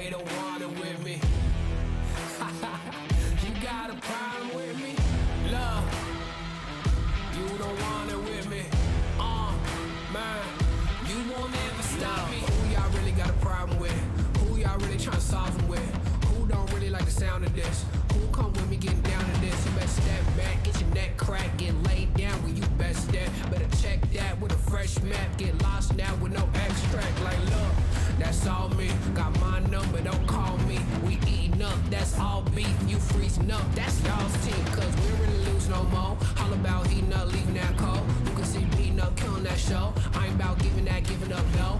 they don't want it with me. You got a problem with me? Love, you don't want it with me. Man, you won't ever stop me. Who y'all really got a problem with? Who y'all really trying to solve it with? Who don't really like the sound of this? Who come with me getting down to this? You better step back, get your neck cracked, get laid down where you best step. Better check that with a fresh map, get lost now with no extract. Like look, that's all me, got my number, don't call me. We eating up, that's all beef, you freezing up, that's y'all's team. Cause we really lose no more, all about heating up, leaving that cold. You can see beating up, killing that show. I ain't about giving up, no.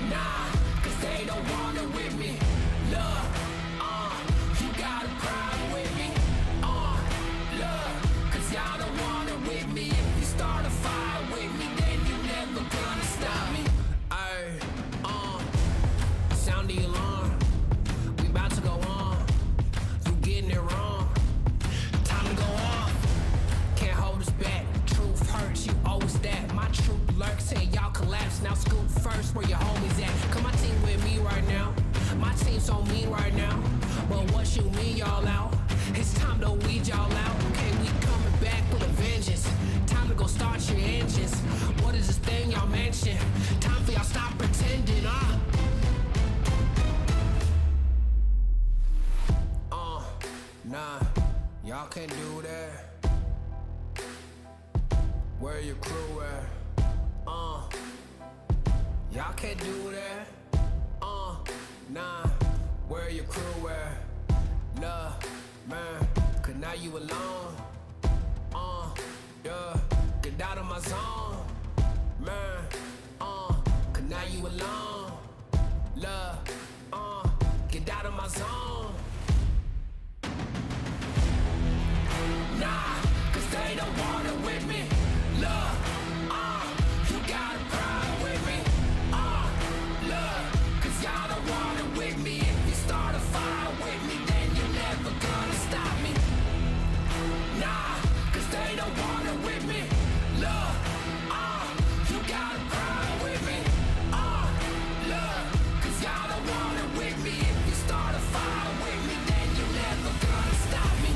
Nah, cause they don't want it with me. Look, you got a problem with me. Look, cause y'all don't want it with me. If you start a fire with me, then you never gonna stop me. Ayy, sound the alarm. We about to go on. You getting it wrong. Time to go off. Can't hold us back. Truth hurts, you owe us that. My truth lurks, say y'all collapse. Now scoop first where your homies at. Come my team with me right now. My team so mean right now. But what you mean y'all out? It's time to weed y'all out. Okay, we coming back with a vengeance. Time to go start your engines. What is this thing y'all mention? Time for y'all stop pretending, Nah, y'all can't do that. Where your crew at? Y'all can't do that. Nah, where your crew at? Love, man, cause now you alone. Yeah, get out of my zone. Man, cause now you alone. Love, get out of my zone. Nah, cause they don't want it with me. Look, you got a problem with me. Look, cause y'all don't want it with me. If you start a fire with me, then you're never gonna stop me. Nah, cause they don't want it with me. Look, you got a problem with me. Look, cause y'all don't want it with me. If you start a fire with me, then you're never gonna stop me.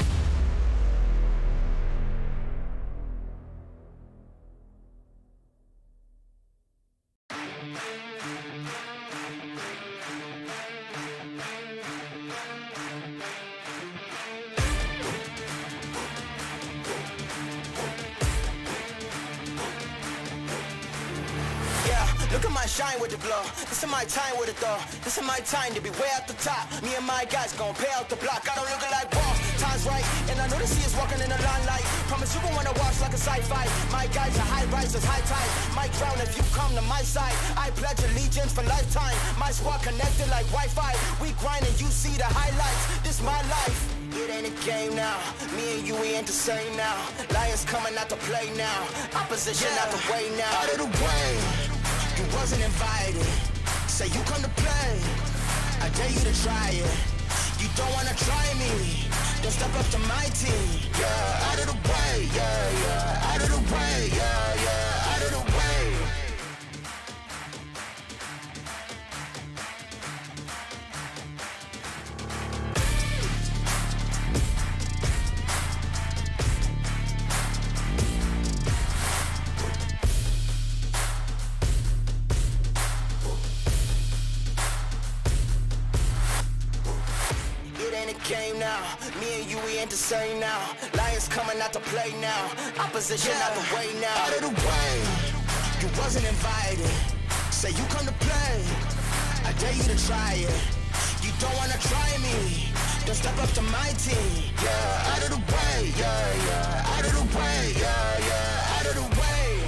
Look at my shine with the blow. This is my time with it though. This is my time to be way at the top. Me and my guys gon' pay out the block. I don't look like boss. Time's right, and I know they see us walking in the limelight. Promise you gon' wanna watch like a sci-fi. My guys are high rises, high tide. My crown if you come to my side. I pledge allegiance for lifetime. My squad connected like Wi-Fi. We grind and you see the highlights. This my life. It ain't a game now. Me and you, we ain't the same now. Lions coming out to play now. Opposition out the way now. Out of the way. You wasn't invited. Say you come to play. I dare you to try it. You don't wanna try me. Then step up to my team. Yeah, out of the way. Yeah, yeah. Out of the way. Yeah, yeah. Out of the way. Game now, me and you, we ain't the same now. Lions coming out to play now. Opposition out the way now. Out of the way, you wasn't invited. Say you come to play. I dare you to try it. You don't wanna try me. Then step up to my team. Yeah, out of the way. Yeah, yeah. Out of the way. Yeah, yeah. Out of the way.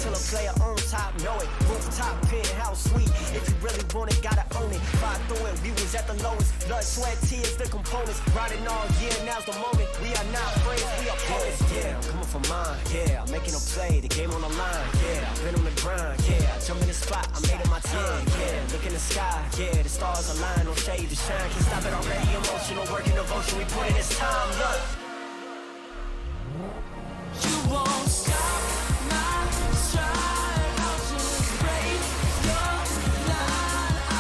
till a player on top know it. Rooftop, penthouse suite. If you really want it, gotta own it. Fight through it, we was at the lowest. Blood, sweat, tears, the components. Riding all year, now's the moment. We are not friends, we are opponents. Yeah, I'm coming for mine. Yeah, I'm making a play, the game on the line. Yeah, I've been on the grind. Yeah, I jump in the spot, I made it my time. Yeah, look in the sky. Yeah, the stars align, no shade to shine. Can't stop it already. Emotional work and devotion, we put in this time. Look. You won't stop my stride. I'll just break your line. I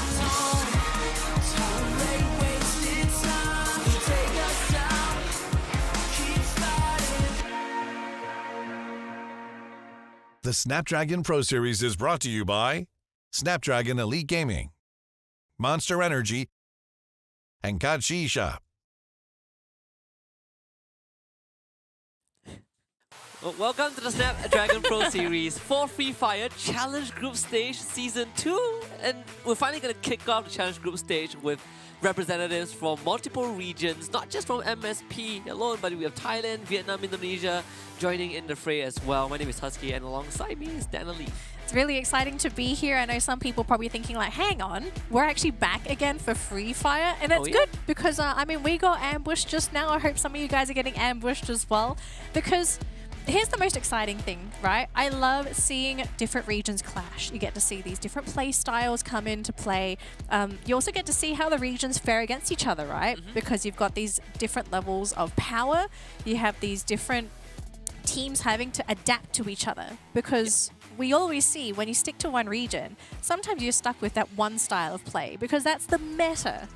don't make wasted time. You take us down, keep fighting. The Snapdragon Pro Series is brought to you by Snapdragon Elite Gaming, Monster Energy, and Kachi Shop. Well, welcome to the Snapdragon Pro Series for Free Fire Challenge Group Stage Season 2. And we're finally going to kick off the Challenge Group Stage with representatives from multiple regions, not just from MSP alone, but we have Thailand, Vietnam, Indonesia joining in the fray as well. My name is Husky, and alongside me is Dana Lee. It's really exciting to be here. I know some people probably thinking like, hang on, we're actually back again for Free Fire. And that's good because, I mean, we got ambushed just now. I hope some of you guys are getting ambushed as well, because here's the most exciting thing, right? I love seeing different regions clash. You get to see these different play styles come into play. You also get to see how the regions fare against each other, right? Because you've got these different levels of power. You have these different teams having to adapt to each other, because we always see when you stick to one region, sometimes you're stuck with that one style of play because that's the meta.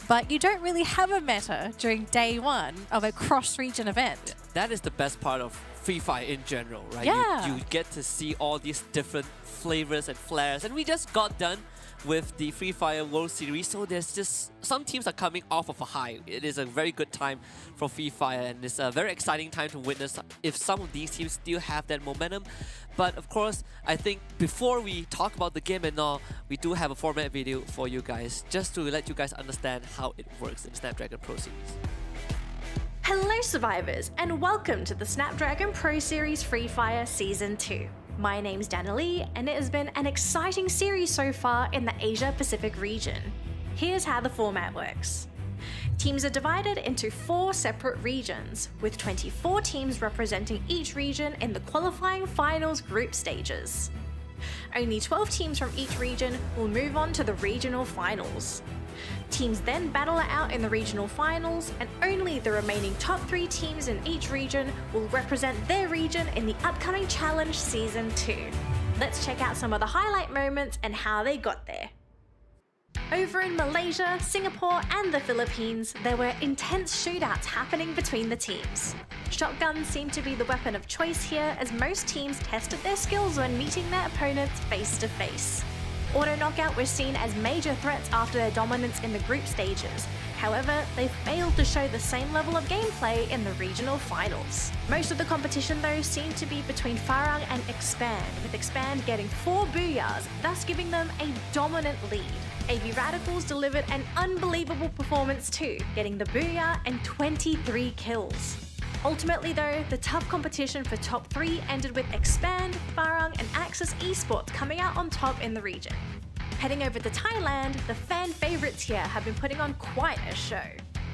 But you don't really have a meta during day one of a cross-region event. That is the best part of Free Fire in general, right? Yeah. You get to see all these different flavors and flares. And we just got done with the Free Fire World Series, so there's just some teams are coming off of a high. It is a very good time for Free Fire, and it's a very exciting time to witness if some of these teams still have that momentum. But of course, I think before we talk about the game and all, we do have a format video for you guys, just to let you guys understand how it works in Snapdragon Pro Series. Hello survivors, and welcome to the Snapdragon Pro Series Free Fire Season 2. My name's Dana Lee, and it has been an exciting series so far in the Asia Pacific region. Here's how the format works. Teams are divided into 4 separate regions, with 24 teams representing each region in the qualifying finals group stages. Only 12 teams from each region will move on to the regional finals. Teams then battle it out in the regional finals, and only the remaining top 3 teams in each region will represent their region in the upcoming Challenge Season 2. Let's check out some of the highlight moments and how they got there. Over in Malaysia, Singapore and the Philippines, there were intense shootouts happening between the teams. Shotguns seemed to be the weapon of choice here, as most teams tested their skills when meeting their opponents face to face. Auto knockout was seen as major threats after their dominance in the group stages. However, they failed to show the same level of gameplay in the regional finals. Most of the competition though seemed to be between FARANG and Expand, with Expand getting 4 booyahs, thus giving them a dominant lead. AV Radicals delivered an unbelievable performance too, getting the booyah and 23 kills. Ultimately though, the tough competition for top 3 ended with Expand, FARANG and Axis Esports coming out on top in the region. Heading over to Thailand, the fan favourites here have been putting on quite a show.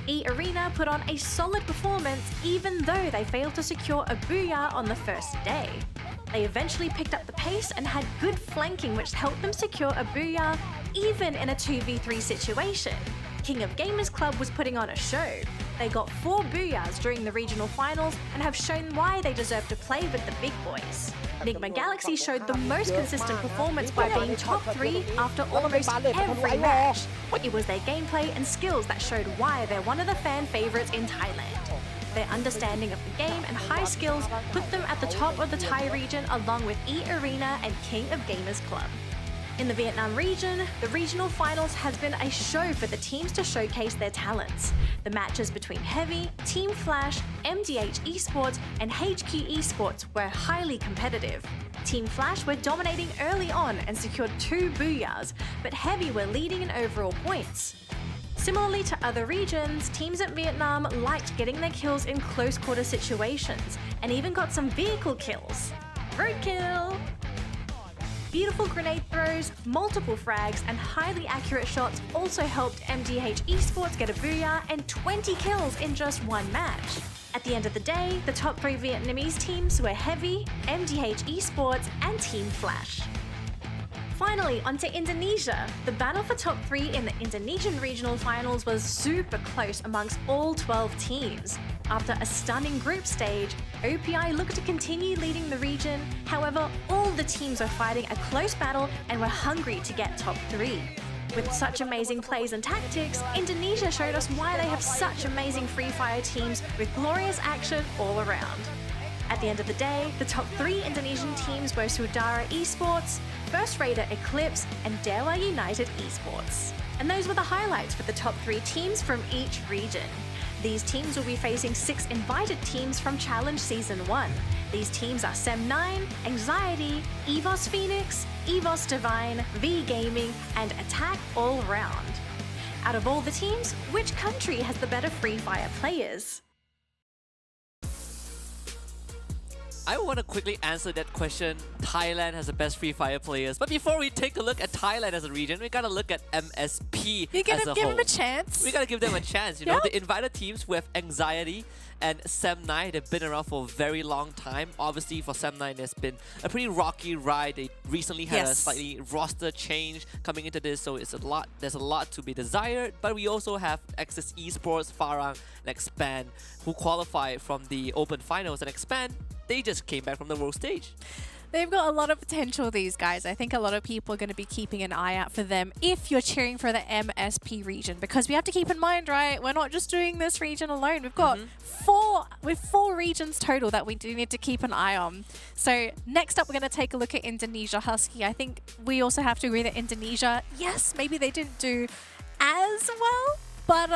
EARENA put on a solid performance even though they failed to secure a booyah on the first day. They eventually picked up the pace and had good flanking, which helped them secure a booyah even in a 2v3 situation. King of Gamers Club was putting on a show. They got 4 booyahs during the regional finals and have shown why they deserve to play with the big boys. NIGMA Galaxy showed the most consistent performance by being top 3 after almost every match. It was their gameplay and skills that showed why they're one of the fan favourites in Thailand. Their understanding of the game and high skills put them at the top of the Thai region along with EARENA and King of Gamers Club. In the Vietnam region, the regional finals has been a show for the teams to showcase their talents. The matches between Heavy, Team Flash, MDH Esports and HQ Esports were highly competitive. Team Flash were dominating early on and secured 2 booyahs, but Heavy were leading in overall points. Similarly to other regions, teams at Vietnam liked getting their kills in close quarter situations and even got some vehicle kills. Roadkill! beautiful grenade throws, multiple frags, and highly accurate shots also helped MDH Esports get a booyah and 20 kills in just one match. At the end of the day, the top 3 Vietnamese teams were Heavy, MDH Esports, and Team Flash. Finally, onto Indonesia. The battle for top 3 in the Indonesian regional finals was super close amongst all 12 teams. After a stunning group stage, OPI looked to continue leading the region. However, all the teams were fighting a close battle and were hungry to get top 3. With such amazing plays and tactics, Indonesia showed us why they have such amazing Free Fire teams with glorious action all around. At the end of the day, the top 3 Indonesian teams were Saudara Esports, First Raider Eclipse, and Dewa United Esports. And those were the highlights for the top 3 teams from each region. These teams will be facing 6 invited teams from Challenge Season 1. These teams are Sem9, Anxiety, EVOS Phoenix, EVOS Divine, V Gaming, and Attack All Round. Out of all the teams, which country has the better Free Fire players? I want to quickly answer that question. Thailand has the best Free Fire players. But before we take a look at Thailand as a region, we gotta look at MSP You're as gonna a give whole. him a chance. We gotta give them a chance. You know, the invited teams with Anxiety and Sem9, they've been around for a very long time. Obviously, for Sem9, there's been a pretty rocky ride. They recently had a slightly roster change coming into this, so it's a lot. There's a lot to be desired. But we also have Access Esports, FARANG, and Expand, who qualified from the Open Finals. And Expand, they just came back from the world stage. They've got a lot of potential, these guys. I think a lot of people are going to be keeping an eye out for them if you're cheering for the MSP region, because we have to keep in mind, right, we're not just doing this region alone. We've got four regions total that we do need to keep an eye on. So next up, we're going to take a look at Indonesia, Husky. I think we also have to agree that Indonesia, yes, maybe they didn't do as well, but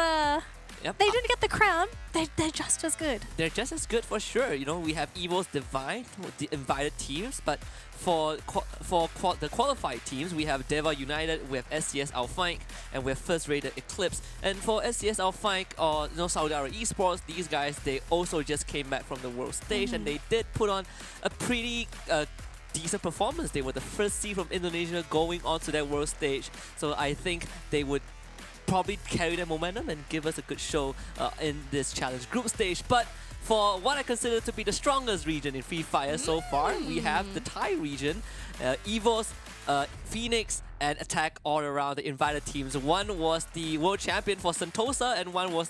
they didn't get the crown. They're just as good. They're just as good for sure. You know, we have EVOS Divine, the invited teams, but for the qualified teams, we have Dewa United, we have SCS ALFAINK, and we have First Raider Eclipse. And for SCS ALFAINK or Saudara Esports, these guys, they also just came back from the world stage, and they did put on a pretty decent performance. They were the first seed from Indonesia going onto that world stage, so I think they would probably carry their momentum and give us a good show in this challenge group stage. But for what I consider to be the strongest region in Free Fire so far, we have the Thai region, EVOS, Phoenix, and Attack all around the invited teams. One was the world champion for Sentosa, and one was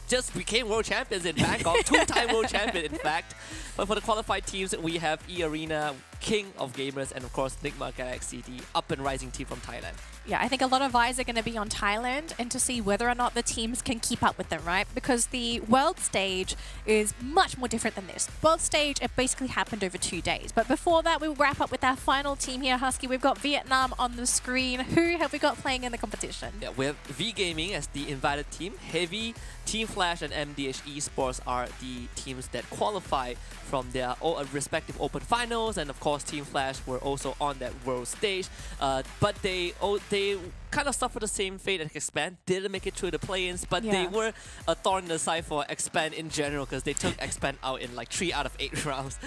just became world champions in Bangkok, 2-time world champion in fact. But for the qualified teams, we have EARENA, King of Gamers, and of course NIGMA Galaxy, the up and rising team from Thailand. Yeah, I think a lot of eyes are going to be on Thailand and to see whether or not the teams can keep up with them, right? Because the world stage is much more different than this. World stage, it basically happened over 2 days. But before that, we'll wrap up with our final team here, Husky. We've got Vietnam on the screen. Who have we got playing in the competition? Yeah, we have V Gaming as the invited team. Heavy, Team Flash, and MDH Esports are the teams that qualify from their respective Open Finals, and of course Team Flash were also on that world stage. But they kind of suffered the same fate as Expand. Didn't make it through the play-ins, but they were a thorn in the side for Expand in general, because they took Expand out in like 3 out of 8 rounds.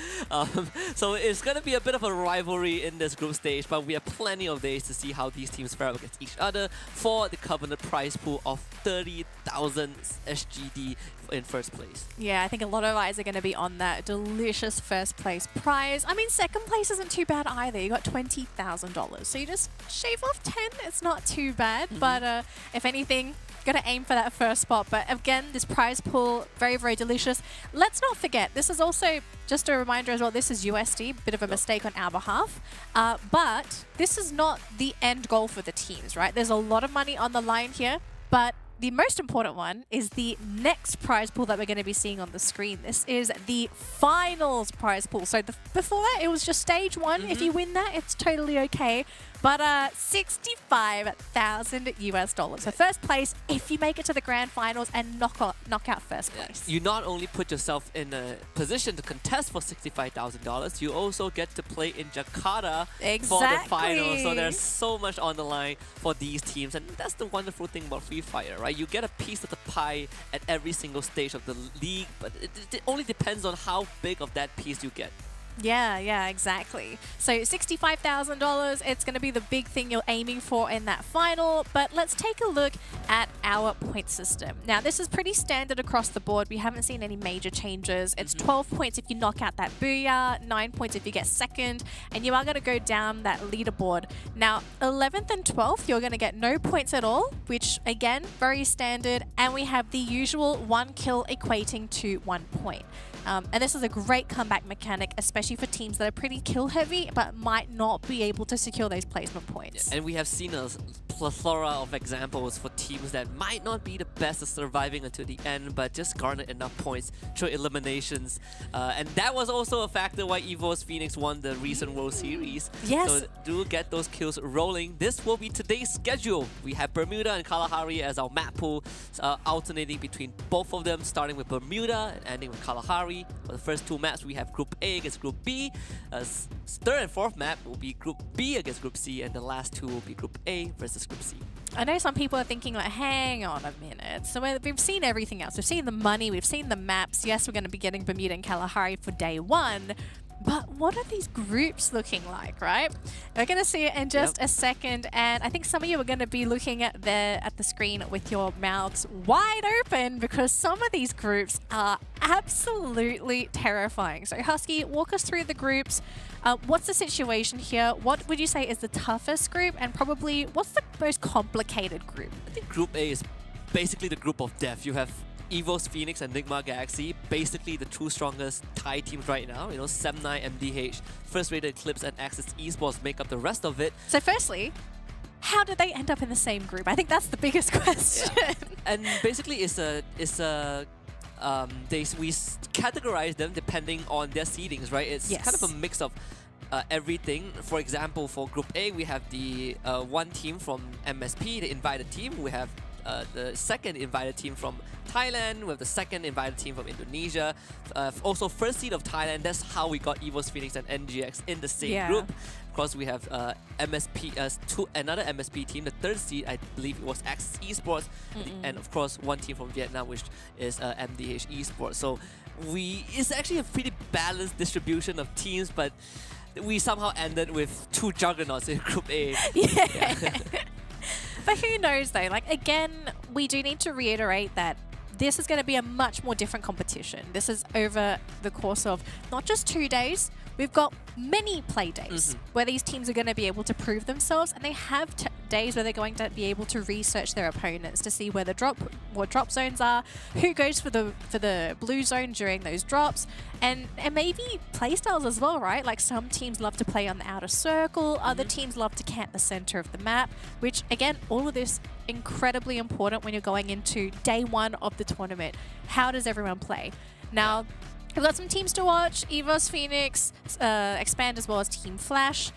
So it's going to be a bit of a rivalry in this group stage, but we have plenty of days to see how these teams fare up against each other for the coveted prize pool of 30,000 SGD in first place. Yeah, I think a lot of eyes are going to be on that delicious first place prize. I mean, second place isn't too bad either. You got $20,000. So you just shave off 10. It's not too bad. But if anything, got to aim for that first spot. But again, this prize pool, very, very delicious. Let's not forget, this is also just a reminder as well, this is USD, bit of a mistake on our behalf. But this is not the end goal for the teams, right? There's a lot of money on the line here, but the most important one is the next prize pool that we're going to be seeing on the screen. This is the finals prize pool. So before that, it was just stage 1. If you win that, it's totally okay. But $65,000 US. So first place if you make it to the grand finals and knock out first place. You not only put yourself in a position to contest for $65,000, you also get to play in Jakarta for the finals. So there's so much on the line for these teams, and that's the wonderful thing about Free Fire, right? You get a piece of the pie at every single stage of the league, but it only depends on how big of that piece you get. Yeah, exactly. So $65,000, it's going to be the big thing you're aiming for in that final. But let's take a look at our point system. Now, this is pretty standard across the board. We haven't seen any major changes. It's 12 points if you knock out that booyah, 9 points if you get second, and you are going to go down that leaderboard. Now, 11th and 12th, you're going to get no points at all, which again, very standard. And we have the usual 1 kill equating to 1 point. And this is a great comeback mechanic, especially for teams that are pretty kill heavy but might not be able to secure those placement points. And we have seen a plethora of examples for teams that might not be the best at surviving until the end, but just garnered enough points through eliminations. And that was also a factor why EVOS Phoenix won the recent World Series. Yes. So do get those kills rolling. This will be today's schedule. We have Bermuda and Kalahari as our map pool, alternating between both of them, starting with Bermuda and ending with Kalahari. For the first 2 maps, we have Group A against Group B. Third and fourth map will be Group B against Group C, and the last 2 will be Group A versus Group C. I know some people are thinking like, hang on a minute. So we've seen everything else. We've seen the money, we've seen the maps. Yes, we're going to be getting Bermuda and Kalahari for day 1. But what are these groups looking like, right? We're going to see it in just a second. And I think some of you are going to be looking at the screen with your mouths wide open because some of these groups are absolutely terrifying. So Husky, walk us through the groups. What's the situation here? What would you say is the toughest group? And probably what's the most complicated group? I think Group A is basically the group of death. You have EVOS Phoenix and NIGMA Galaxy, basically the 2 strongest Thai teams right now. You know, Semnai, MDH, First Rated Eclipse, and Axis Esports make up the rest of it. So firstly, how did they end up in the same group? I think that's the biggest question. Yeah. And basically, we categorize them depending on their seedings, right? It's kind of a mix of everything. For example, for Group A, we have the 1 team from MSP, the invited team. We have the second invited team from Thailand, with the second invited team from Indonesia. Also, first seed of Thailand. That's how we got EVOS Phoenix and NGX in the same group. Of course, we have another MSP team. The third seed, I believe it was Axis Esports. And of course, 1 team from Vietnam, which is MDH Esports. So it's actually a pretty balanced distribution of teams, but we somehow ended with 2 juggernauts in Group A. Yeah. But who knows though, like again, we do need to reiterate that this is going to be a much more different competition. This is over the course of not just 2 days, we've got many play days where these teams are going to be able to prove themselves, and they have days where they're going to be able to research their opponents to see where what drop zones are, who goes for the blue zone during those drops, and maybe playstyles as well, right? Like some teams love to play on the outer circle, other teams love to camp the center of the map, which again, all of this incredibly important when you're going into day 1 of the tournament. How does everyone play? Now, we've got some teams to watch. EVOS Phoenix, Expand, as well as Team Flash.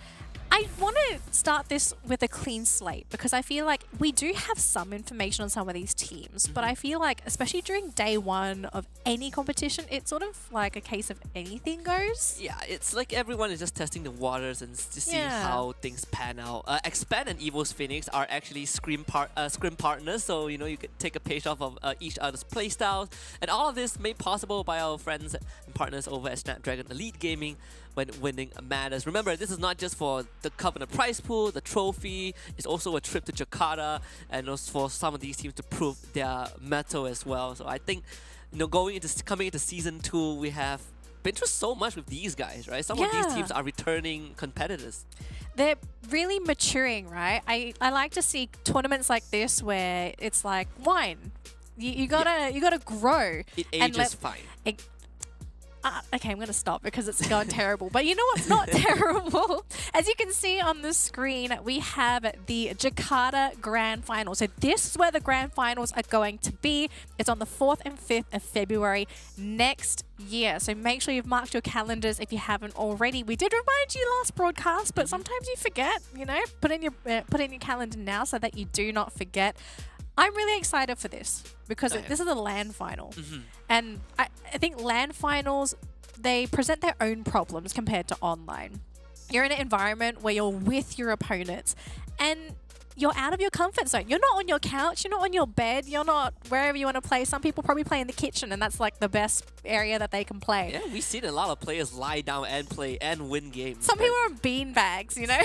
I want to start this with a clean slate because I feel like we do have some information on some of these teams, but I feel like, especially during day 1 of any competition, it's sort of like a case of anything goes. Yeah, it's like everyone is just testing the waters and to see how things pan out. Expand and EVOS Phoenix are actually scrim partners, so you know you could take a page off of each other's playstyles, and all of this made possible by our friends and partners over at Snapdragon Elite Gaming. When winning matters. Remember, this is not just for the Covenant prize pool, the trophy. It's also a trip to Jakarta, and also for some of these teams to prove their mettle as well. So I think, you know, coming into season 2, we have been through so much with these guys, right? Some of these teams are returning competitors. They're really maturing, right? I like to see tournaments like this where it's like wine. You gotta grow. It ages fine. Okay, I'm going to stop because it's going terrible. But you know what's not terrible? As you can see on the screen, we have the Jakarta Grand Final. So this is where the Grand Finals are going to be. It's on the 4th and 5th of February next year. So make sure you've marked your calendars if you haven't already. We did remind you last broadcast, but sometimes you forget, you know. Put in your calendar now so that you do not forget. I'm really excited for this because this is a LAN final. And I think LAN finals, they present their own problems compared to online. You're in an environment where you're with your opponents, and you're out of your comfort zone. You're not on your couch, you're not on your bed, you're not wherever you want to play. Some people probably play in the kitchen, and that's like the best area that they can play. Yeah, we've seen a lot of players lie down and play and win games. Some people are on bean bags, you know?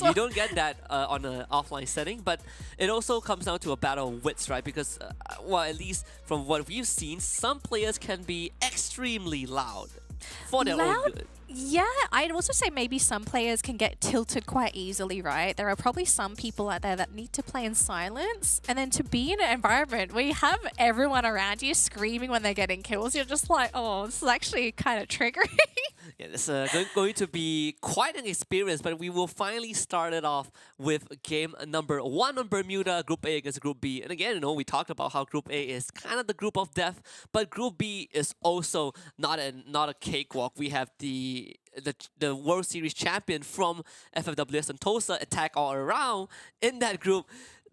You don't get that on an offline setting, but it also comes down to a battle of wits, right? Because, well, at least from what we've seen, some players can be extremely loud for their own good. Yeah, I'd also say maybe some players can get tilted quite easily, right? There are probably some people out there that need to play in silence, and then to be in an environment where you have everyone around you screaming when they're getting kills, you're just like, oh, this is actually kind of triggering. Yeah, it's going to be quite an experience, but we will finally start it off with game number 1 on Bermuda, Group A against Group B. And again, we talked about how Group A is kind of the group of death, but Group B is also not a cakewalk. We have the World Series champion from FFWS Sentosa, Attack All Around in that group.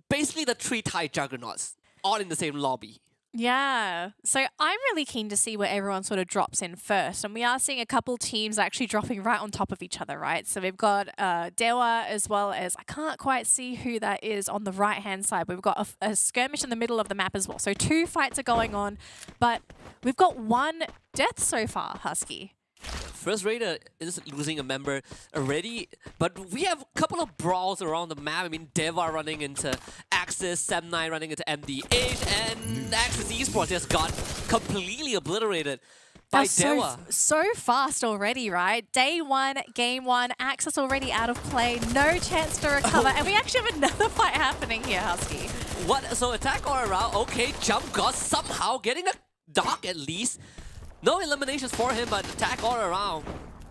Basically the 3 Thai juggernauts, all in the same lobby. Yeah, so I'm really keen to see where everyone sort of drops in first. And we are seeing a couple teams actually dropping right on top of each other, right? So we've got Dewa as well as, I can't quite see who that is on the right-hand side. We've got a skirmish in the middle of the map as well. So 2 fights are going on, but we've got 1 death so far, Husky. First Raider is losing a member already, but we have a couple of brawls around the map. I mean, Deva running into Axis, Sem9 running into MD8, and Axis Esports just got completely obliterated by Dewa. So fast already, right? Day 1, game 1, Axis already out of play, no chance to recover, and we actually have another fight happening here, Husky. What? So Attack All Around, okay, Jump God somehow getting a dock at least. No eliminations for him, but Attack All Around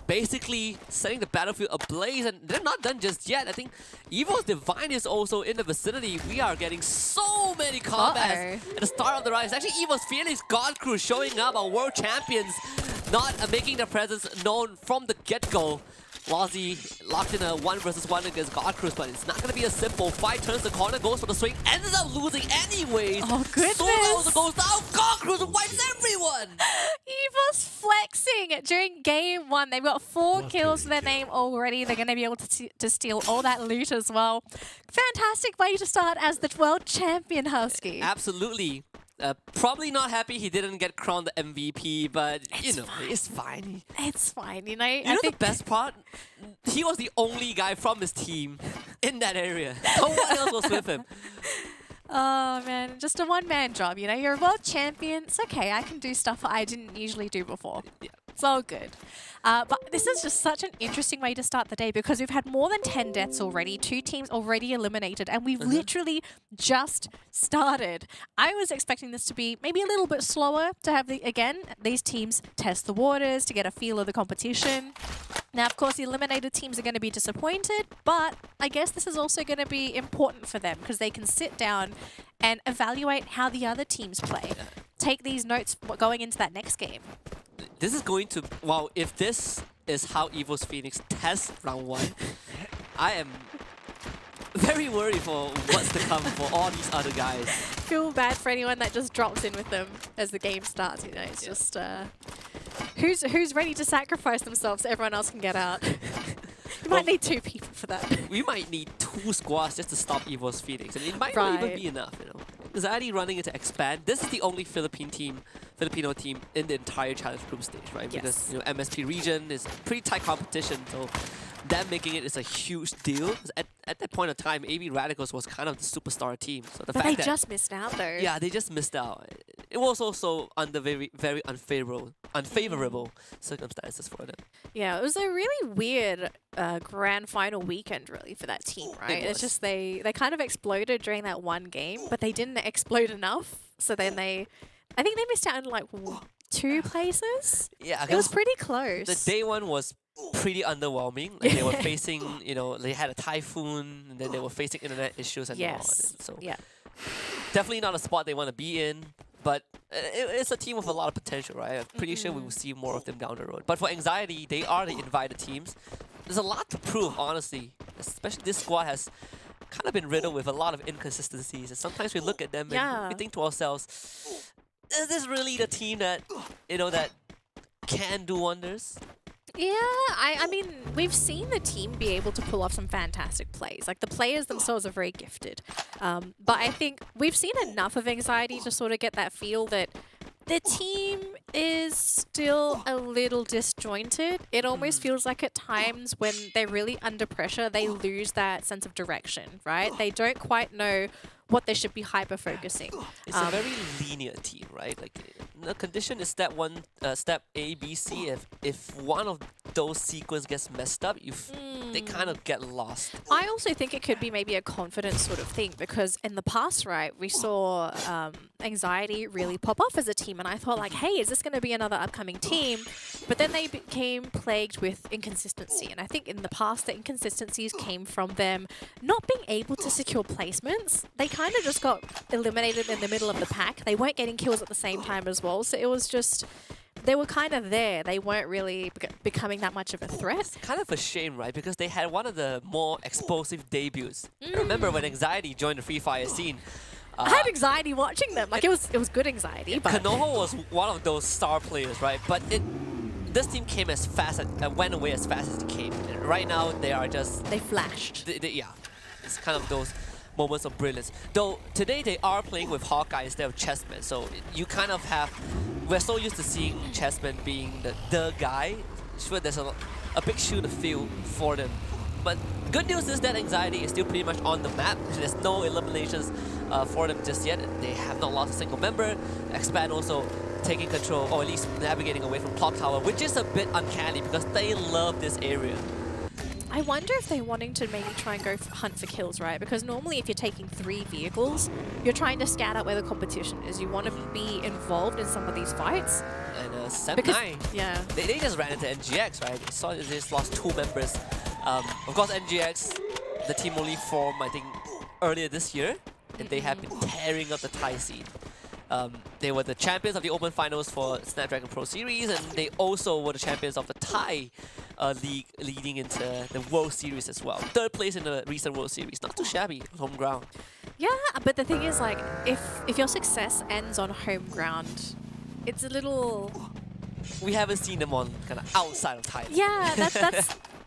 basically setting the battlefield ablaze, and they're not done just yet. I think EVOS Divine is also in the vicinity. We are getting so many combats at the start of the rise. Actually, EVOS Phoenix God Crew showing up, our world champions, not making their presence known from the get-go. Lozzy locked in a 1 versus 1 against God Cruise, but it's not going to be a simple fight. Turns the corner, goes for the swing, ends up losing anyways. Oh, goodness. So goes down, God Cruise wipes everyone. EVOS flexing during game 1. They've got 4 kills to their name already. They're going to be able to steal all that loot as well. Fantastic way to start as the world champion, Husky. Absolutely. Probably not happy he didn't get crowned the MVP, but it's fine. It's fine, you know. You know the best part? He was the only guy from his team in that area. No one else was with him. Oh man, just a one-man job, you know. You're a world champion. It's okay. I can do stuff I didn't usually do before. Yeah. It's all good. But this is just such an interesting way to start the day because we've had more than 10 deaths already, 2 teams already eliminated, and we've literally just started. I was expecting this to be maybe a little bit slower to have, these teams test the waters, to get a feel of the competition. Now, of course, the eliminated teams are going to be disappointed, but I guess this is also going to be important for them because they can sit down and evaluate how the other teams play. Take these notes going into that next game. This is going to... Well, if this is how EVOS Phoenix tests round 1, I am very worried for what's to come for all these other guys. Feel bad for anyone that just drops in with them as the game starts, you know. It's just... Who's ready to sacrifice themselves so everyone else can get out? You might need 2 people for that. We might need 2 squads just to stop EVOS Phoenix. I mean, it might not even be enough, you know. Anxiety running into Expand. This is the only Filipino team in the entire challenge group stage, right? Because MSP region is pretty tight competition, so them making it is a huge deal. At that point of time, AB Radicals was kind of the superstar team. So the but fact they just missed out, though. Yeah, they just missed out. It was also under very, very unfavorable circumstances for them. Yeah, it was a really weird grand final weekend, really, for that team, right? It's just they kind of exploded during that one game, but they didn't explode enough. So then I think they missed out in like 2 places. Yeah, it was pretty close. The day 1 was pretty underwhelming. Like they were facing, they had a typhoon, and then they were facing internet issues and all. So definitely not a spot they want to be in. But it's a team with a lot of potential, right? I'm pretty sure we will see more of them down the road. But for Anxiety, they are the invited teams. There's a lot to prove, honestly. Especially this squad has kind of been riddled with a lot of inconsistencies. And sometimes we look at them and we think to ourselves, is this really the team that, that can do wonders? Yeah, I mean, we've seen the team be able to pull off some fantastic plays. Like, the players themselves are very gifted. But I think we've seen enough of anxiety to sort of get that feel that the team is still a little disjointed. It almost feels like at times when they're really under pressure, they lose that sense of direction, right? They don't quite know what they should be hyper-focusing. It's a very linear team, right? Like, the condition is step one, step A, B, C. If one of those sequence gets messed up, they kind of get lost. I also think it could be maybe a confidence sort of thing because in the past, right, we saw anxiety really pop off as a team, and I thought like, hey, is this going to be another upcoming team? But then they became plagued with inconsistency, and I think in the past the inconsistencies came from them not being able to secure placements. They kind of just got eliminated in the middle of the pack. They weren't getting kills at the same time as well, so it was just they were kind of there. They weren't really becoming that much of a threat. It's kind of a shame, right? Because they had one of the more explosive debuts. I remember when Anxiety joined the Free Fire scene. I had anxiety watching them. Like, it was good anxiety. But Kanoho was one of those star players, right? But this team came as fast and went away as fast as it came. And right now, they are just... They flashed. Yeah. It's kind of those moments of brilliance. Though, today they are playing with Hawkeye instead of Chessman. So, you kind of have... We're so used to seeing Chessman being the guy. Sure, there's a big shoe to fill for them. But good news is that Anxiety is still pretty much on the map. There's no eliminations for them just yet. They have not lost a single member. Expand also taking control, or at least navigating away from Clock Tower, which is a bit uncanny because they love this area. I wonder if they're wanting to maybe try and go hunt for kills, right? Because normally if you're taking 3 vehicles, you're trying to scout out where the competition is. You want to be involved in some of these fights. And Sem9, yeah. They just ran into NGX, right? They saw they just lost 2 members. Of course, NGX, the team only formed, I think, earlier this year, and they have been tearing up the Thai scene. They were the champions of the Open Finals for Snapdragon Pro Series, and they also were the champions of the Thai League leading into the World Series as well. 3rd place in the recent World Series. Not too shabby on home ground. Yeah, but the thing is, like, if your success ends on home ground, it's a little... We haven't seen them on kind of outside of Thailand. Yeah,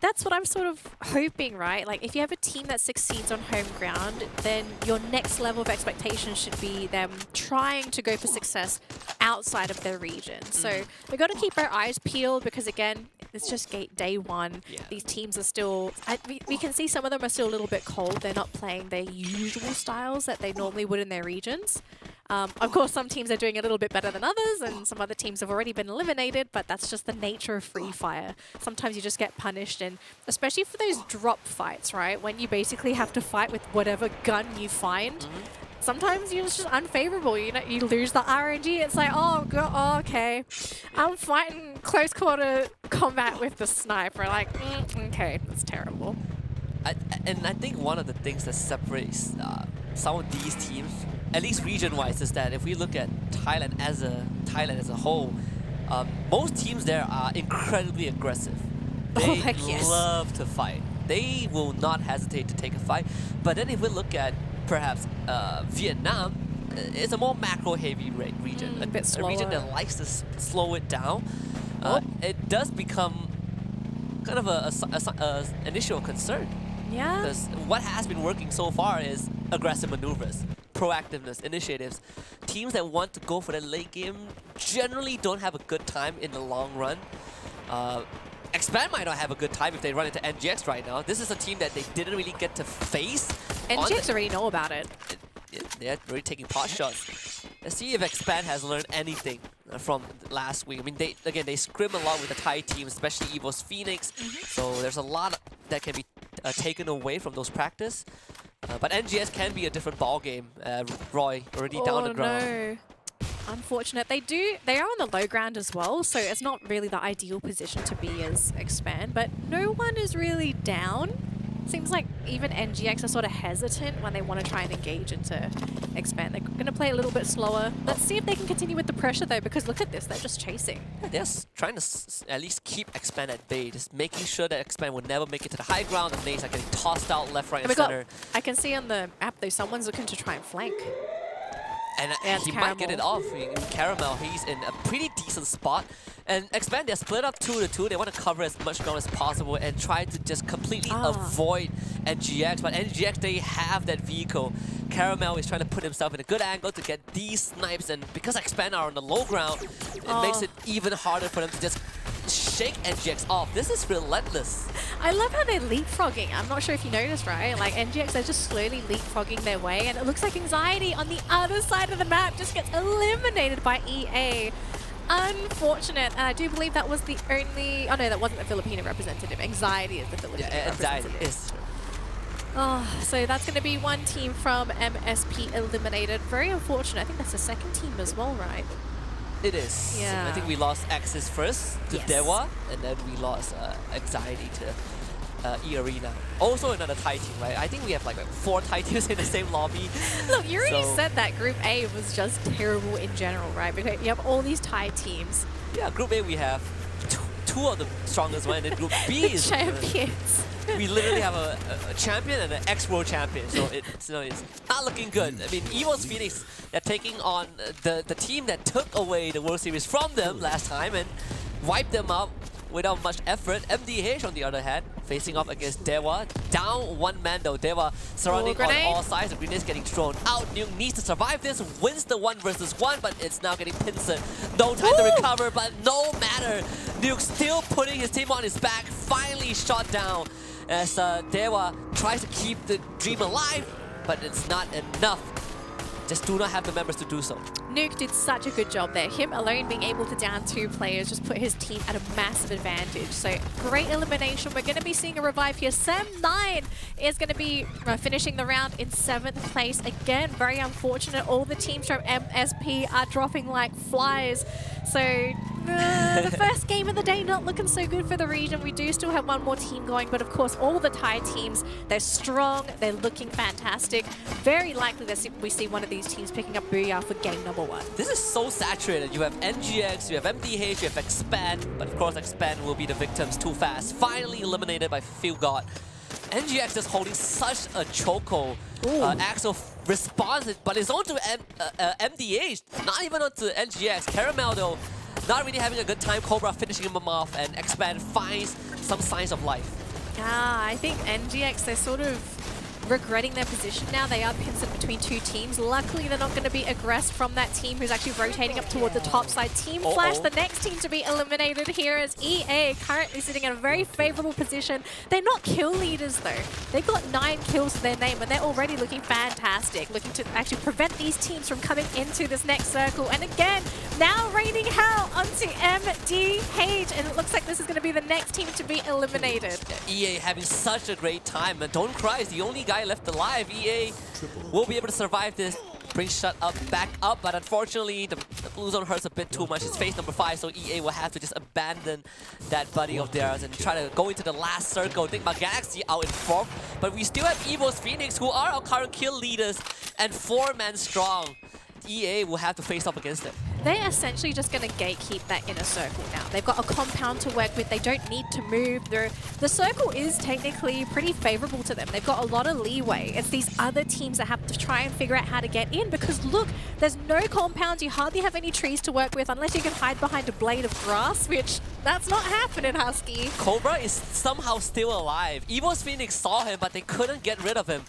that's what I'm sort of hoping, right? Like, if you have a team that succeeds on home ground, then your next level of expectation should be them trying to go for success outside of their region. So we've got to keep our eyes peeled because, again, it's just day one. Yeah. These teams are still... we can see some of them are still a little bit cold. They're not playing their usual styles that they normally would in their regions. Of course, some teams are doing a little bit better than others, and some other teams have already been eliminated, but that's just the nature of Free Fire. Sometimes you just get punished, and especially for those drop fights, right? When you basically have to fight with whatever gun you find, sometimes it's just unfavorable. You know, you lose the RNG. It's like, oh, God, oh, okay. I'm fighting close quarter combat with the sniper. Like, okay, that's terrible. And I think one of the things that separates some of these teams, at least region-wise, is that if we look at Thailand as a whole, most teams there are incredibly aggressive. They heck yes. love to fight. They will not hesitate to take a fight. But then if we look at perhaps Vietnam, it's a more macro-heavy region, a bit slower. A region that likes to slow it down. It does become kind of an issue of concern. Yeah. Because what has been working so far is aggressive maneuvers, proactiveness, initiatives. Teams that want to go for the late game generally don't have a good time in the long run. Expand might not have a good time if they run into NGX right now. This is a team that they didn't really get to face. NGX already know about it. They're already taking pot shots. Let's see if Expand has learned anything from last week. I mean, they scrim a lot with the Thai team, especially EVOS Phoenix. So there's a lot that can be taken away from those practice. But NGS can be a different ball game. Roy already down the ground. No. Unfortunate. They are on the low ground as well, so it's not really the ideal position to be as Expand, but no one is really down. Seems like even NGX are sort of hesitant when they want to try and engage into Expand. They're going to play a little bit slower. Let's see if they can continue with the pressure though, because look at this, they're just chasing. Yeah, they're trying to at least keep Expand at bay, just making sure that Expand will never make it to the high ground and nades are getting tossed out left, right, and center. I can see on the map though, someone's looking to try and flank. And Yeah, it's he might get it Caramel. off. Caramel, he's in a pretty decent spot. And Expand, they're split up 2-2. They want to cover as much ground as possible and try to just completely avoid NGX. But NGX, they have that vehicle. Caramel is trying to put himself in a good angle to get these snipes. And because Expand are on the low ground, it makes it even harder for them to just shake NGX off. This is relentless. I love how they're leapfrogging. I'm not sure if you noticed, right? Like NGX, they're just slowly leapfrogging their way, and it looks like Anxiety on the other side of the map just gets eliminated by EA. Unfortunate, and I do believe that was the only... Oh no, that wasn't the Filipino representative. Anxiety is the Filipino representative. Anxiety is. Oh, so that's going to be one team from MSP eliminated. Very unfortunate. I think that's the second team as well, right? It is. Yeah. I think we lost Axis first to Yes. Dewa, and then we lost Anxiety to EARENA. Also another Thai team, right? I think we have like 4 Thai teams in the same lobby. Look, you already So- said that Group A was just terrible in general, right? Because you have all these Thai teams. Yeah, Group A we have two of the strongest one, and then Group B The is champions. we literally have a champion and an ex-world champion, so it's not looking good. I mean, EVOS Phoenix, they're taking on the team that took away the World Series from them last time and wiped them out without much effort. MDH, on the other hand, facing off against Dewa. Down one man though. Dewa surrounding on grenade. all sides. The grenade getting thrown out. Nuke needs to survive this. Wins the 1 versus 1, but it's now getting pincered. No time to recover, but no matter. Nuke still putting his team on his back. Finally shot down as Dewa tries to keep the dream alive, but it's not enough. Just do not have the members to do so. Nuke did such a good job there. Him alone being able to down 2 players just put his team at a massive advantage. So great elimination. We're going to be seeing a revive here. Sam9 is going to be finishing the round in 7th place. Again, very unfortunate. All the teams from MSP are dropping like flies. So the first game of the day not looking so good for the region. We do still have one more team going, but of course all the Thai teams, they're strong, they're looking fantastic. Very likely that we see one of these teams picking up Booyah for game number 1. This is so saturated. You have NGX, you have MDH, you have Expand, but of course Expand will be the victims too fast. Finally eliminated by Feel God. NGX is holding such a chokehold. Axel responds, but it's onto MDH, not even onto NGX. Caramel though, not really having a good time. Cobra finishing him off, and Expand finds some signs of life. I think NGX, they're sort of regretting their position now. They are pinned between 2 teams. Luckily, they're not going to be aggressed from that team who's actually rotating up toward the top side. Team Flash, the next team to be eliminated here is EA, currently sitting in a very favorable position. They're not kill leaders though. They've got 9 kills to their name and they're already looking fantastic, looking to actually prevent these teams from coming into this next circle. And again, now raining hell onto MDH, and it looks like this is going to be the next team to be eliminated. EA having such a great time, and Don't Cry is the only guy left alive. EA will be able to survive this. Bring Shut Up back up, but unfortunately the blue zone hurts a bit too much. It's phase number 5, so EA will have to just abandon that buddy of theirs and try to go into the last circle. Nigma Galaxy out in 4th, but we still have EVOS Phoenix, who are our current kill leaders, and 4-man strong. EA will have to face up against them. They're essentially just going to gatekeep that inner circle now. They've got a compound to work with. They don't need to move. The circle is technically pretty favorable to them. They've got a lot of leeway. It's these other teams that have to try and figure out how to get in, because look, there's no compounds. You hardly have any trees to work with unless you can hide behind a blade of grass, which that's not happening, Husky. Cobra is somehow still alive. EVOS Phoenix saw him, but they couldn't get rid of him.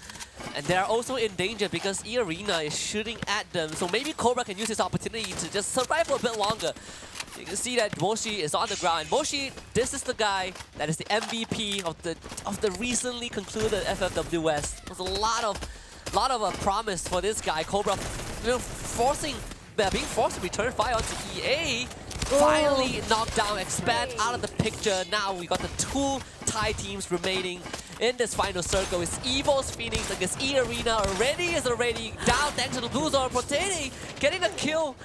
And they're also in danger because EARENA is shooting at them. So maybe Cobra can use this opportunity to just survive for a bit longer. You can see that Moshi is on the ground. Moshi, this is the guy that is the MVP of the recently concluded FFWS. There's a lot of promise for this guy. Cobra, being forced to return fire onto EA. Finally knocked down, Expand out of the picture. Now we got the 2 Thai teams remaining in this final circle. It's EVOS Phoenix against EARENA. Already down thanks to the blue zone. Proteni getting a kill,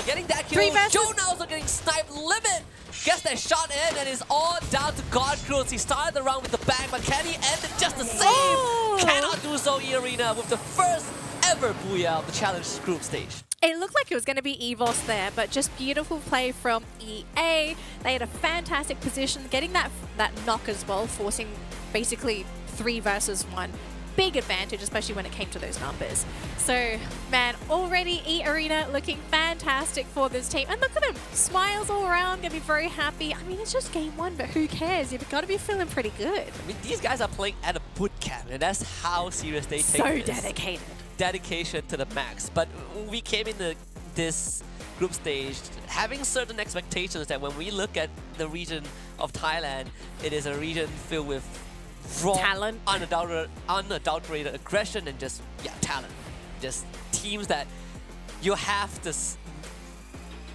getting that kill. Joe now also getting sniped. Limit gets that shot in, and it's all down to God Cruz. He started the round with the bang, but can he end it just the same? Cannot do so. EARENA with the first ever Booyah of the challenge group stage. It looked like it was going to be EVOS there, but just beautiful play from EA. They had a fantastic position, getting that knock as well, forcing basically 3 versus 1. big advantage, especially when it came to those numbers. So, man, already EARENA looking fantastic for this team. And look at them, smiles all around, gonna be very happy. I mean, it's just game one, but who cares? You've got to be feeling pretty good. I mean, these guys are playing at a boot camp, and that's how serious they take So this. dedicated. Dedication to the max. But we came into this group stage having certain expectations that when we look at the region of Thailand, it is a region filled with raw, Talent. unadulterated aggression and just, talent. Just teams that you have to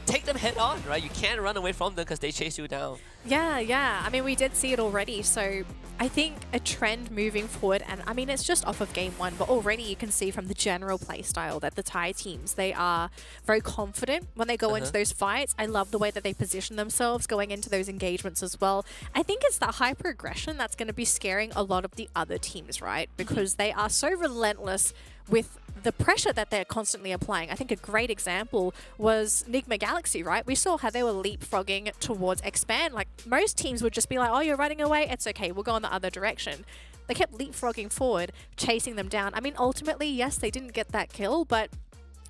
take them head on, right? You can't run away from them because they chase you down. Yeah. I mean, we did see it already. So I think a trend moving forward, and I mean, it's just off of game one, but already you can see from the general play style that the Thai teams, they are very confident when they go into those fights. I love the way that they position themselves going into those engagements as well. I think it's that hyper aggression that's going to be scaring a lot of the other teams, right? Because they are so relentless with the pressure that they're constantly applying. I think a great example was NIGMA Galaxy, right? We saw how they were leapfrogging towards Expand. Like, most teams would just be like, oh, you're running away? It's okay, we'll go in the other direction. They kept leapfrogging forward, chasing them down. I mean, ultimately, yes, they didn't get that kill, but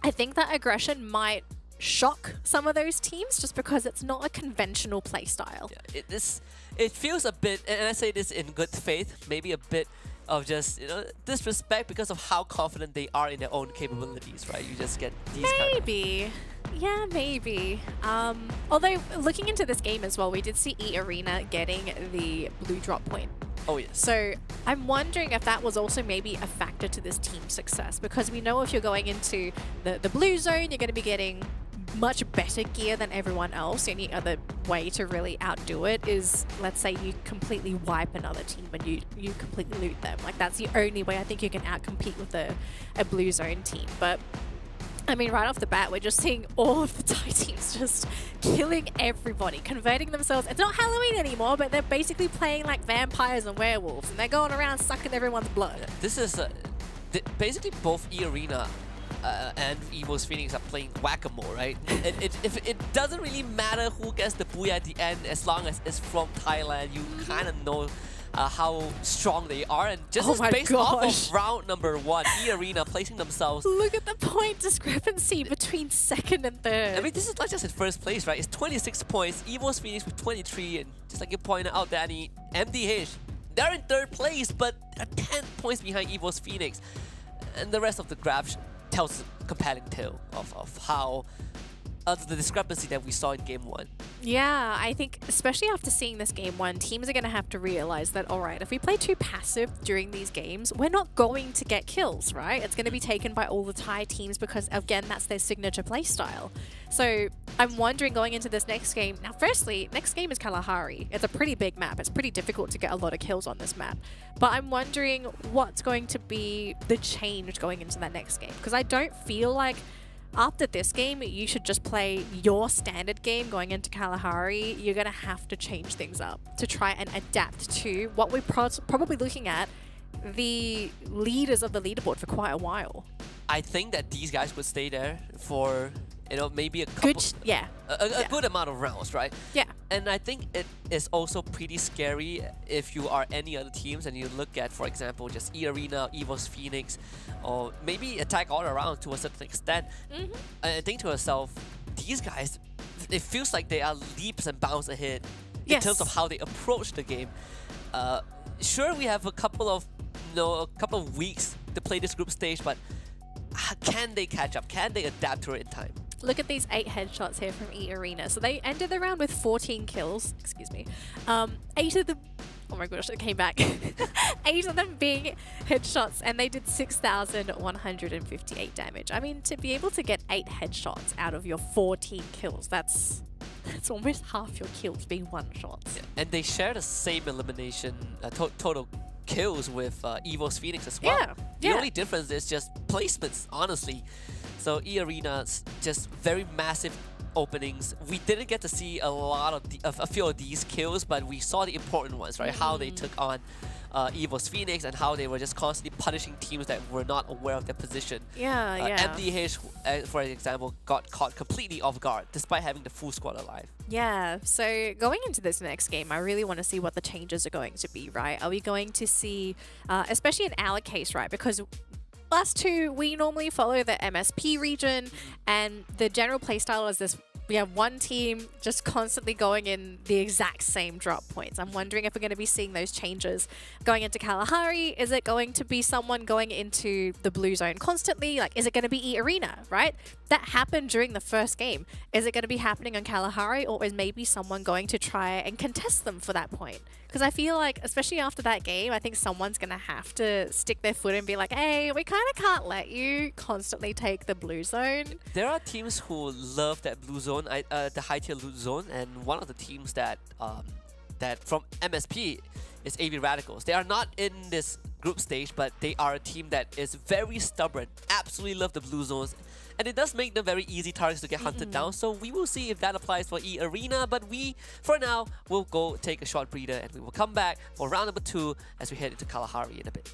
I think that aggression might shock some of those teams just because it's not a conventional play style. Yeah, it feels a bit, and I say this in good faith, maybe a bit of just, disrespect because of how confident they are in their own capabilities, right? You just get these Maybe. Yeah, maybe. Although, looking into this game as well, we did see EARENA getting the blue drop point. Oh, yes. So I'm wondering if that was also maybe a factor to this team's success, because we know if you're going into the blue zone, you're going to be getting much better gear than everyone else. The only other way to really outdo it is, let's say you completely wipe another team and you completely loot them. Like, that's the only way I think you can outcompete with a blue zone team. But I mean, right off the bat, we're just seeing all of the Thai teams just killing everybody, converting themselves. It's not Halloween anymore, but they're basically playing like vampires and werewolves, and they're going around sucking everyone's blood. This is basically both EARENA and EVOS Phoenix are playing whack-a-mole, right? It doesn't really matter who gets the booyah at the end, as long as it's from Thailand. You kind of know how strong they are, and just based off of round number 1, EARENA placing themselves. Look at the point discrepancy between second and third. I mean, this is not just in first place, right? It's 26 points. EVOS Phoenix with 23, and just like you pointed out, Danny, MDH, they're in third place, but they're 10 points behind EVOS Phoenix, and the rest of the graph tells a compelling tale of how the discrepancy that we saw in game 1. Yeah, I think especially after seeing this game 1, teams are going to have to realize that, all right, if we play too passive during these games, we're not going to get kills, right? It's going to be taken by all the Thai teams because, again, that's their signature play style. So I'm wondering, going into this next game, now firstly, next game is Kalahari. It's a pretty big map. It's pretty difficult to get a lot of kills on this map. But I'm wondering what's going to be the change going into that next game, because I don't feel like after this game, you should just play your standard game going into Kalahari. You're going to have to change things up to try and adapt to what we're probably looking at, the leaders of the leaderboard for quite a while. I think that these guys would stay there for, maybe a couple, a good amount of rounds, right? Yeah. And I think it is also pretty scary if you are any other teams and you look at, for example, just EARENA, EVOS Phoenix, or maybe Attack All Around to a certain extent. And think to yourself, these guys, it feels like they are leaps and bounds ahead in terms of how they approach the game. Sure, we have a couple of weeks to play this group stage, but can they catch up? Can they adapt to it in time? Look at these 8 headshots here from EARENA. So they ended the round with 14 kills. Excuse me. 8 of them... Oh my gosh, it came back. 8 of them being headshots, and they did 6,158 damage. I mean, to be able to get 8 headshots out of your 14 kills, that's almost half your kills being one-shots. Yeah. And they share the same elimination total kills with EVOS Phoenix as well. The only difference is just placements, honestly. So EARENA's just very massive openings. We didn't get to see a lot of a few of these kills, but we saw the important ones, right? How they took on EVOS Phoenix and how they were just constantly punishing teams that were not aware of their position. Yeah. MDH, for example, got caught completely off guard despite having the full squad alive. Yeah, so going into this next game, I really want to see what the changes are going to be, right? Are we going to see, especially in our case, right? Because us two, we normally follow the MSP region, and the general playstyle is this. We have one team just constantly going in the exact same drop points. I'm wondering if we're going to be seeing those changes going into Kalahari. Is it going to be someone going into the blue zone constantly? Like, is it going to be EARENA, right? That happened during the first game. Is it going to be happening on Kalahari, or is maybe someone going to try and contest them for that point? Because I feel like, especially after that game, I think someone's going to have to stick their foot and be like, hey, we kind of can't let you constantly take the blue zone. There are teams who love that blue zone, the high tier blue zone, and one of the teams that from MSP is AV Radicals. They are not in this group stage, but they are a team that is very stubborn, absolutely love the blue zones, and it does make them very easy targets to get hunted down. So we will see if that applies for EARENA, but we, for now, will go take a short breather and we will come back for round number 2 as we head into Kalahari in a bit.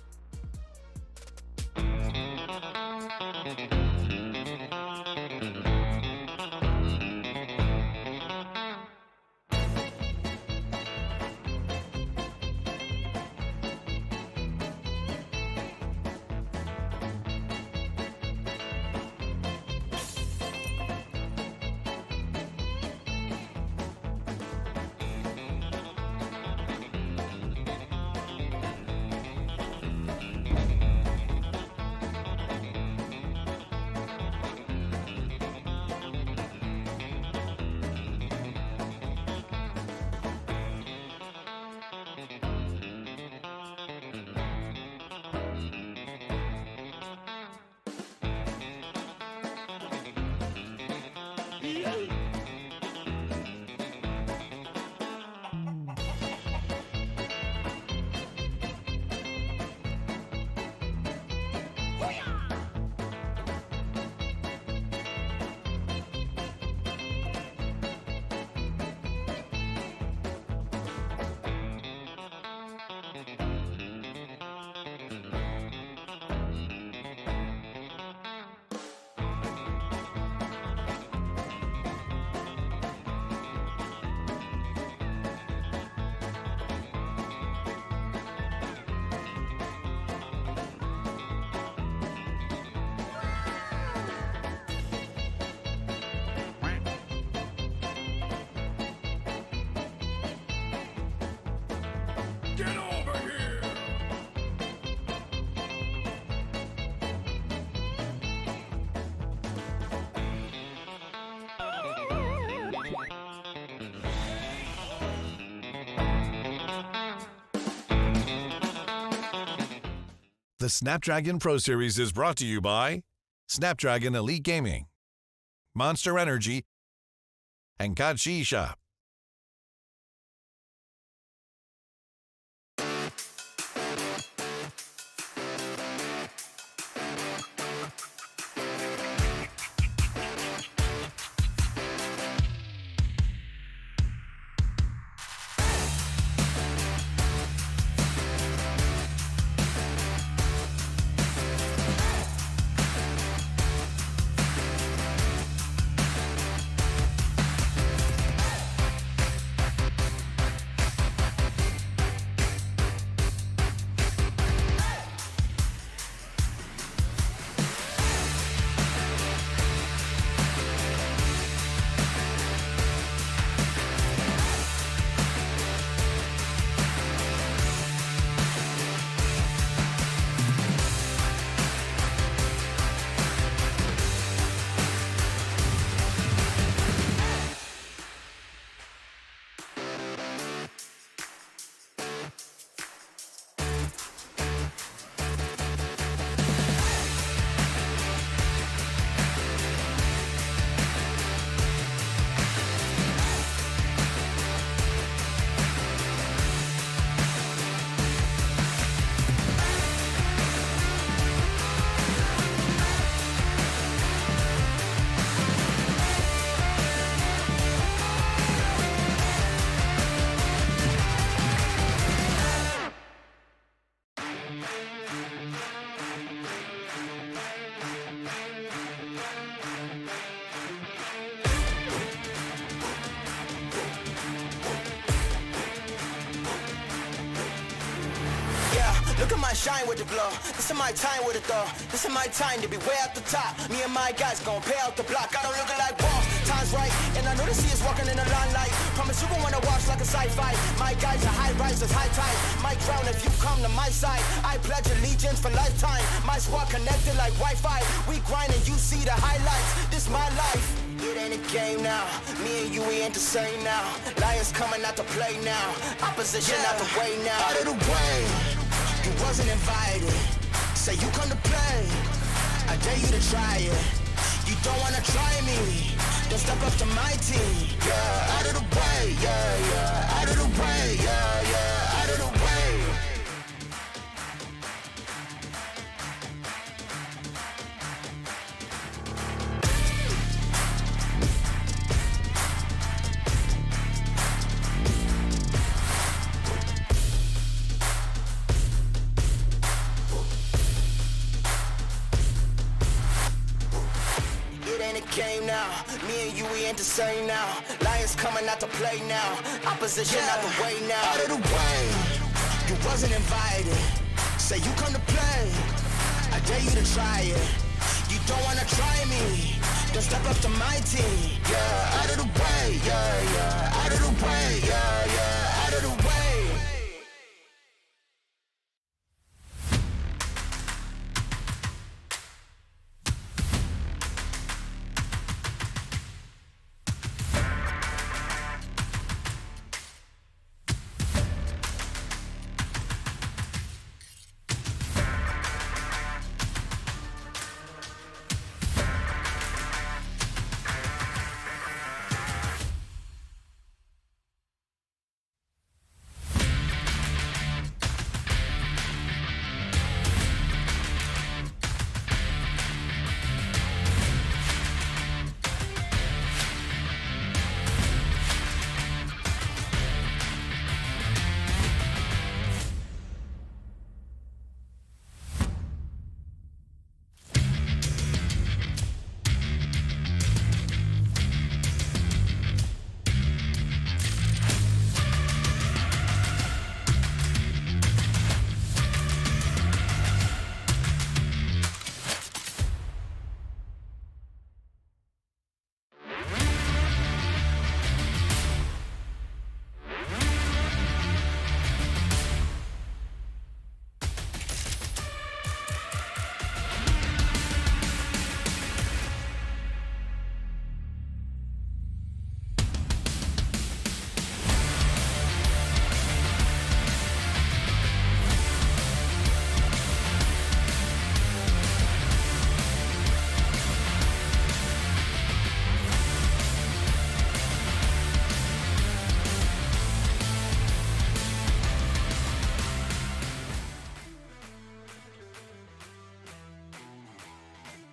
Get over here! The Snapdragon Pro Series is brought to you by Snapdragon Elite Gaming, Monster Energy, and Kachi Shop. Look at my shine with the glow. This is my time with it though. This is my time to be way at the top. Me and my guys gon' pay out the block. I don't look like boss. Time's right, and I know the sea is walking in the limelight. Promise you gon' wanna watch like a sci-fi. My guys are high risers, high tide. Might drown if you come to my side. I pledge allegiance for lifetime. My squad connected like Wi-Fi. We grind and you see the highlights. This my life. It ain't a game now. Me and you, we ain't the same now. Lions coming out to play now. Opposition out the way now. Out of the way. You wasn't invited. Say you come to play. I dare you to try it. You don't wanna try me. Don't step up to my team. Yeah, out of the way. Yeah, yeah. Out of the way. Yeah, yeah. Out of the way. Game now, me and you, we ain't the same now. Lions coming out to play now. Opposition out the way now. Out of the way, you wasn't invited. Say you come to play, I dare you to try it. You don't wanna try me, don't step up to my team. Yeah, out of the way, yeah, yeah. Out of the way, yeah, yeah. Out of the way.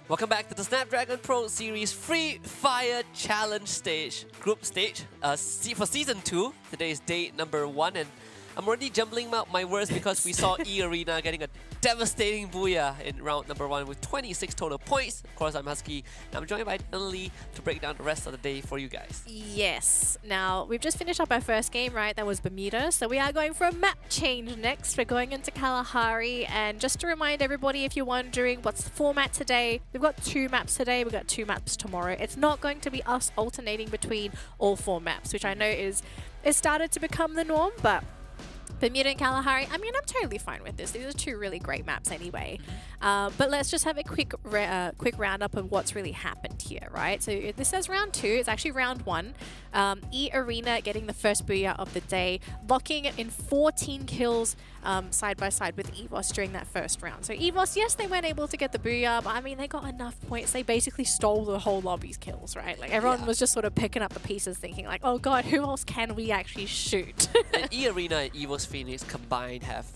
Welcome back to the Snapdragon Pro Series Free Fire Challenge stage, group stage for Season 2. Today is day number 1 and I'm already jumbling my words because we saw EARENA getting a devastating booyah in round number 1 with 26 total points. Of course, I'm Husky and I'm joined by Lee to break down the rest of the day for you guys. Yes. Now, we've just finished up our first game, right? That was Bermuda. So we are going for a map change next. We're going into Kalahari. And just to remind everybody, if you're wondering what's the format today, we've got 2 maps today. We've got 2 maps tomorrow. It's not going to be us alternating between all 4 maps, which I know is started to become the norm, but Bermuda and Kalahari, I mean, I'm totally fine with this. These are 2 really great maps anyway. But let's just have a quick roundup of what's really happened here, right? So this says round 2. It's actually round 1. EARENA getting the first booyah of the day, locking in 14 kills side by side with EVOS during that first round. So EVOS, yes, they weren't able to get the booyah, but I mean, they got enough points. They basically stole the whole lobby's kills, right? Like everyone was just sort of picking up the pieces thinking like, oh god, who else can we actually shoot? And EARENA and EVOS Phoenix combined have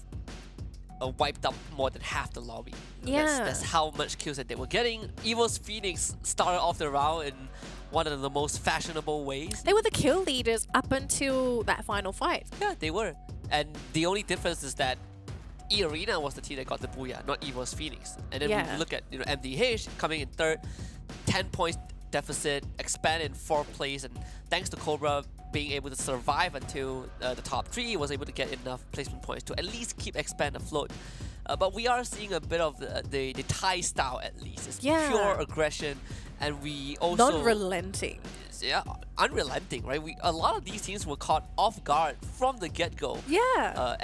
wiped out more than half the lobby. Yeah. That's how much kills that they were getting. EVOS Phoenix started off the round in one of the most fashionable ways. They were the kill leaders up until that final fight. Yeah, they were. And the only difference is that EARENA was the team that got the booyah, not EVOS Phoenix. And then we look at MDH coming in 3rd, 10 points deficit, expand in 4th place, and thanks to Cobra being able to survive until the top 3, was able to get enough placement points to at least keep expand afloat. But we are seeing a bit of the Thai style at least. It's Yeah. pure aggression, and we also Non-relenting. yeah, unrelenting, right? A lot of these teams were caught off guard from the get-go. Yeah.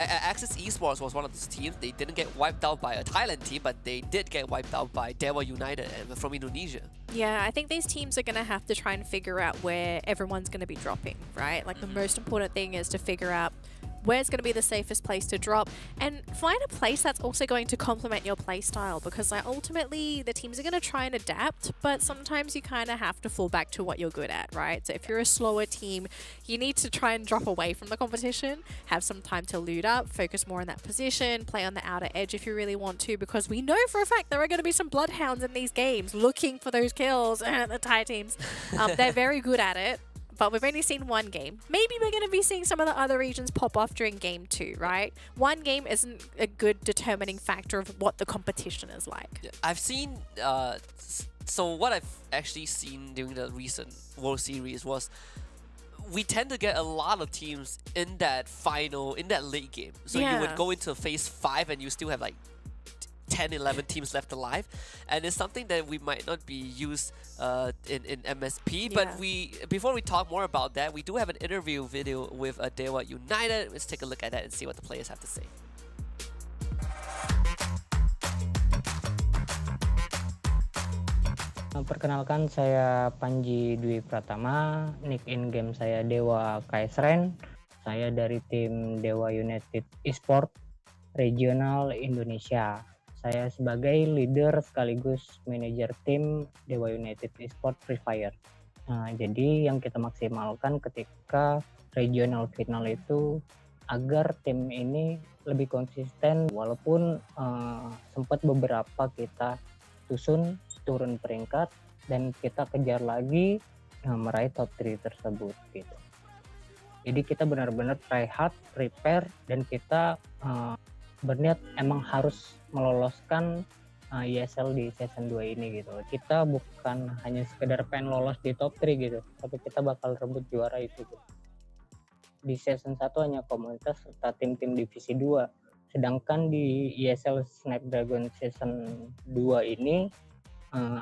Axis Esports was one of those teams. They didn't get wiped out by a Thailand team, but they did get wiped out by Dewa United from Indonesia. Yeah, I think these teams are going to have to try and figure out where everyone's going to be dropping, right? Like the most important thing is to figure out where's going to be the safest place to drop and find a place that's also going to complement your play style, because like ultimately the teams are going to try and adapt, but sometimes you kind of have to fall back to what you're good at, right? So if you're a slower team, you need to try and drop away from the competition, have some time to loot up, focus more on that position, play on the outer edge if you really want to, because we know for a fact there are going to be some bloodhounds in these games looking for those kills. The Thai teams, they're very good at it. But we've only seen one game. Maybe we're going to be seeing some of the other regions pop off during game 2, right? One game isn't a good determining factor of what the competition is like. Yeah, I've seen, so what I've actually seen during the recent World Series was we tend to get a lot of teams in that late game. So you would Yeah. go into phase 5 and you still have like 10, 11 teams left alive, and it's something that we might not be used in MSP. Yeah. But before we talk more about that, we do have an interview video with Dewa United. Let's take a look at that and see what the players have to say. Perkenalkan, saya Panji Dwi Pratama, nick in game saya Dewa KSRen. Saya dari tim Dewa United Esports Regional Indonesia. Saya sebagai leader sekaligus manajer tim Dewa United Esports freefire. Nah, jadi yang kita maksimalkan ketika regional final itu agar tim ini lebih konsisten, walaupun sempat beberapa kita susun turun peringkat dan kita kejar lagi meraih top 3 tersebut gitu. Jadi kita benar-benar try hard, prepare, dan kita berniat emang harus meloloskan ESL di season 2 ini gitu. Kita bukan hanya sekedar pengen lolos di top 3 gitu, tapi kita bakal rebut juara itu gitu. Di season 1 hanya komunitas serta tim-tim divisi 2. Sedangkan di ESL Snapdragon season 2 ini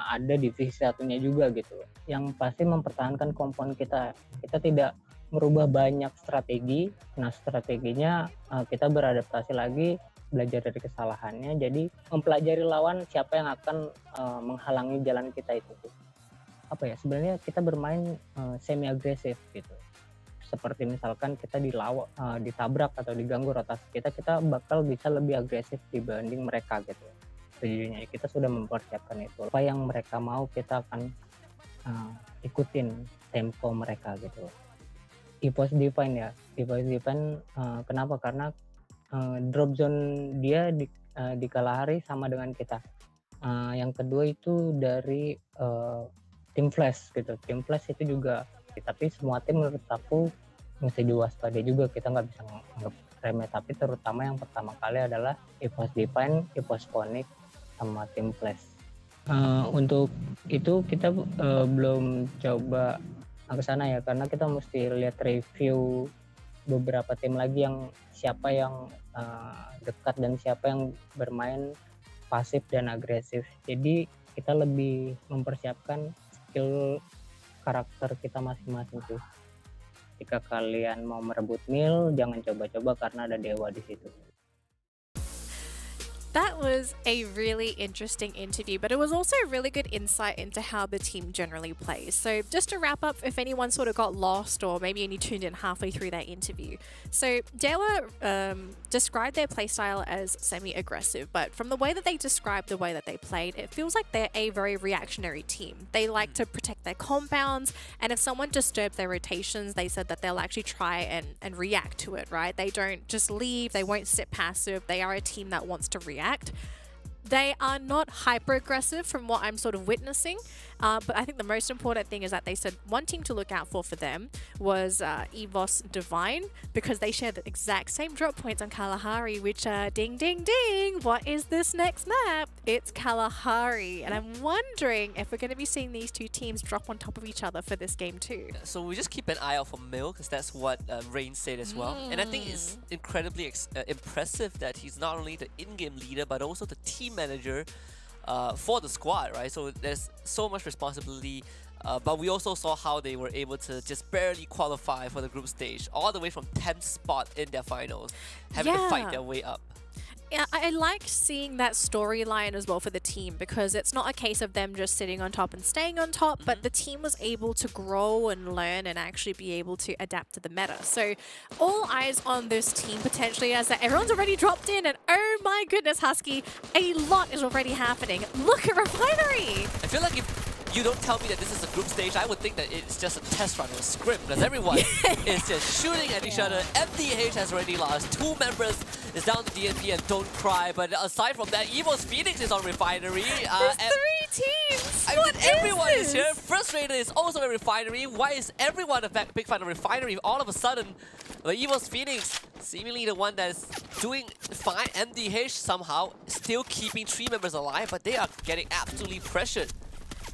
ada divisi satunya juga gitu, yang pasti mempertahankan kompon kita. Kita tidak merubah banyak strategi. Nah, strateginya kita beradaptasi lagi, belajar dari kesalahannya, jadi mempelajari lawan siapa yang akan menghalangi jalan kita itu. Apa ya, sebenarnya kita bermain semi agresif gitu. Seperti misalkan kita ditabrak atau diganggu rotasi kita bakal bisa lebih agresif dibanding mereka gitu. Sejujurnya kita sudah mempersiapkan itu. Apa yang mereka mau kita akan ikutin tempo mereka gitu. EVOS define ya. EVOS define kenapa? Karena drop zone dia di Kalahari sama dengan kita. Yang kedua itu dari tim flash gitu. Tim flash itu juga, tapi semua tim menurut aku mesti diwaspadai juga. Kita nggak bisa nganggap remeh, tapi terutama yang pertama kali adalah EVOS define, EVOS connect, sama tim flash. Untuk itu kita belum coba ke sana ya, karena kita mesti lihat review beberapa tim lagi yang siapa yang dekat dan siapa yang bermain pasif dan agresif. Jadi kita lebih mempersiapkan skill karakter kita masing-masing tuh. Jika kalian mau merebut mil, jangan coba-coba karena ada Dewa di situ. That was a really interesting interview, but it was also a really good insight into how the team generally plays. So just to wrap up, if anyone sort of got lost or maybe only tuned in halfway through that interview. So Dewa described their playstyle as semi-aggressive, but from the way that they described the way that they played, it feels like they're a very reactionary team. They like to protect their compounds, and if someone disturbs their rotations, they said that they'll actually try and react to it, right? They don't just leave, they won't sit passive. They are a team that wants to react. They are not hyper aggressive from what I'm sort of witnessing, But I think the most important thing is that they said one team to look out for them was EVOS Divine, because they share the exact same drop points on Kalahari, which ding, ding, ding. What is this next map? It's Kalahari. And I'm wondering if we're going to be seeing these two teams drop on top of each other for this game too. So we just keep an eye out for Mill, because that's what Rain said as well. And I think it's incredibly impressive that he's not only the in-game leader, but also the team manager for the squad, right? So there's so much responsibility. But we also saw how they were able to just barely qualify for the group stage, all the way from 10th spot in their finals, having to fight their way up. Yeah, I like seeing that storyline as well for the team, because it's not a case of them just sitting on top and staying on top, but the team was able to grow and learn and actually be able to adapt to the meta. So all eyes on this team potentially, as that everyone's already dropped in, and oh my goodness, Husky, a lot is already happening. Look at Refinery! I feel like if you don't tell me that this is a group stage, I would think that it's just a test run or a script, because everyone is just shooting at each other. MDH has already lost. 2 members is down to DNP and Don't Cry, but aside from that, EVOS Phoenix is on Refinery. There's 3 teams! I mean, everyone is here. Frustrated is also a Refinery. Why is everyone a big fan of Refinery? All of a sudden, EVOS Phoenix, seemingly the one that is doing fine. MDH somehow still keeping 3 members alive, but they are getting absolutely pressured.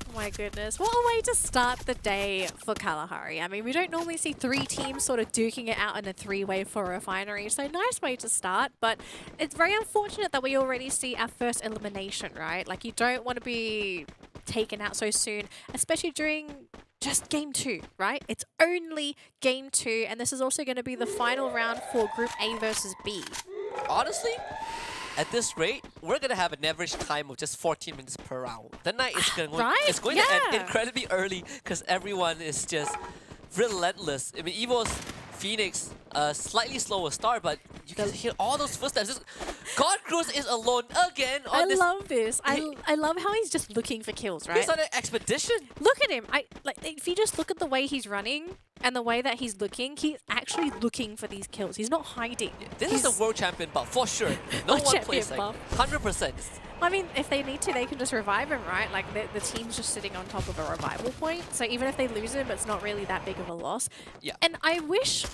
Oh my goodness, what a way to start the day for Kalahari. I mean, we don't normally see 3 teams sort of duking it out in a 3-way for Refinery, so nice way to start, but it's very unfortunate that we already see our first elimination, right? Like, you don't want to be taken out so soon, especially during just game 2, right? It's only game 2, and this is also going to be the final round for Group A versus B. Honestly, at this rate, we're going to have an average time of just 14 minutes per round. The night is going to end incredibly early, because everyone is just relentless. I mean, EVOS Phoenix, slightly slower start, but you can hear all those footsteps. God Cruz is alone again on this. I love this. I love how he's just looking for kills, right? He's on an expedition. Look at him. If you just look at the way he's running and the way that he's looking, he's actually looking for these kills. He's not hiding. This is a world champion buff, for sure. No one plays like 100%. I mean, if they need to, they can just revive him, right? Like, the team's just sitting on top of a revival point. So even if they lose him, it's not really that big of a loss. Yeah. And I wish...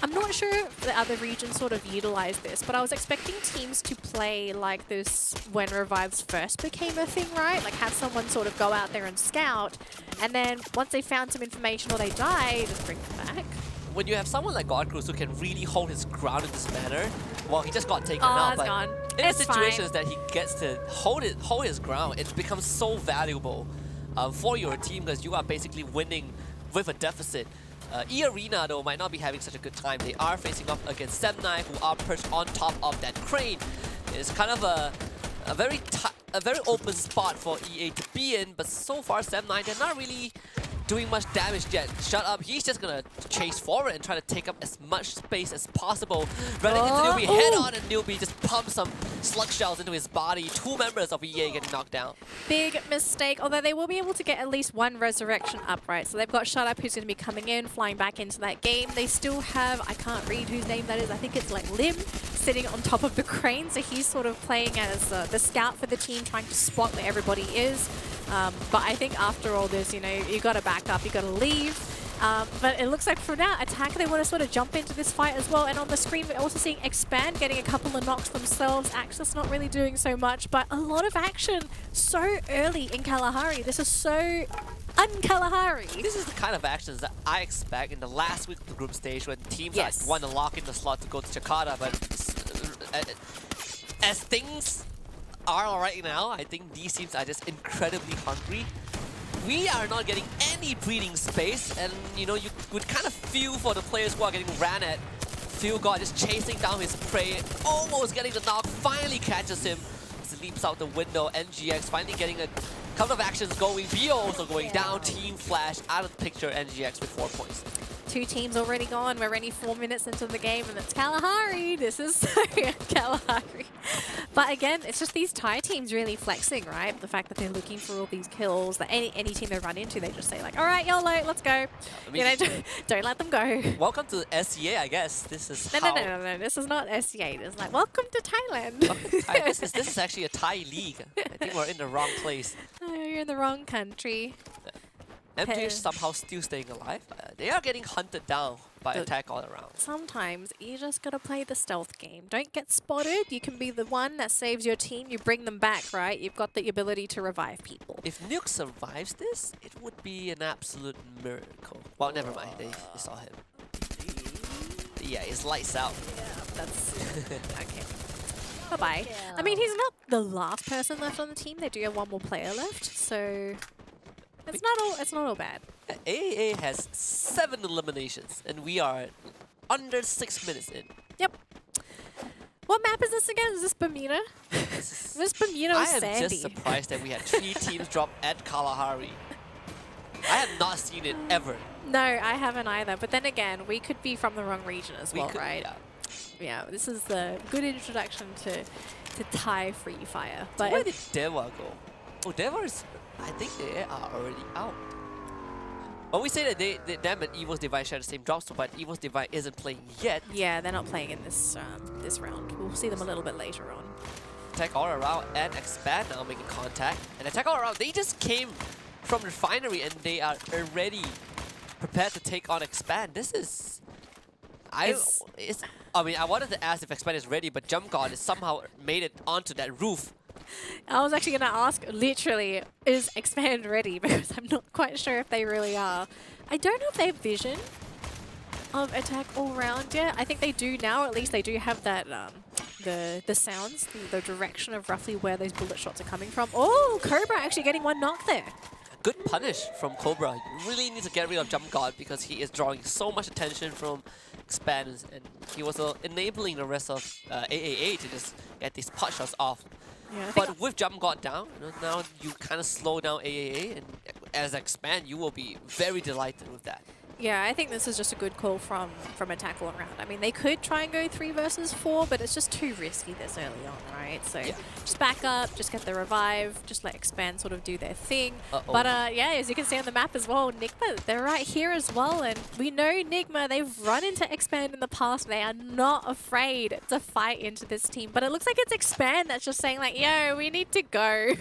I'm not sure if the other regions sort of utilized this, but I was expecting teams to play like this when revives first became a thing, right? Like, have someone sort of go out there and scout, and then once they found some information or they die, just bring them back. When you have someone like God Cruz who can really hold his ground in this manner, well, he just got taken Oh, out. it's But gone. in It's the situations that he gets to hold his ground, it becomes so valuable for your team, because you are basically winning with a deficit. EARENA, though, might not be having such a good time. They are facing off against Semnai, who are perched on top of that crane. It's kind of a very open spot for EA to be in, but so far Semnai, they're not really doing much damage yet. Shut up, he's just gonna chase forward and try to take up as much space as possible. Running into Newbie, head on, and Newbie just pumps some slug shells into his body. 2 members of EA getting knocked down. Big mistake, although they will be able to get at least 1 resurrection up, right? So they've got Shut Up, who's going to be coming in, flying back into that game. They still have, I can't read whose name that is, I think it's like Lim, sitting on top of the crane. So he's sort of playing as the scout for the team, trying to spot where everybody is. But I think after all this, you know, you got to back up, you got to leave. But it looks like for now, Attack, they want to sort of jump into this fight as well. And on the screen, we're also seeing Expand getting a couple of knocks themselves. Axis not really doing so much, but a lot of action so early in Kalahari. This is so un-Kalahari. This is the kind of actions that I expect in the last week of the group stage, when teams want to lock in the slot to go to Jakarta. But as things are right now, I think these teams are just incredibly hungry. We are not getting any breathing space, and you know, you would kind of feel for the players who are getting ran at. Phil God just chasing down his prey, almost getting the knock, finally catches him. He leaps out the window. NGX finally getting a couple of actions going. Bio also going down. Team Flash out of the picture. NGX with 4 points. 2 teams already gone. We're only 4 minutes into the game, and it's Kalahari. This is Kalahari. But again, it's just these Thai teams really flexing, right? The fact that they're looking for all these kills, that any team they run into, they just say like, all right, YOLO, let's go. I mean, don't let them go. welcome to SEA, I guess. This is No. This is not SEA. It's like, welcome to Thailand. this is actually a Thai league. I think we're in the wrong place. Oh, you're in the wrong country. MJ is somehow still staying alive. They are getting hunted down by attack all around. Sometimes you just gotta play the stealth game. Don't get spotted. You can be the one that saves your team. You bring them back, right? You've got the ability to revive people. If Nuke survives this, it would be an absolute miracle. Well, never mind. They saw him. Yeah, it's lights out. Yeah, that's okay. Bye-bye. I mean, he's not the last person left on the team. They do have one more player left, so it's not all bad. AAA has 7 eliminations, and we are under 6 minutes in. Yep. What map is this again? Is this Bermuda? This Bermuda I is am sandy. just surprised that we had 3 teams drop at Kalahari. I have not seen it ever. No, I haven't either. But then again, we could be from the wrong region as well, could, right? yeah. Yeah, this is the good introduction to Thai Free Fire. But Where did Dewa go? Oh, Dewa is... I think they are already out. Well, we say that them and EVOS Divine share the same drop spot, but EVOS Divine isn't playing yet. yeah, they're not playing in this this round. We'll see them a little bit later on. Attack all around and Expand now making contact. And Attack all around, they just came from Refinery and they are already prepared to take on Expand. This is... I mean, I wanted to ask if Expand is ready, but Jump God has somehow made it onto that roof. I was actually going to ask, literally, is Expand ready? Because I'm not quite sure if they really are. I don't know if they have vision of attack all round yet. I think they do now, or at least they do have that, the sounds, the direction of roughly where those bullet shots are coming from. Oh, Cobra actually getting one knock there. Good punish from Cobra. You really need to get rid of Jump God because he is drawing so much attention from Expand, and he was enabling the rest of AAA to just get these pot shots off. Yeah, but with Jump God down, now you kind of slow down AAA, and as Expand, you will be very delighted with that. Yeah, I think this is just a good call from attack all around. I mean, they could try and go 3 versus 4, but it's just too risky this early on, right? So just back up, just get the revive, just let Expand sort of do their thing. But yeah, as you can see on the map as well, NIGMA, they're right here as well. And we know NIGMA, they've run into Expand in the past. They are not afraid to fight into this team. But it looks like it's Expand that's just saying like, yo, we need to go.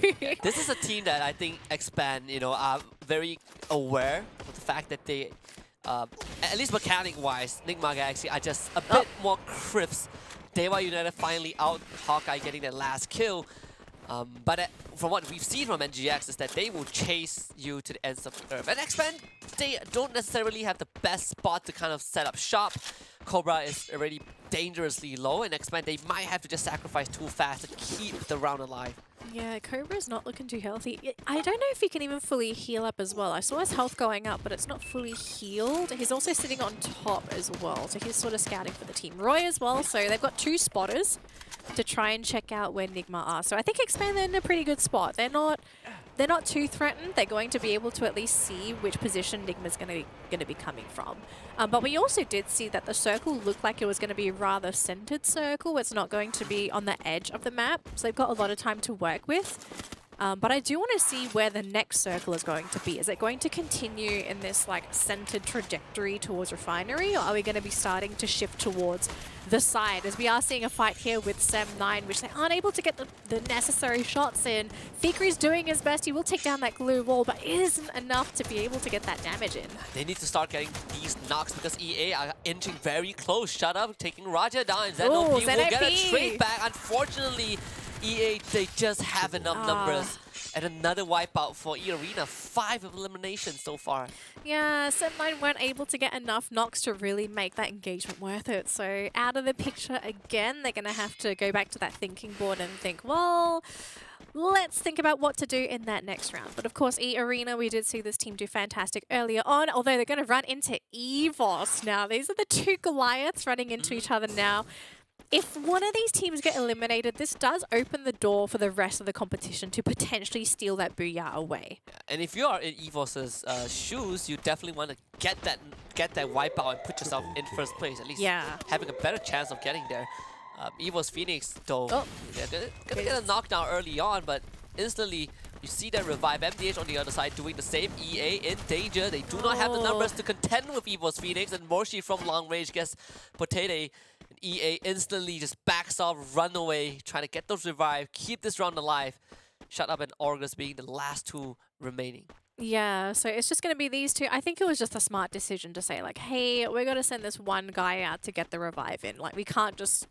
This is a team that I think Expand, are very aware of the fact that they... at least mechanic-wise, NIGMA Galaxy are just a bit more crisp. Dewa United finally out Hawkeye getting their last kill. But from what we've seen from NGX is that they will chase you to the ends of the earth. And Expand, they don't necessarily have the best spot to kind of set up shop. Cobra is already dangerously low, and Expand, they might have to just sacrifice too fast to keep the round alive. Yeah, Cobra's not looking too healthy. I don't know if he can even fully heal up as well. I saw his health going up, but it's not fully healed. He's also sitting on top as well, so he's sort of scouting for the team. Roy as well, so they've got 2 spotters to try and check out where NIGMA are. So I think Expand, they're in a pretty good spot. They're not too threatened. They're going to be able to at least see which position NIGMA's going to be coming from. But we also did see that the circle looked like it was going to be a rather centered circle. It's not going to be on the edge of the map, so they've got a lot of time to work with. But I do want to see where the next circle is going to be. Is it going to continue in this like centered trajectory towards Refinery, or are we going to be starting to shift towards the side? As we are seeing a fight here with Sem9, which they aren't able to get the necessary shots in. Fikri's doing his best. He will take down that glue wall, but it isn't enough to be able to get that damage in. They need to start getting these knocks because EA are inching very close. Shut up, taking Raja down. ZNOP will get a trade back. Unfortunately, EA, they just have enough numbers. And another wipeout for EARENA. 5 eliminations so far. Yeah, Sem9 weren't able to get enough knocks to really make that engagement worth it. So out of the picture again, they're going to have to go back to that thinking board and think, well, let's think about what to do in that next round. But of course, EARENA, we did see this team do fantastic earlier on, although they're going to run into EVOS now. These are the 2 Goliaths running into each other now. If one of these teams get eliminated, this does open the door for the rest of the competition to potentially steal that Booyah away. And if you are in EVOS's shoes, you definitely want to get that wipeout and put yourself in first place. At least having a better chance of getting there. EVOS Phoenix, though, they're gonna get a knockdown early on, but instantly you see that revive. MDH on the other side doing the same. EA in danger. They do not have the numbers to contend with EVOS Phoenix, and Morshi from long range gets Potato. EA instantly just backs off, run away, trying to get those revive, keep this round alive. Shut Up and August being the last two remaining. Yeah, so it's just going to be these two. I think it was just a smart decision to say, like, hey, we're going to send this one guy out to get the revive in. Like, we can't just...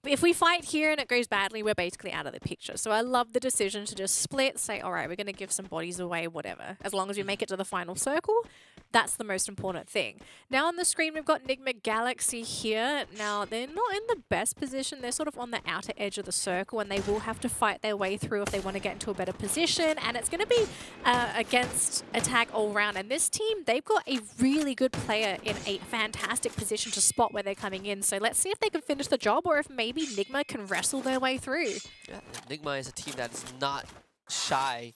If we fight here and it goes badly, we're basically out of the picture. So I love the decision to just split, say, all right, we're going to give some bodies away, whatever. As long as we make it to the final circle, that's the most important thing. Now on the screen, we've got NIGMA Galaxy here. Now, they're not in the best position. They're sort of on the outer edge of the circle, and they will have to fight their way through if they want to get into a better position. And it's going to be against attack all round. And this team, they've got a really good player in a fantastic position to spot where they're coming in. So let's see if they can finish the job, or if maybe NIGMA can wrestle their way through. Yeah, NIGMA is a team that is not shy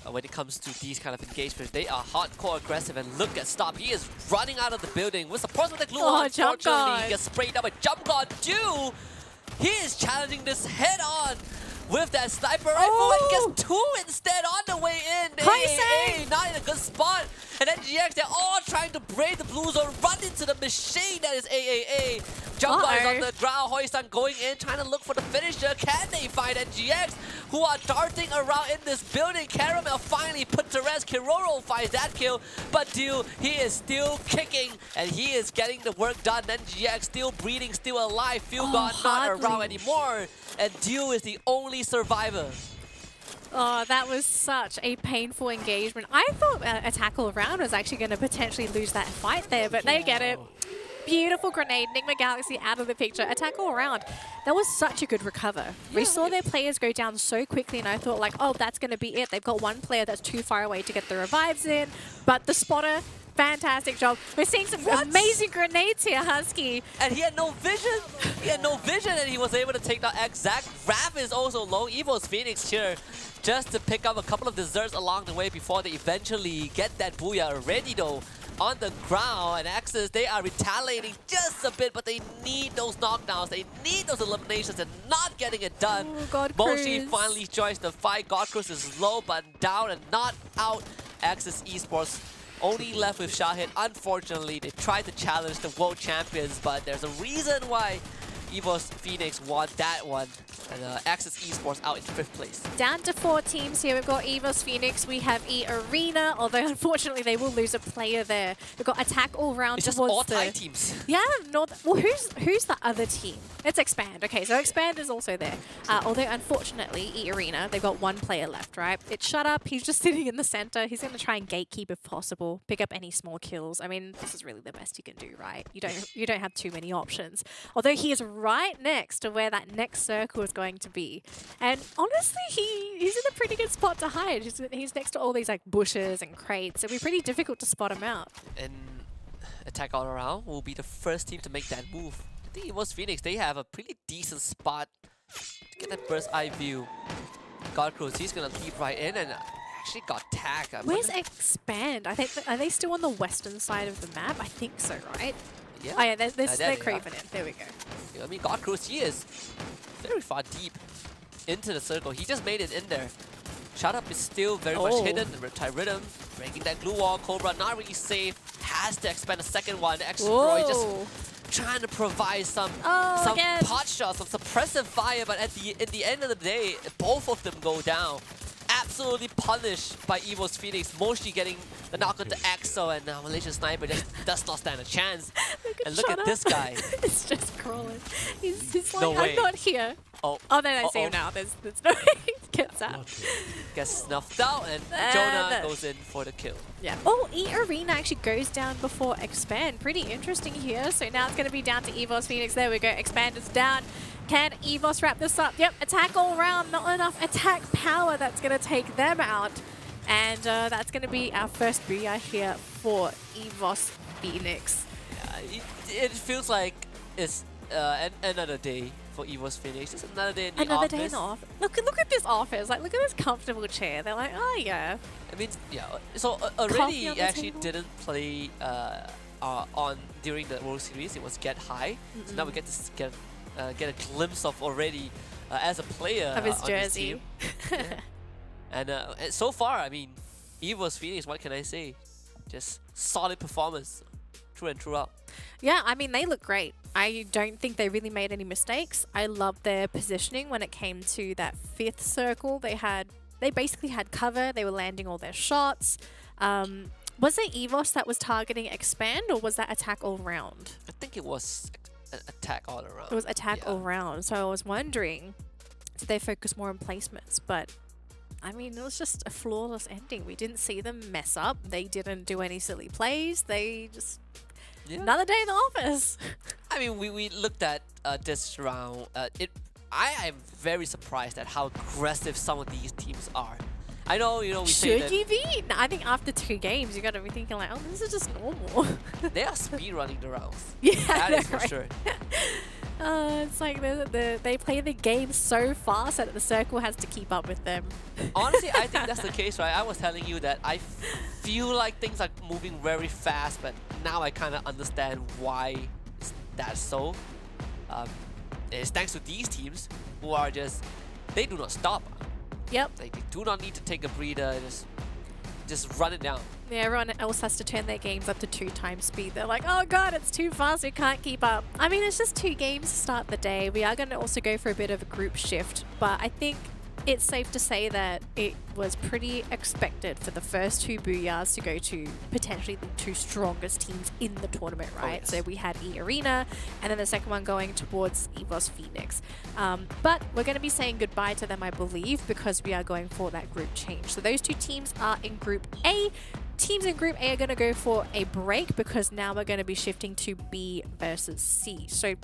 when it comes to these kind of engagements. They are hardcore aggressive, and look at Stop. He is running out of the building with support with the glue on. Unfortunately, he gets sprayed up by Jump God. He is challenging this head on with that sniper rifle and gets two instead on the way in. AAA, not in a good spot. And then GX, they're all trying to braid the blue zone, run into the machine that is AAA. Jump is on the ground, Hoistan going in, trying to look for the finisher. Can they find GX, who are darting around in this building? Caramel finally put to rest. Kiroro finds that kill, but Dew, he is still kicking, and he is getting the work done. Then GX still breathing, still alive. Field God not around anymore, and Dew is the only survivor. Oh, that was such a painful engagement. I thought Attack All Around was actually going to potentially lose that fight there, but they get it. Beautiful grenade. NIGMA Galaxy out of the picture. Attack All Around. That was such a good recover. We saw their players go down so quickly, and I thought, like, oh, that's going to be it. They've got one player that's too far away to get the revives in, but the spotter, fantastic job. We're seeing some amazing grenades here, Husky. And he had no vision. He had no vision, and he was able to take down Exact. Raph is also low. EVOS Phoenix here just to pick up a couple of desserts along the way before they eventually get that booyah already, though. On the ground, and Axis, they are retaliating just a bit, but they need those knockdowns. They need those eliminations. They're not getting it done. Moshi finally joins the fight. God Cruise is low, but down and not out. Axis Esports only left with Shahid. Unfortunately, they tried to challenge the world champions, but there's a reason why EVOS Phoenix won that one. And Axis Esports out in 5th place. Down to 4 teams here. We've got EVOS Phoenix. We have EARENA, although unfortunately they will lose a player there. We've got Attack All Round. It's just all Thai teams. Yeah, well, who's the other team? It's Expand. Okay, so Expand is also there. Although unfortunately, EARENA, they've got one player left, right? It's Shut Up. He's just sitting in the center. He's going to try and gatekeep if possible. Pick up any small kills. I mean, this is really the best you can do, right? You don't have too many options. Although he is right next to where that next circle is going to be. And honestly, he's in a pretty good spot to hide. He's next to all these like bushes and crates. It'll be pretty difficult to spot him out. And Attack All Around will be the first team to make that move. I think it was Phoenix. They have a pretty decent spot to get that bird's eye view. God Cruz, he's gonna leap right in and actually got tagged. Where's Expand? I think are they still on the western side of the map? I think so, right? Yeah. Oh yeah, they're creeping in. There we go. I mean, God Cruz, he is very far deep into the circle. He just made it in there. Shut Up is still very much hidden. The Riptide Rhythm, breaking that glue wall. Cobra not really safe. Has to expand a second one. X-Roy just trying to provide some pot shots, some suppressive fire, but at the end of the day, both of them go down. Absolutely punished by EVOS Phoenix. Moshi getting the knock onto EXO, and Malaysian Sniper just does not stand a chance. Look at this guy. It's just crawling. He's like, I'm not here. Oh, then I see him now. There's no way he gets out. Gets snuffed out, and Jonah goes in for the kill. Yeah. Oh, EARENA actually goes down before Expand. Pretty interesting here. So now it's going to be down to EVOS Phoenix. There we go. Expand is down. Can EVOS wrap this up? Yep, Attack All Round. Not enough attack power. That's going to take them out. And that's going to be our first booyah here for EVOS Phoenix. It feels like it's another day for EVOS Phoenix. Just another day in the office. Another day in the office. Look at this office. Like, look at this comfortable chair. They're like, oh yeah. I mean, yeah. So already actually didn't play on during the World Series. It was Get High. So now we get to get a glimpse of already as a player Of his on jersey. This team. And so far, I mean, EVOS Phoenix, what can I say? Just solid performance through and throughout. Yeah, I mean, they look great. I don't think they really made any mistakes. I love their positioning when it came to that 5th circle. They basically had cover. They were landing all their shots. Was it EVOS that was targeting expand, or was that attack all round? I think it was attack all around. It was attack all round. So I was wondering, did they focus more on placements? But I mean, it was just a flawless ending. We didn't see them mess up. They didn't do any silly plays. They just another day in the office. I mean, we looked at this round. I am very surprised at how aggressive some of these teams are. I know, we say Should that you be? No, I think after 2 games, you got to be thinking like, oh, this is just normal. they are speed running the rounds. Yeah, That is for right. sure. It's like they play the game so fast that the circle has to keep up with them. Honestly, I think that's the case, right? I was telling you that I feel like things are moving very fast, but now I kind of understand why that's so. It's thanks to these teams who are they do not stop. Yep. They do not need to take a breather, just run it down. Yeah, everyone else has to turn their games up to 2 times speed. They're like, oh god, it's too fast, we can't keep up. I mean, it's just 2 games to start the day. We are going to also go for a bit of a group shift, but I think it's safe to say that it was pretty expected for the first 2 Booyahs to go to potentially the 2 strongest teams in the tournament, right? Oh, yes. So we had EARENA, and then the second one going towards EVOS Phoenix. But we're going to be saying goodbye to them, I believe, because we are going for that group change. So those 2 teams are in Group A. Teams in Group A are going to go for a break because now we're going to be shifting to B versus C. So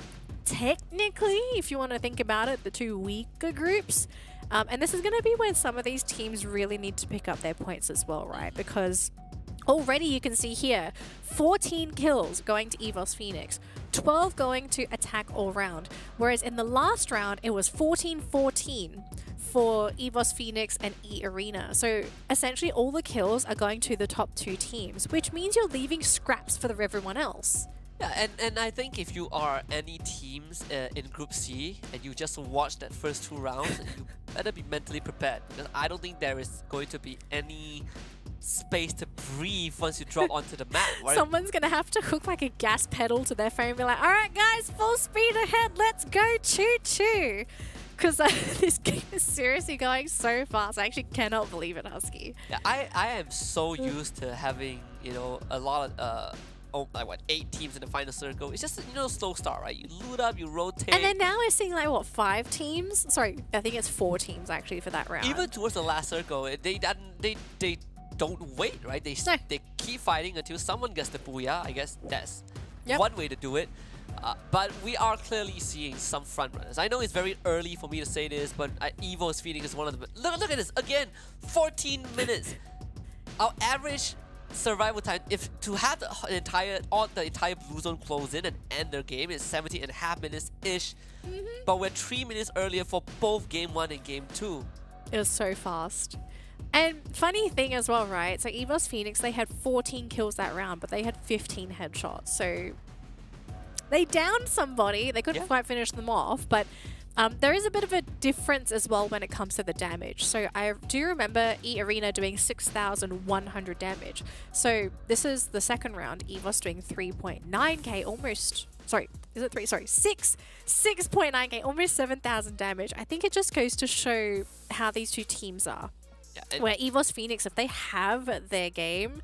technically, if you want to think about it, the 2 weaker groups. And this is going to be where some of these teams really need to pick up their points as well, right? Because already you can see here, 14 kills going to EVOS Phoenix, 12 going to attack all round. Whereas in the last round, it was 14-14 for EVOS Phoenix and EARENA. So essentially all the kills are going to the top 2 teams, which means you're leaving scraps for everyone else. Yeah, and I think if you are any teams in Group C and you just watch that first 2 rounds, you better be mentally prepared, because I don't think there is going to be any space to breathe once you drop onto the map. Right? Someone's going to have to hook like a gas pedal to their phone and be like, all right, guys, full speed ahead. Let's go choo-choo. Because this game is seriously going so fast. I actually cannot believe it, Husky. Yeah, I am so used to having, a lot of... 8 teams in the final circle. It's just slow start, right? You loot up, you rotate. And then now we're seeing like what, 5 teams? Sorry, I think it's 4 teams actually for that round. Even towards the last circle, they don't wait, right? They keep fighting until someone gets the booyah. I guess that's one way to do it. But we are clearly seeing some front runners. I know it's very early for me to say this, but EVOS Phoenix is one of them. Look at this again, 14 minutes. Our average survival time, if to have the entire blue zone close in and end their game, is 17.5 minutes ish. But we're 3 minutes earlier for both game 1 and game 2. It was so fast. And funny thing as well, right? So EVOS Phoenix, they had 14 kills that round, but they had 15 headshots. So they downed somebody. They couldn't quite finish them off, but there is a bit of a difference as well when it comes to the damage. So I do remember EARENA doing 6,100 damage. So this is the second round. EVOS doing 3.9k, almost. Sorry, is it 3? Sorry, 6.9k, almost 7,000 damage. I think it just goes to show how these 2 teams are. Yeah, where EVOS Phoenix, if they have their game,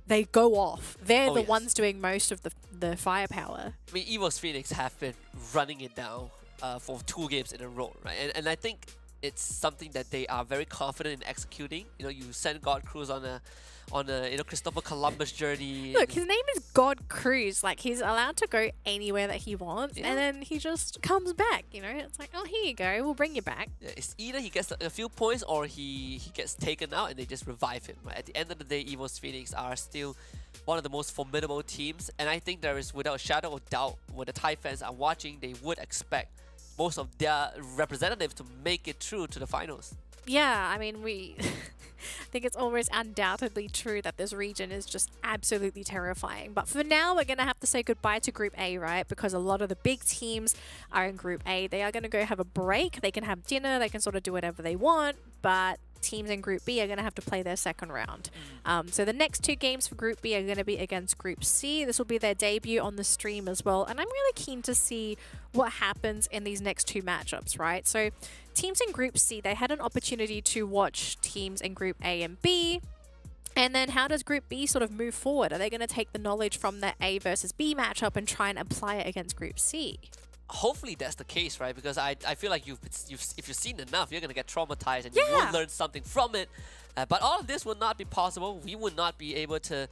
they go off. They're the ones doing most of the firepower. I mean, EVOS Phoenix have been running it down for 2 games in a row, right? And I think it's something that they are very confident in executing. You send God Cruz on a Christopher Columbus journey. Look, his name is God Cruz. Like, he's allowed to go anywhere that he wants, and then he just comes back. It's like, oh, here you go, we'll bring you back. Yeah, it's either he gets a few points or he gets taken out and they just revive him. Right? At the end of the day, EVOS Phoenix are still one of the most formidable teams, and I think there is, without a shadow of doubt, when the Thai fans are watching, they would expect most of their representatives to make it through to the finals. Yeah, I mean, I think it's almost undoubtedly true that this region is just absolutely terrifying. But for now, we're going to have to say goodbye to Group A, right? Because a lot of the big teams are in Group A. They are going to go have a break. They can have dinner. They can sort of do whatever they want. But teams in Group B are going to have to play their second round. So the next 2 games for Group B are going to be against Group C. This will be their debut on the stream as well. And I'm really keen to see what happens in these next 2 matchups, right? So teams in Group C, they had an opportunity to watch teams in Group A and B. And then how does Group B sort of move forward? Are they going to take the knowledge from the A versus B matchup and try and apply it against Group C? Hopefully that's the case, right? Because I feel like if you've seen enough, you're gonna get traumatized and you will learn something from it. But all of this would not be possible. We would not be able to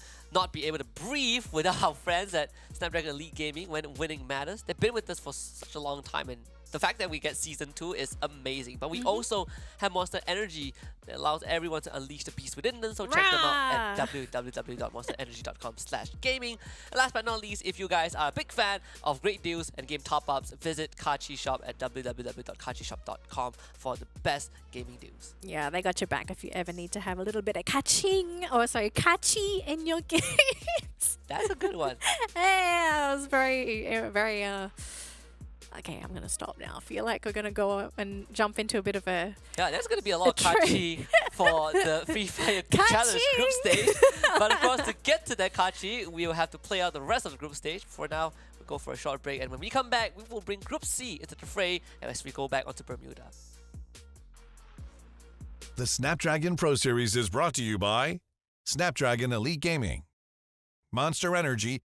breathe without our friends at Snapdragon Elite Gaming when winning matters. They've been with us for such a long time, and the fact that we get Season 2 is amazing. But we also have Monster Energy that allows everyone to unleash the beast within them. So check them out at www.monsterenergy.com/gaming. And last but not least, if you guys are a big fan of great deals and game top-ups, visit Kachi Shop at www.kachishop.com for the best gaming deals. Yeah, they got your back if you ever need to have a little bit of kachi in your games. That's a good one. Yeah, it was very okay, I'm gonna stop now. I feel like we're gonna go up and jump into a bit of a there's gonna be a lot of kachi for the Free Fire Challenge group stage. But of course, to get to that kachi, we will have to play out the rest of the group stage. For now, we'll go for a short break, and when we come back, we will bring Group C into the fray as we go back onto Bermuda. The Snapdragon Pro Series is brought to you by Snapdragon Elite Gaming, Monster Energy,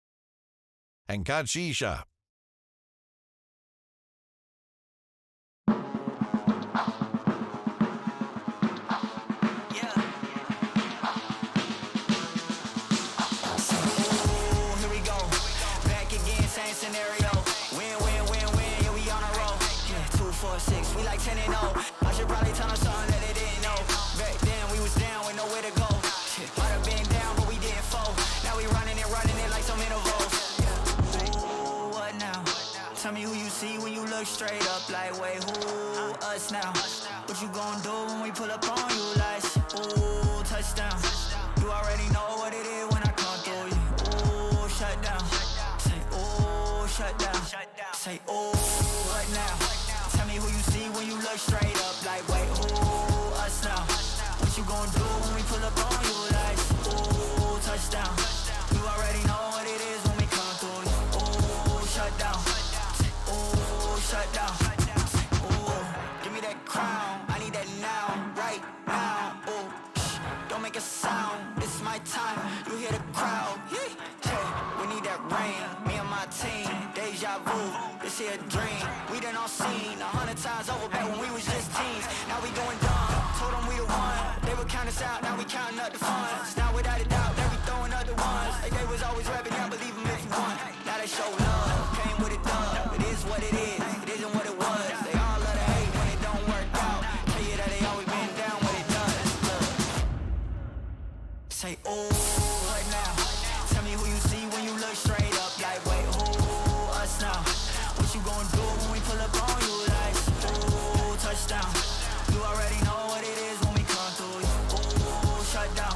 and Kachi Shop. Scenario, win, win, win, win, yeah, we on a roll. Yeah, 2, 4, 6, we like 10 and 0. I should probably tell them something that they didn't know. Back then we was down with nowhere to go. Might have been down, but we didn't fall. Now we running it like some intervals. Ooh, what now? Tell me who you see when you look straight up. Like, wait, who? Us now. What you gonna do when we pull up on you? Like, ooh, touchdown. You already know what it is when I come through you. Ooh, shut down. Shut down. Say, oh, what now? Tell me who you see when you look straight up. Like, wait, who? Us now. What you gonna do when we pull up on you? Like, oh, touchdown. You already know what it is when we come through you. Oh, shut down. Oh, shut down. Oh, give me that crown. I need that now, right now. Oh, don't make a sound. This is my time. You hear the crowd. Hey, we need that rain. Me and my team. Deja vu, this here a dream. We done all seen 100 times over back when we was just teens. Now we going dumb, told them we the one. They would count us out, now we counting up the funds. Now without a doubt, they be throwing up the ones. Like they was always rapping, yeah, believe them if you want. Now they show love, came with a dub. It is what it is, it isn't what it was. They all love to hate when it don't work out. Tell you that they always been down when it does. Say, oh, what now? Tell me who you see when you look straight up. Like, wait, who? Now, what you gonna do when we pull up on you? Like, ooh, touchdown. You already know what it is when we come through you. Ooh, shut down.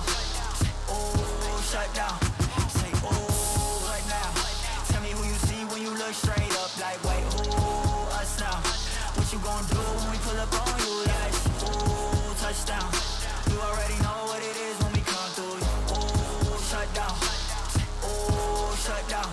Ooh, shut down. Say, ooh, what now? Tell me who you see when you look straight up. Like, wait, ooh, us now. What you gonna do when we pull up on you? Like, ooh, touchdown. You already know what it is when we come through you. Ooh, shut down. Ooh, shut down.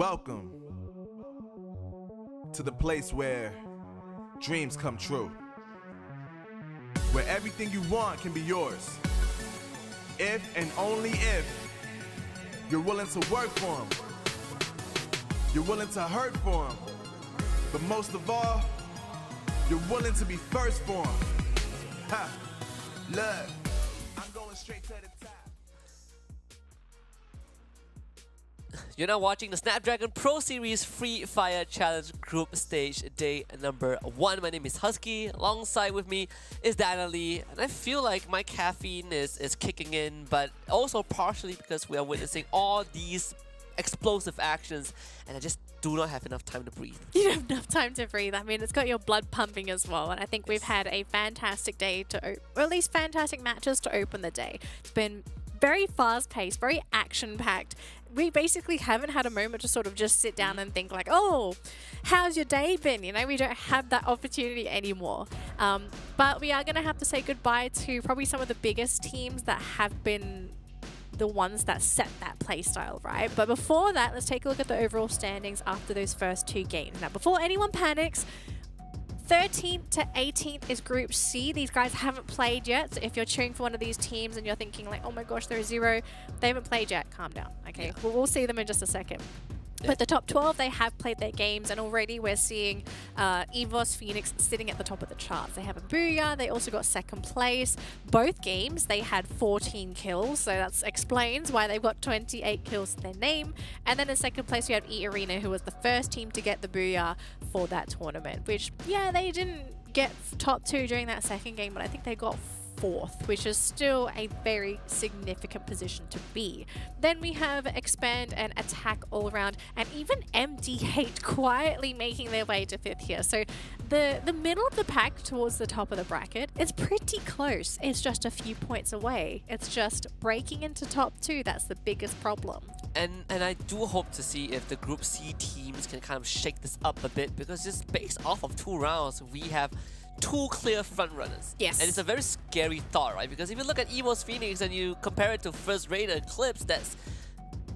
Welcome to the place where dreams come true. Where everything you want can be yours. If and only if you're willing to work for them. You're willing to hurt for them. But most of all, you're willing to be first for them. Ha! Look, I'm going straight to the top. You're now watching the Snapdragon Pro Series Free Fire Challenge Group Stage Day number 1. My name is Husky. Alongside with me is Dana Lee. And I feel like my caffeine is kicking in, but also partially because we are witnessing all these explosive actions and I just do not have enough time to breathe. You don't have enough time to breathe. I mean, it's got your blood pumping as well. And I think we've had a fantastic day or at least fantastic matches to open the day. It's been very fast-paced, very action-packed. We basically haven't had a moment to sort of just sit down and think like, oh, how's your day been? You know, we don't have that opportunity anymore. But we are going to have to say goodbye to probably some of the biggest teams that have been the ones that set that playstyle, right? But before that, let's take a look at the overall standings after those first 2 games. Now, before anyone panics, 13th to 18th is Group C. These guys haven't played yet. So if you're cheering for one of these teams and you're thinking like, oh my gosh, they're 0, they haven't played yet, calm down, okay? Yeah. We'll see them in just a second. But the top 12, they have played their games, and already we're seeing EVOS Phoenix sitting at the top of the charts. They have a Booyah, they also got 2nd place. Both games, they had 14 kills, so that explains why they've got 28 kills to their name. And then in 2nd place, we have EARENA, who was the first team to get the Booyah for that tournament, which, yeah, they didn't get top 2 during that 2nd game, but I think they got 4th, which is still a very significant position to be. Then we have Expand and Attack all around, and even MD8 quietly making their way to 5th here. So the middle of the pack towards the top of the bracket is pretty close. It's just a few points away. It's just breaking into top 2 that's the biggest problem. And I do hope to see if the Group C teams can kind of shake this up a bit, because just based off of 2 rounds, we have 2 clear front runners. Yes. And it's a very scary thought, right? Because if you look at EVOS Phoenix and you compare it to first rate Eclipse, that's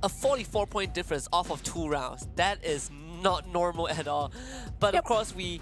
a 44-point difference off of 2 rounds. That is not normal at all. But of course, we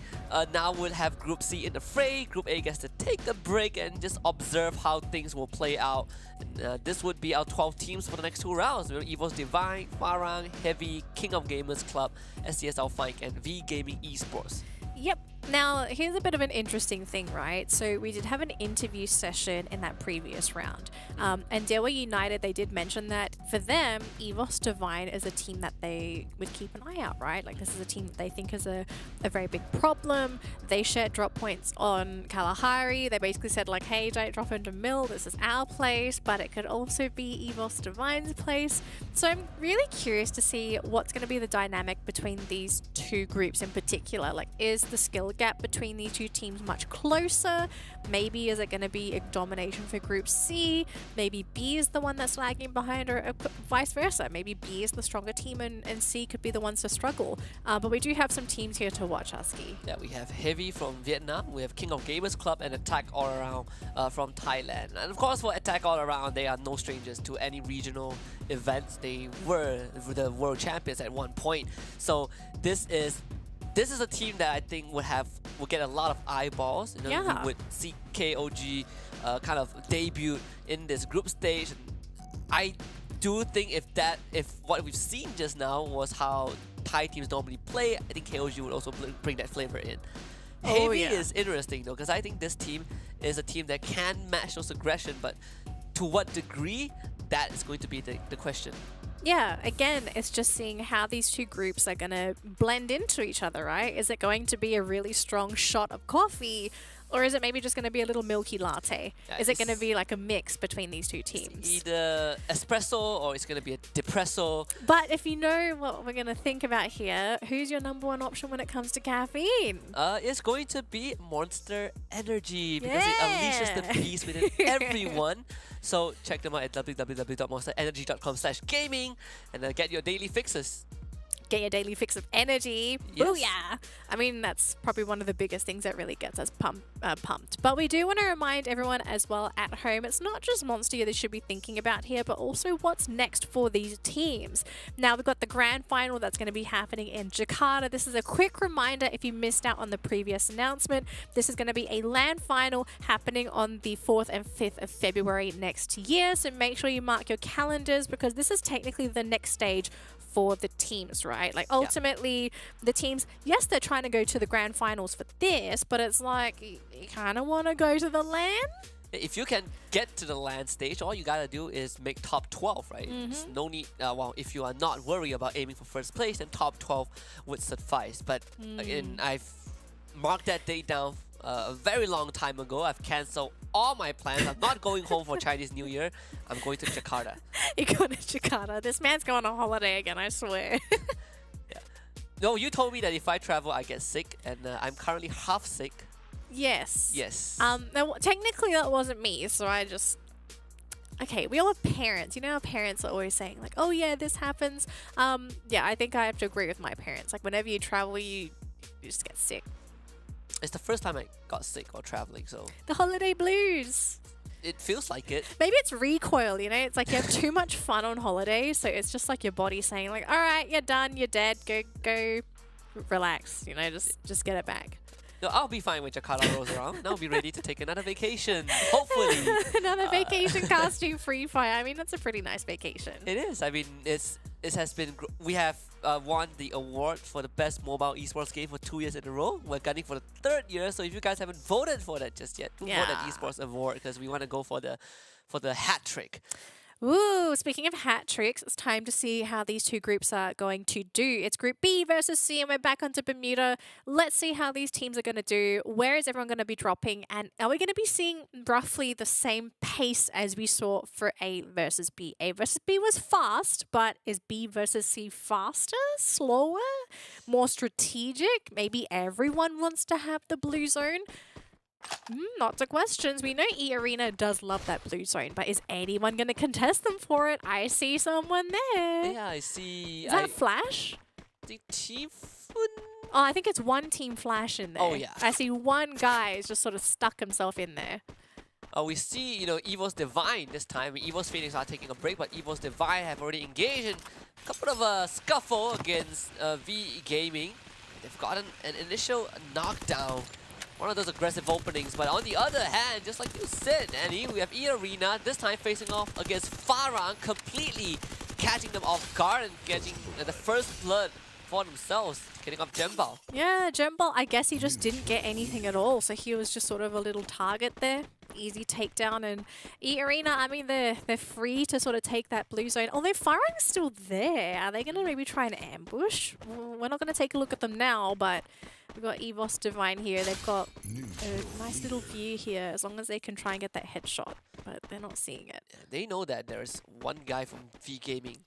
now would have Group C in the fray. Group A gets to take the break and just observe how things will play out. And, this would be our 12 teams for the next 2 rounds. EVOS Divine, Farang, Heavy, King of Gamers Club, SCS ALFAINK, and V Gaming Esports. Yep. Now, here's a bit of an interesting thing, right? So we did have an interview session in that previous round. And Dewa United, they did mention that for them, EVOS Divine is a team that they would keep an eye out, right? Like, this is a team that they think is a very big problem. They shared drop points on Kalahari. They basically said like, hey, don't drop into Mill. This is our place, but it could also be EVOS Divine's place. So I'm really curious to see what's going to be the dynamic between these 2 groups in particular. Like, is the skill gap between these 2 teams much closer? Maybe is it going to be a domination for Group C? Maybe B is the one that's lagging behind, or vice versa. Maybe B is the stronger team and C could be the ones to struggle. But we do have some teams here to watch, Husky. Yeah, we have Heavy from Vietnam, we have King of Gamers Club, and Attack All Around from Thailand. And of course, for Attack All Around, they are no strangers to any regional events. They were the world champions at one point. So this is a team that I think will get a lot of eyeballs. You know, Yeah. we would see KOG kind of debut in this group stage. I do think if what we've seen just now was how Thai teams normally play, I think KOG would also bring that flavor in. Oh, Heavy yeah. is interesting though, because I think this team is a team that can match those aggression, but to what degree, that is going to be the question. Yeah, again, it's just seeing how these 2 groups are going to blend into each other, right? Is it going to be a really strong shot of coffee, or is it maybe just going to be a little milky latte? Yeah, is it going to be like a mix between these 2 teams? Either espresso or it's going to be a depresso. But if you know what we're going to think about here, who's your number 1 option when it comes to caffeine? It's going to be Monster Energy, because it unleashes the beast within everyone. So check them out at www.monsterenergy.com/gaming and get your daily fixes. get your daily fix of energy. Yes. Booyah! I mean, that's probably one of the biggest things that really gets us pumped. But we do want to remind everyone as well at home, it's not just Monster Year they should be thinking about here, but also what's next for these teams. Now, we've got the grand final that's going to be happening in Jakarta. This is a quick reminder if you missed out on the previous announcement. This is going to be a LAN final happening on the 4th and 5th of February next year. So make sure you mark your calendars because this is technically the next stage for the teams, right? Like ultimately the teams, yes, they're trying to go to the grand finals for this, but it's like you kind of want to go to the LAN. If you can get to the LAN stage, all you gotta do is make top 12, right? There's no need, well, if you are not worried about aiming for first place, then top 12 would suffice. But again, I've marked that date down a very long time ago. I've cancelled all my plans. I'm not going home for Chinese New Year. I'm going to Jakarta. You're going to Jakarta. This man's going on holiday again, I swear. No, you told me that if I travel, I get sick, and I'm currently half sick. Yes. Yes. Now, technically that wasn't me, so I just... Okay, we all have parents. You know how parents are always saying, like, oh yeah, this happens. Yeah, I think I have to agree with my parents. Like, whenever you travel, you just get sick. It's the first time I got sick while traveling, so... The holiday blues. It feels like it. Maybe it's recoil, you know? It's like you have too much fun on holiday, so it's just like your body saying, like, all right, you're done, you're dead, go relax, you know, just get it back. No, I'll be fine when Jakarta rolls around, and I'll be ready to take another vacation, hopefully. Another vacation casting free fire. I mean, that's a pretty nice vacation. It is. I mean, it has been... We have won the award for the best mobile esports game for 2 years in a row. We're gunning for the 3rd year, so if you guys haven't voted for that just yet, vote that esports award because we want to go for the hat trick. Ooh, speaking of hat tricks, it's time to see how these two groups are going to do. It's Group B versus C, and we're back onto Bermuda. Let's see how these teams are going to do. Where is everyone going to be dropping? And are we going to be seeing roughly the same pace as we saw for A versus B? A versus B was fast, but is B versus C faster, slower, more strategic? Maybe everyone wants to have the blue zone? Lots of questions. We know EARENA does love that blue zone, but is anyone going to contest them for it? I see someone there. Yeah, I see. Is that Flash? The team... Oh, I think it's one Team Flash in there. Oh, yeah. I see one guy has just sort of stuck himself in there. We see, you know, EVOS Divine this time. EVOS Phoenix are taking a break, but EVOS Divine have already engaged in a couple of scuffle against V Gaming. They've gotten an initial knockdown. One of those aggressive openings, but on the other hand, just like you said, Annie, we have EARENA this time facing off against FARANG, completely catching them off guard and getting the first blood for themselves, getting off Jembal. Yeah, Jembal, I guess he just didn't get anything at all, so he was just sort of a little target there. Easy takedown, and EARENA, I mean, they're free to sort of take that blue zone. Although FARANG's still there, are they going to maybe try and ambush? We're not going to take a look at them now, but we've got EVOS Divine here. They've got a nice little view here, as long as they can try and get that headshot, but they're not seeing it. They know that there's one guy from V Gaming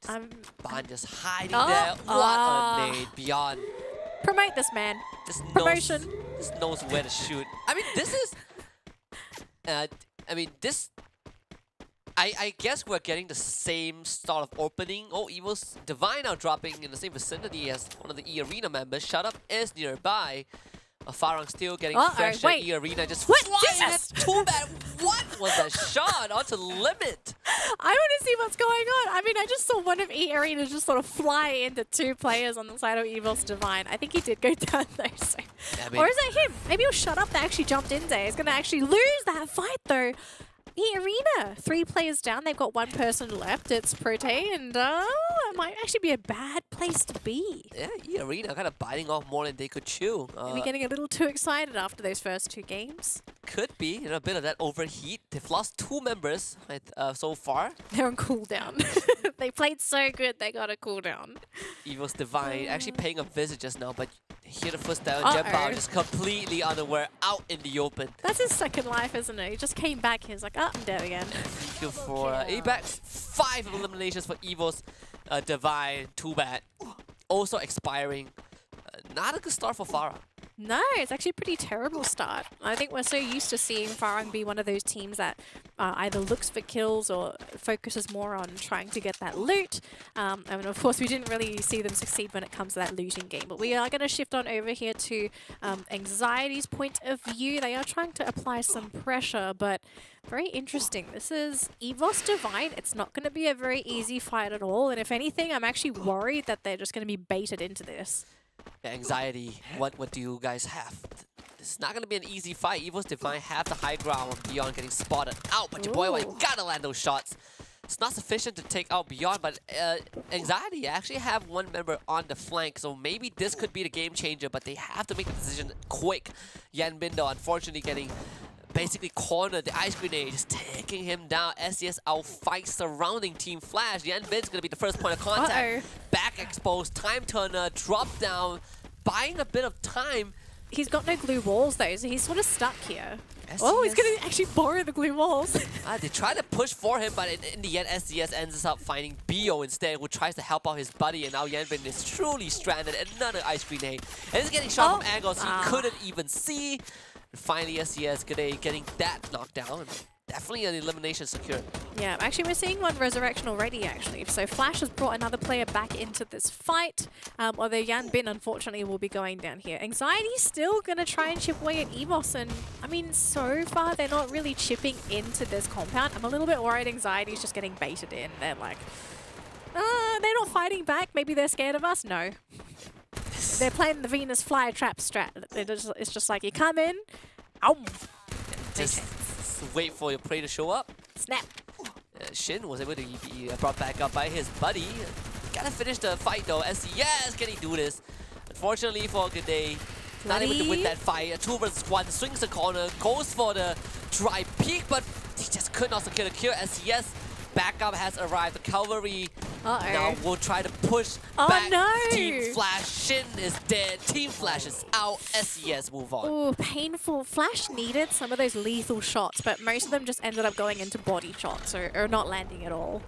behind, just hiding Oh, there. What a nade, Beyond. Promote this man. Just Promotion. Just knows where to shoot. I mean, this is... I guess we're getting the same start of opening. Oh, EVOS Divine are dropping in the same vicinity as one of the EARENA members. Shut Up is nearby. FARANG still getting fresh at EARENA. Just flying at too bad. What was that shot? Onto limit. I want to see what's going on. I mean, I just saw one of EARENA just sort of fly into two players on the side of EVOS Divine. I think he did go down though. So. Yeah, or is that him? Maybe it was Shut Up that actually jumped in there. He's going to actually lose that fight though. EARENA, 3 players down. They've got 1 person left. It's Prote, and it might actually be a bad place to be. Yeah, EARENA kind of biting off more than they could chew. Maybe getting a little too excited after those first 2 games. Could be, you know, a bit of that overheat. They've lost 2 members so far. They're on cooldown. They played so good, they got a cooldown. EVOS Divine actually paying a visit just now, but here the first down. Jembao just completely unaware, out in the open. That's his second life, isn't it? He just came back. He was like, oh, I'm dead again. Thank you for ABAX. 5 eliminations for EVOS Divine. Too bad. Also expiring. Not a good start for FARANG. No, it's actually a pretty terrible start. I think we're so used to seeing FARANG be one of those teams that either looks for kills or focuses more on trying to get that loot. And of course, we didn't really see them succeed when it comes to that looting game. But we are going to shift on over here to Anxiety's point of view. They are trying to apply some pressure, but very interesting. This is EVOS Divine. It's not going to be a very easy fight at all. And if anything, I'm actually worried that they're just going to be baited into this. Yeah, Anxiety, what do you guys have? It's not going to be an easy fight. EVOS Divine have the high ground on Beyond getting spotted out, but your boy gotta land those shots. It's not sufficient to take out Beyond, but Anxiety actually have one member on the flank, so maybe this could be the game changer, but they have to make the decision quick. Yan Bindo unfortunately getting basically cornered. The ice grenade just taking him down. SES outfights surrounding Team Flash. Yan Bin's gonna be the first point of contact. Back exposed, time turner, drop down, buying a bit of time. He's got no glue walls though, so he's sort of stuck here. SES. Oh, he's going to actually borrow the glue walls. They try to push for him, but in the end, SES ends up finding Bio instead, who tries to help out his buddy, and now Yanbin is truly stranded. Another ice grenade. And he's getting shot from angles he couldn't even see. And finally, SES getting that knocked down. Definitely an elimination secured. Yeah, actually we're seeing one resurrection already actually. So Flash has brought another player back into this fight. Although Yan Bin unfortunately will be going down here. Anxiety's still going to try and chip away at EVOS, and I mean so far they're not really chipping into this compound. I'm a little bit worried Anxiety's just getting baited in. They're like, they're not fighting back. Maybe they're scared of us? No. They're playing the Venus flytrap strat. It's just like you come in, Just wait for your prey to show up. snap. Shin was able to be brought back up by his buddy. Gotta finish the fight though. SES, can he do this? Unfortunately for G'day, not able to win that fight. A 2 vs 1, swings the corner, goes for the dry peak, but he just could not secure the kill. SES backup has arrived. The cavalry now will try to push back. No. Team Flash, Shin is dead. Team Flash is out. SES move on. Oh, painful. Flash needed some of those lethal shots, but most of them just ended up going into body shots or not landing at all.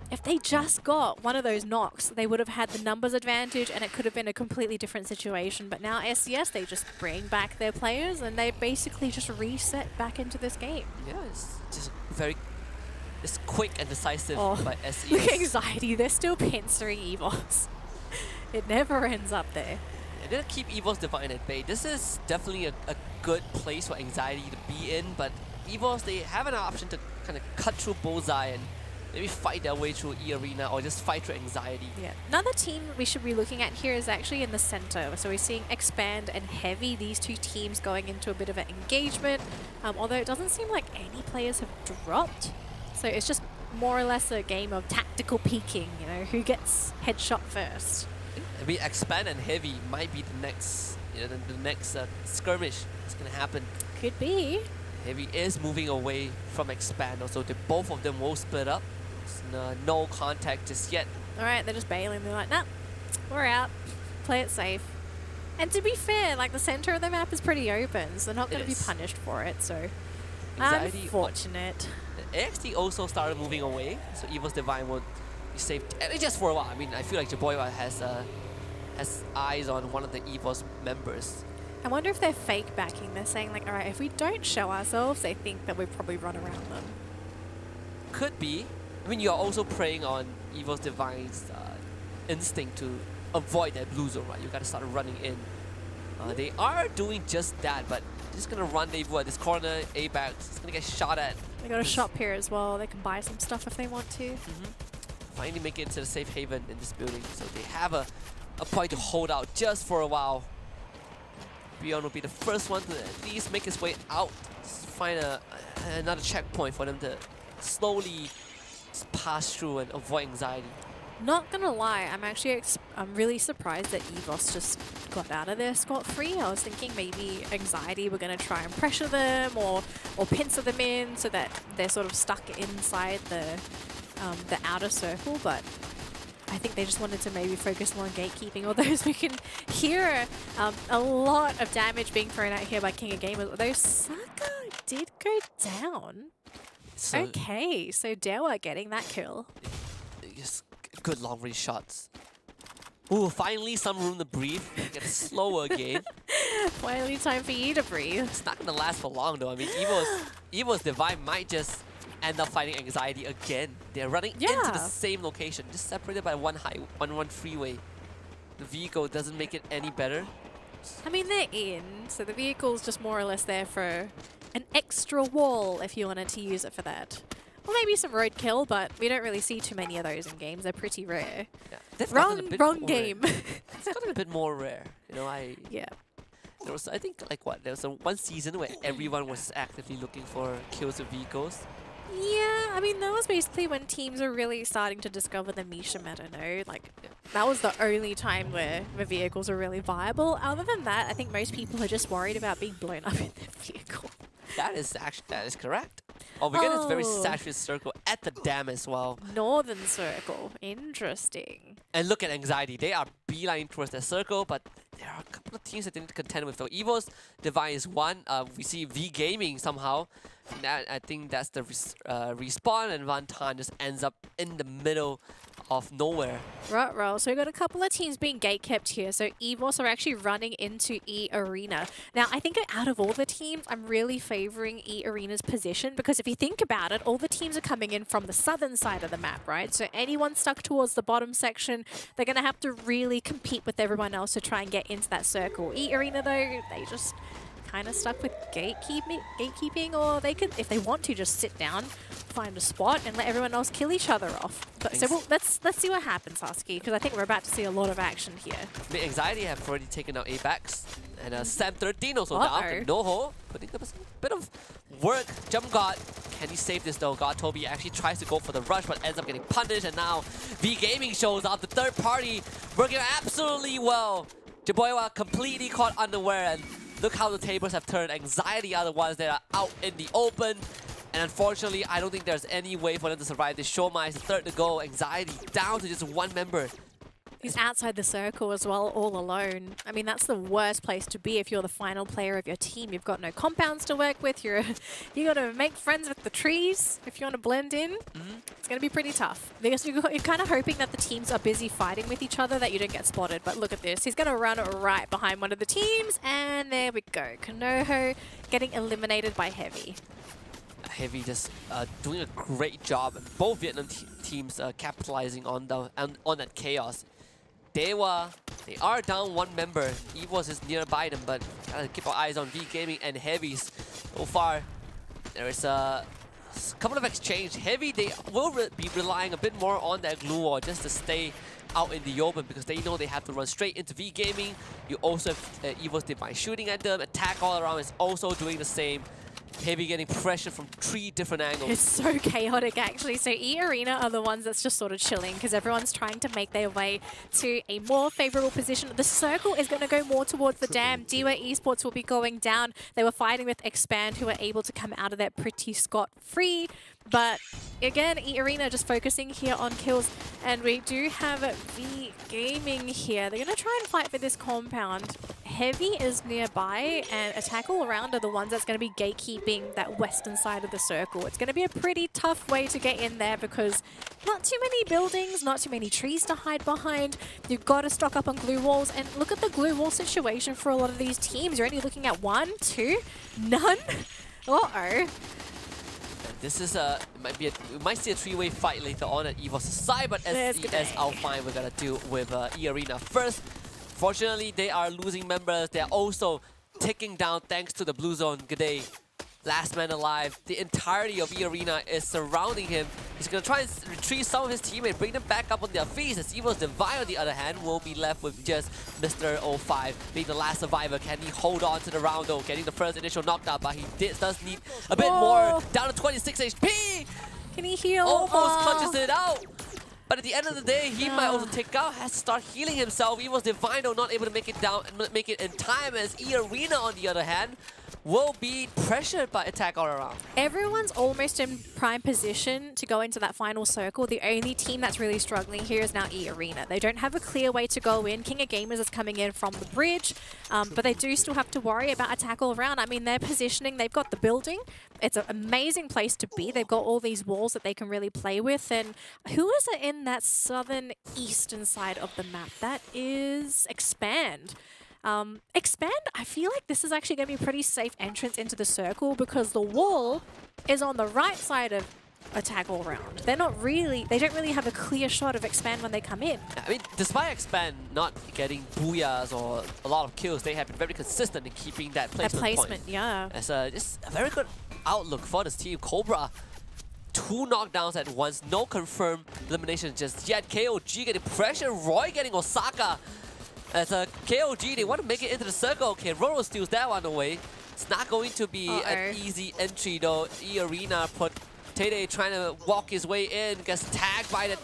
If they just got one of those knocks, they would have had the numbers advantage and it could have been a completely different situation. But now SES, they just bring back their players and they basically just reset back into this game. Yeah, it's just very... It's quick and decisive by SES. Look at Anxiety. They're still pincering EVOS. It never ends up there. They're going to keep EVOS Divine at bay. This is definitely a good place for Anxiety to be in, but EVOS, they have an option to kind of cut through Bullseye and maybe fight their way through EARENA or just fight through Anxiety. Yeah. Another team we should be looking at here is actually in the center. So we're seeing Expand and Heavy, these two teams going into a bit of an engagement, although it doesn't seem like any players have dropped. So it's just more or less a game of tactical peeking, you know, who gets headshot first. I mean, Expand and Heavy might be the next, the next skirmish that's going to happen. Could be. Heavy is moving away from Expand, so both of them will split up. No contact just yet. All right, they're just bailing. They're like, nah, we're out. Play it safe. And to be fair, like the center of the map is pretty open, so they're not going to be punished for it. So Anxiety, unfortunate. AXT also started moving away, so EVOS Divine will be safe just for a while. I mean, I feel like Jaboywa has eyes on one of the EVOS members. I wonder if they're fake backing. They're saying like, all right, if we don't show ourselves, they think that we probably run around them. Could be. I mean, you're also preying on EVOS Divine's instinct to avoid that blue zone, right? You gotta start running in. They are doing just that, but just gonna rendezvous at this corner. A-back, it's gonna get shot at. They got a shop here as well. They can buy some stuff if they want to. Finally make it into the safe haven in this building, so they have a point to hold out just for a while. Beyond will be the first one to at least make his way out. Just find another checkpoint for them to slowly pass through and avoid Anxiety. Not gonna lie, I'm really surprised that EVOS just got out of there scot-free. I was thinking maybe Anxiety were gonna try and pressure them or pincer them in so that they're sort of stuck inside the outer circle, but I think they just wanted to maybe focus more on gatekeeping. Although as we can hear a lot of damage being thrown out here by King of Gamers, although Saka did go down. So okay, so Dewa getting that kill. Just good long range shots. Ooh, finally some room to breathe. Get slower again. Finally time for you to breathe. It's not gonna last for long though. I mean, EVOS Divine might just end up fighting anxiety again. They're running into the same location, just separated by one freeway. The vehicle doesn't make it any better. I mean, they're in, so the vehicle's just more or less there for an extra wall if you wanted to use it for that. Or maybe some roadkill, but we don't really see too many of those in games. They're pretty rare. Yeah, Wrong game. It's gotten a bit more rare. You know, Yeah. there was, I think, like what? There was one season where everyone was actively looking for kills with vehicles. Yeah, I mean, that was basically when teams are really starting to discover the Misha meta, no? Like, that was the only time where the vehicles are really viable. Other than that, I think most people are just worried about being blown up in their vehicle. That is correct. Oh, we get this very saturated circle at the dam as well. Northern Circle. Interesting. And look at anxiety. They are beeline towards that circle, but there are a couple of teams that they need to contend with. So EVOS Divine is one. We see V Gaming somehow. I think that's the respawn, and Vantan just ends up in the middle of nowhere. Right, so we've got a couple of teams being gatekept here. So EVOS are actually running into EARENA. Now, I think out of all the teams, I'm really favoring EARENA's position because if you think about it, all the teams are coming in from the southern side of the map, right? So anyone stuck towards the bottom section, they're going to have to really compete with everyone else to try and get into that circle. EARENA, though, they just kind of stuck with gatekeeping, or they could, if they want to, just sit down, find a spot, and let everyone else kill each other off. But, so let's see what happens, Husky, because I think we're about to see a lot of action here. The anxiety have already taken out Apex, and Sam 13 also down. And Noho putting up a bit of work. Jump God, can he save this though? God Toby actually tries to go for the rush, but ends up getting punished, and now V Gaming shows up, the third party, working absolutely well. Jaboywa completely caught unaware, and look how the tables have turned. Anxiety are the ones that are out in the open. And unfortunately, I don't think there's any way for them to survive this. Shoma is the third to go. Anxiety down to just one member. He's outside the circle as well, all alone. I mean, that's the worst place to be if you're the final player of your team. You've got no compounds to work with. You got to make friends with the trees if you want to blend in. It's going to be pretty tough. Because you're kind of hoping that the teams are busy fighting with each other, that you don't get spotted. But look at this. He's going to run right behind one of the teams. And there we go. Konoho getting eliminated by Heavy. Heavy just doing a great job. Both Vietnam teams capitalizing on that chaos. Dewa, they are down one member. EVOS is nearby them, but gotta keep our eyes on V Gaming and Heavies. So far, there is a couple of exchange. Heavy, they will be relying a bit more on that glue wall just to stay out in the open because they know they have to run straight into V Gaming. You also have EVOS Divine shooting at them. Attack all around is also doing the same. Heavy getting pressure from 3 different angles. It's so chaotic, actually. So EARENA are the ones that's just sort of chilling because everyone's trying to make their way to a more favorable position. The circle is going to go more towards the dam. Dewa Esports will be going down. They were fighting with Expand, who were able to come out of there pretty scot-free. But again, EARENA just focusing here on kills. And we do have V Gaming here. They're going to try and fight for this compound. Heavy is nearby, and Attack All Around are the ones that's going to be gatekeeping that western side of the circle. It's going to be a pretty tough way to get in there because not too many buildings, not too many trees to hide behind. You've got to stock up on glue walls, and look at the glue wall situation for a lot of these teams. You're only looking at 1, 2, none. Uh-oh. This is we might see a 3-way fight later on at EVOS' side, but as ALFAINK, we're gonna deal with EARENA first. Fortunately, they are losing members. They're also ticking down thanks to the blue zone. G'day, last man alive. The entirety of EARENA is surrounding him. He's gonna try and retrieve some of his teammates, bring them back up on their feet. As EVOS Divine, on the other hand, will be left with just Mr. 05 being the last survivor. Can he hold on to the round though? Getting the first initial knockdown, but he does need a bit more. Down to 26 HP. Can he heal? Almost clutches it out. But at the end of the day, he might also take out, has to start healing himself. EVOS Divine though not able to make it in time, as EARENA on the other hand will be pressured by attack all around. Everyone's almost in prime position to go into that final circle. The only team that's really struggling here is now EARENA. They don't have a clear way to go in. King of Gamers is coming in from the bridge, but they do still have to worry about attack all around. I mean, they're positioning, they've got the building. It's an amazing place to be. They've got all these walls that they can really play with. And who is it in that southern eastern side of the map? That is Expand. Expand, I feel like this is actually going to be a pretty safe entrance into the circle because the wall is on the right side of attack all round. They don't really have a clear shot of Expand when they come in. I mean, despite Expand not getting booyahs or a lot of kills, they have been very consistent in keeping that placement point. Yeah. It's just a very good outlook for this team. Cobra, 2 knockdowns at once, no confirmed elimination just yet. KOG getting pressure, Roy getting Osaka. As a KOG, they want to make it into the circle. Okay, Roro steals that one away. It's not going to be an easy entry though. EARENA put Tede trying to walk his way in, gets tagged by the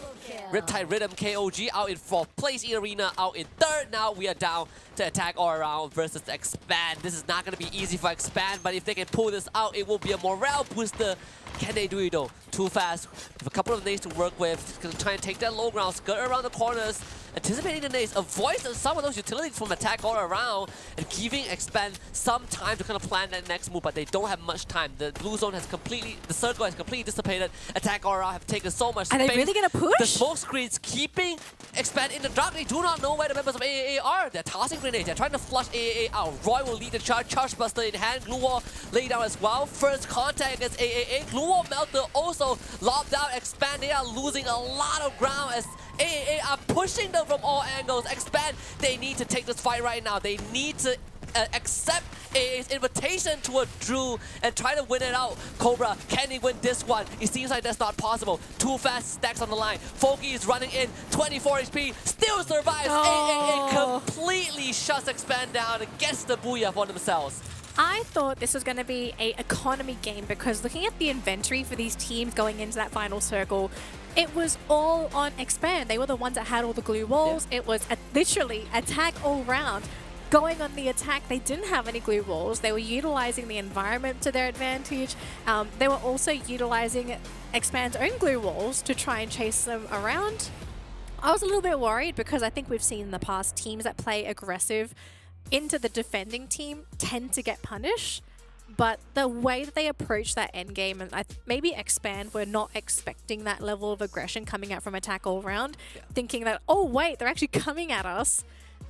Riptide Rhythm. KOG out in 4th place, EARENA out in 3rd. Now we are down to attack all around versus Expand. This is not going to be easy for Expand, but if they can pull this out, it will be a morale booster. Can they do it though? Too fast. With a couple of nades to work with. Just gonna try and take that low ground, skirt around the corners, anticipating the nades, avoid some of those utilities from attack all around, and giving Expand some time to kind of plan that next move, but they don't have much time. The blue zone has completely, the circle has completely dissipated. Attack all around have taken so much space. Are they really gonna push? The smoke screens keeping Expand in the dark. They do not know where the members of AAA are. They're tossing grenades. They're trying to flush AAA out. Roy will lead the charge. Charge Buster in hand. Glue Wall lay down as well. First contact against AAA. Glue Wall Melter also lobbed down Expand. They are losing a lot of ground as AAA are pushing them from all angles. Expand, they need to take this fight right now. They need to accept AAA's invitation to a Drew and try to win it out. Cobra, can he win this one? It seems like that's not possible. Too fast, stacks on the line. Foki is running in, 24 HP, still survives. AAA completely shuts Expand down and gets the booyah for themselves. I thought this was going to be an economy game because looking at the inventory for these teams going into that final circle, it was all on Expand. They were the ones that had all the glue walls. Yeah. It was literally attack all round. Going on the attack, they didn't have any glue walls. They were utilizing the environment to their advantage. They were also utilizing Expand's own glue walls to try and chase them around. I was a little bit worried because I think we've seen in the past teams that play aggressive into the defending team tend to get punished, but the way that they approach that end game, and maybe Expand were not expecting that level of aggression coming out from attack all round, thinking that, oh wait, they're actually coming at us.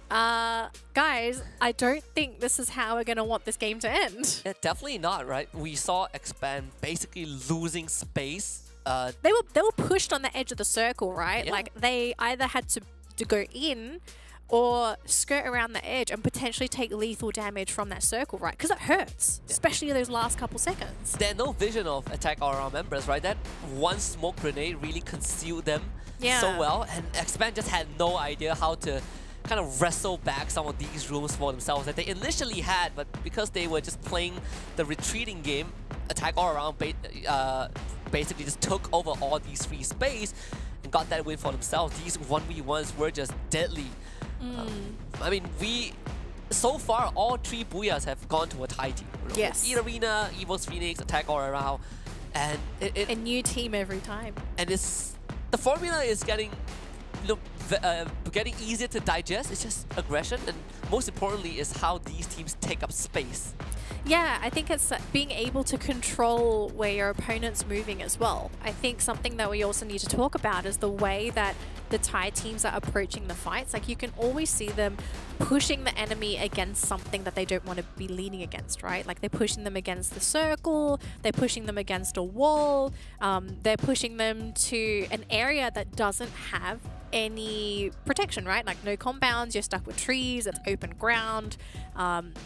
Guys, I don't think this is how we're gonna want this game to end. Yeah, definitely not, right? We saw Expand basically losing space. They were pushed on the edge of the circle, right? Yeah. Like they either had to go in or skirt around the edge and potentially take lethal damage from that circle, right? Because it hurts, especially those last couple seconds. There's no vision of attack all around members, right? That one smoke grenade really concealed them so well, and Expand just had no idea how to kind of wrestle back some of these rooms for themselves that they initially had, but because they were just playing the retreating game, attack all around basically just took over all these free space and got that win for themselves. These 1v1s were just deadly. I mean, so far, all 3 booyahs have gone to a tie team. Yes. EARENA, EVOS Phoenix, attack all around. And a new team every time. And the formula is getting easier to digest. It's just aggression, and most importantly is how these teams take up space. Yeah, I think it's being able to control where your opponent's moving as well. I think something that we also need to talk about is the way that the Thai teams are approaching the fights. Like, you can always see them pushing the enemy against something that they don't want to be leaning against, right? Like, they're pushing them against the circle, they're pushing them against a wall, they're pushing them to an area that doesn't have any protection, right? Like, no compounds, you're stuck with trees, it's open ground.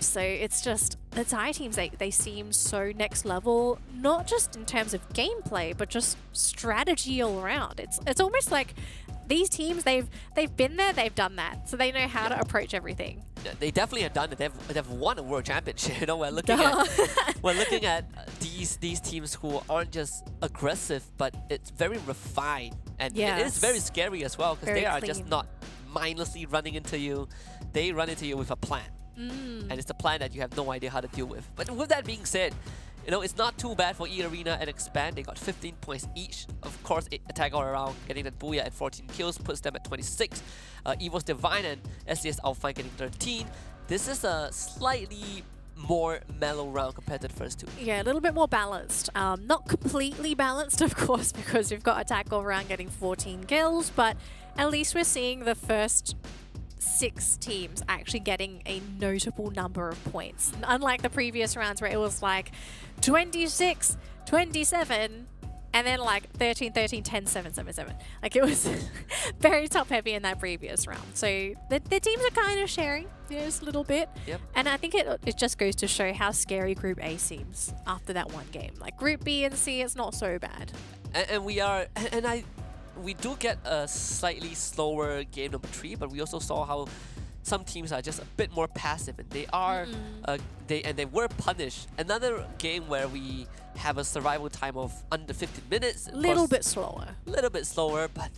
So it's just, the Thai teams, they seem so next level, not just in terms of gameplay, but just strategy all around. It's almost like these teams, they've been there, they've done that, so they know how to approach everything. They definitely have done it. They've won a world championship. You know, we're looking at these teams who aren't just aggressive, but it's very refined, and it is very scary as well because they are just not mindlessly running into you. They run into you with a plan. And it's a plan that you have no idea how to deal with. But with that being said, it's not too bad for EARENA and Expand. They got 15 points each. Of course, Attack All Around getting that Booyah at 14 kills puts them at 26. EVOS Divine and SDS ALFAINK getting 13. This is a slightly more mellow round compared to the first two. Yeah, a little bit more balanced. Not completely balanced, of course, because we've got Attack All Around getting 14 kills, but at least we're seeing the first 6 teams actually getting a notable number of points. Unlike the previous rounds where it was like 26, 27, and then like 13, 13, 10, 7, 7, 7. Like it was very top heavy in that previous round. So the teams are kind of sharing, just a little bit. Yep. And I think it just goes to show how scary Group A seems after that one game. Like Group B and C, it's not so bad. And we do get a slightly slower game number 3, but we also saw how some teams are just a bit more passive, and they were punished. Another game where we have a survival time of under 15 minutes. Little bit slower, but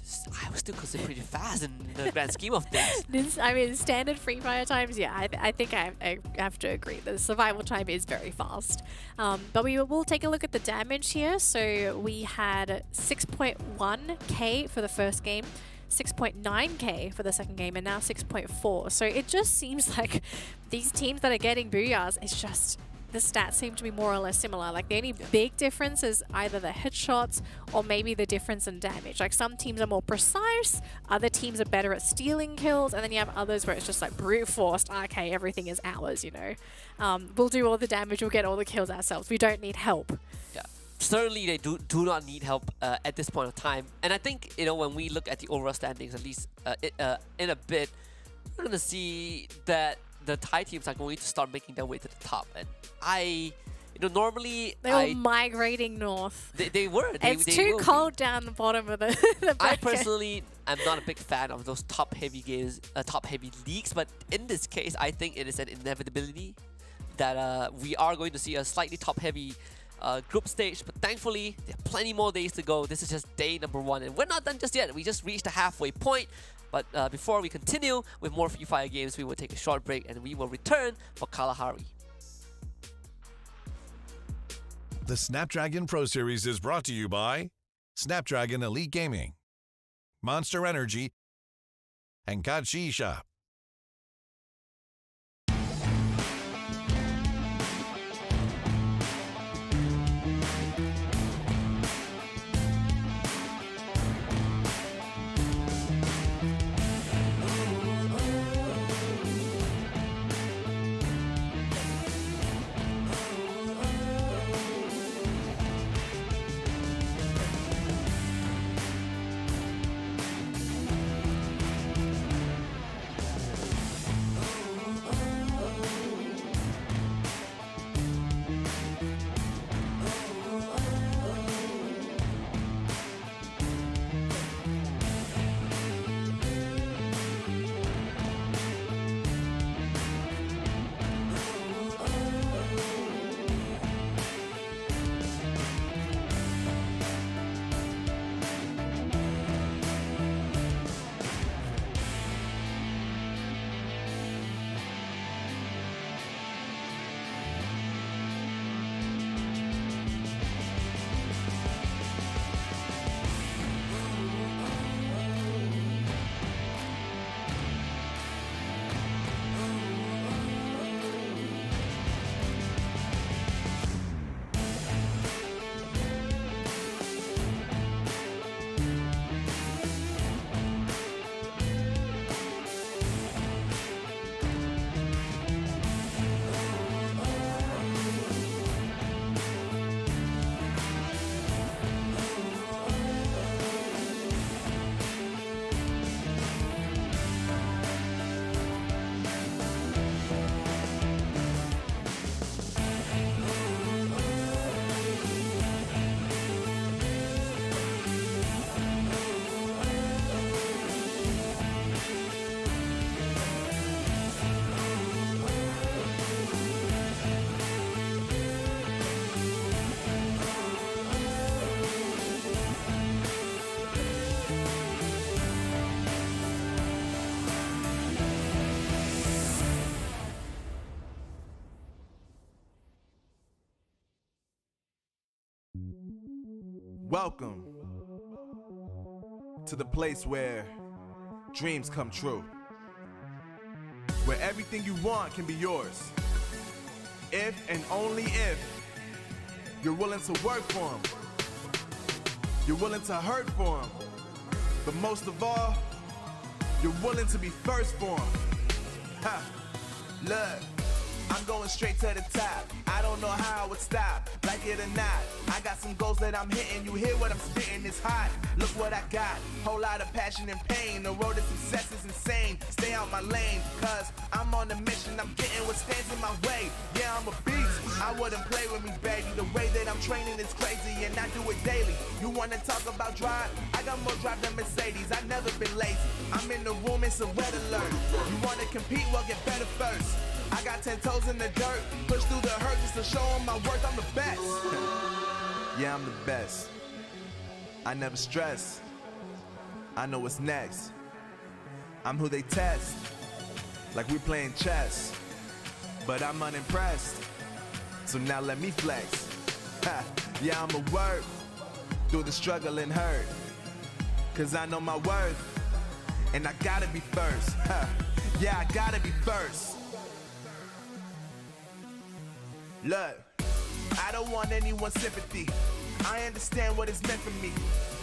I was still considered pretty fast in the grand scheme of things. I mean, standard Free Fire times, yeah, I think I have to agree. The survival time is very fast. But we will take a look at the damage here. So we had 6.1k for the first game, 6.9k for the second game, and now 6.4. So it just seems like these teams that are getting booyahs, it's just the stats seem to be more or less similar. Like the only big difference is either the headshots or maybe the difference in damage. Like some teams are more precise, other teams are better at stealing kills, and then you have others where it's just like brute forced. Okay, everything is ours, We'll do all the damage, we'll get all the kills ourselves. We don't need help. Yeah. Certainly, they do not need help at this point of time. And I think, when we look at the overall standings, at least in a bit, we're going to see that the Thai teams are going to start making their way to the top. And normally... They were migrating north. They were. It's too cold down the bottom of the bracket. I personally am not a big fan of those top-heavy games, top-heavy leagues, but in this case, I think it is an inevitability that we are going to see a slightly top-heavy group stage, but thankfully there are plenty more days to go. This is just day number 1, and we're not done just yet. We just reached the halfway point. But before we continue with more Free Fire games, we will take a short break and we will return for Kalahari. The Snapdragon Pro Series is brought to you by Snapdragon Elite Gaming, Monster Energy, and Kachi Shop. Welcome to the place where dreams come true. Where everything you want can be yours. If and only if you're willing to work for them. You're willing to hurt for them. But most of all, you're willing to be first for them. Ha! Look, I'm going straight to the top. I don't know how I would stop, like it or not. I got some goals that I'm hitting. You hear what I'm spitting, it's hot. Look what I got, whole lot of passion and pain. The road to success is insane. Stay out my lane, cause I'm on a mission. I'm getting what stands in my way. Yeah, I'm a beast, I wouldn't play with me, baby. The way that I'm training is crazy and I do it daily. You wanna talk about drive? I got more drive than Mercedes, I've never been lazy. I'm in the room, it's a red alert. You wanna compete, well get better first. I got 10 toes in the dirt, push through the hurt just to show them my worth. I'm the best. Yeah, I'm the best. I never stress. I know what's next. I'm who they test, like we playing chess. But I'm unimpressed, so now let me flex. Ha. Yeah, I'ma work through the struggle and hurt, cause I know my worth, and I gotta be first. Ha. Yeah, I gotta be first. Look, I don't want anyone's sympathy. I understand what it's meant for me.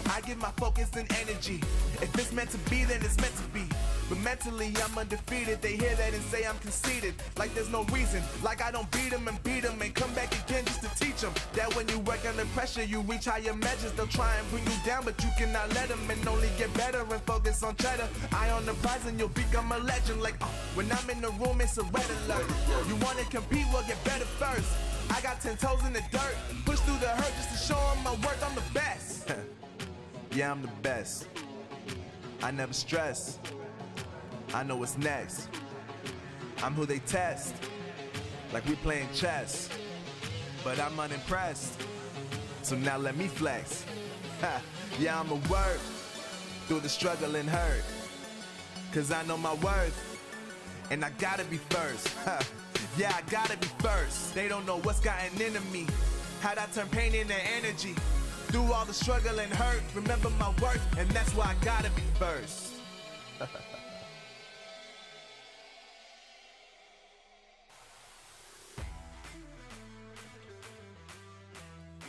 I give my focus and energy. If it's meant to be, then it's meant to be. But mentally, I'm undefeated. They hear that and say I'm conceited. Like there's no reason. Like I don't beat them and come back again just to teach them that when you work under pressure, you reach higher measures. They'll try and bring you down, but you cannot let them, and only get better and focus on cheddar. Eye on the prize and you'll become a legend. Like, when I'm in the room, it's a red alert. You wanna compete, well get better first. I got 10 toes in the dirt, push through the hurt just to show them my worth. I'm the best. Yeah, I'm the best. I never stress. I know what's next. I'm who they test, like we playing chess. But I'm unimpressed, so now let me flex. Ha. Yeah, I'ma work through the struggle and hurt, cause I know my worth, and I gotta be first. Ha. Yeah, I gotta be first. They don't know what's gotten into me, how'd I turn pain into energy. Through all the struggle and hurt, remember my worth, and that's why I gotta be first.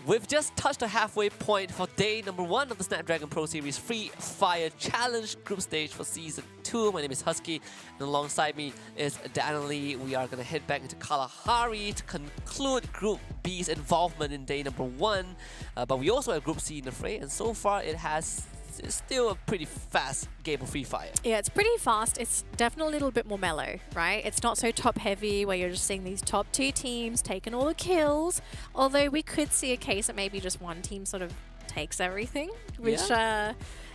We've just touched the halfway point for day number 1 of the Snapdragon Pro Series Free Fire Challenge Group Stage for Season 2. My name is Husky, and alongside me is Dan Lee. We are going to head back into Kalahari to conclude Group B's involvement in day number 1. But we also have Group C in the fray, and so far it's still a pretty fast game of Free Fire. Yeah, it's pretty fast. It's definitely a little bit more mellow, right? It's not so top heavy where you're just seeing these top 2 teams taking all the kills. Although we could see a case that maybe just one team sort of takes everything, which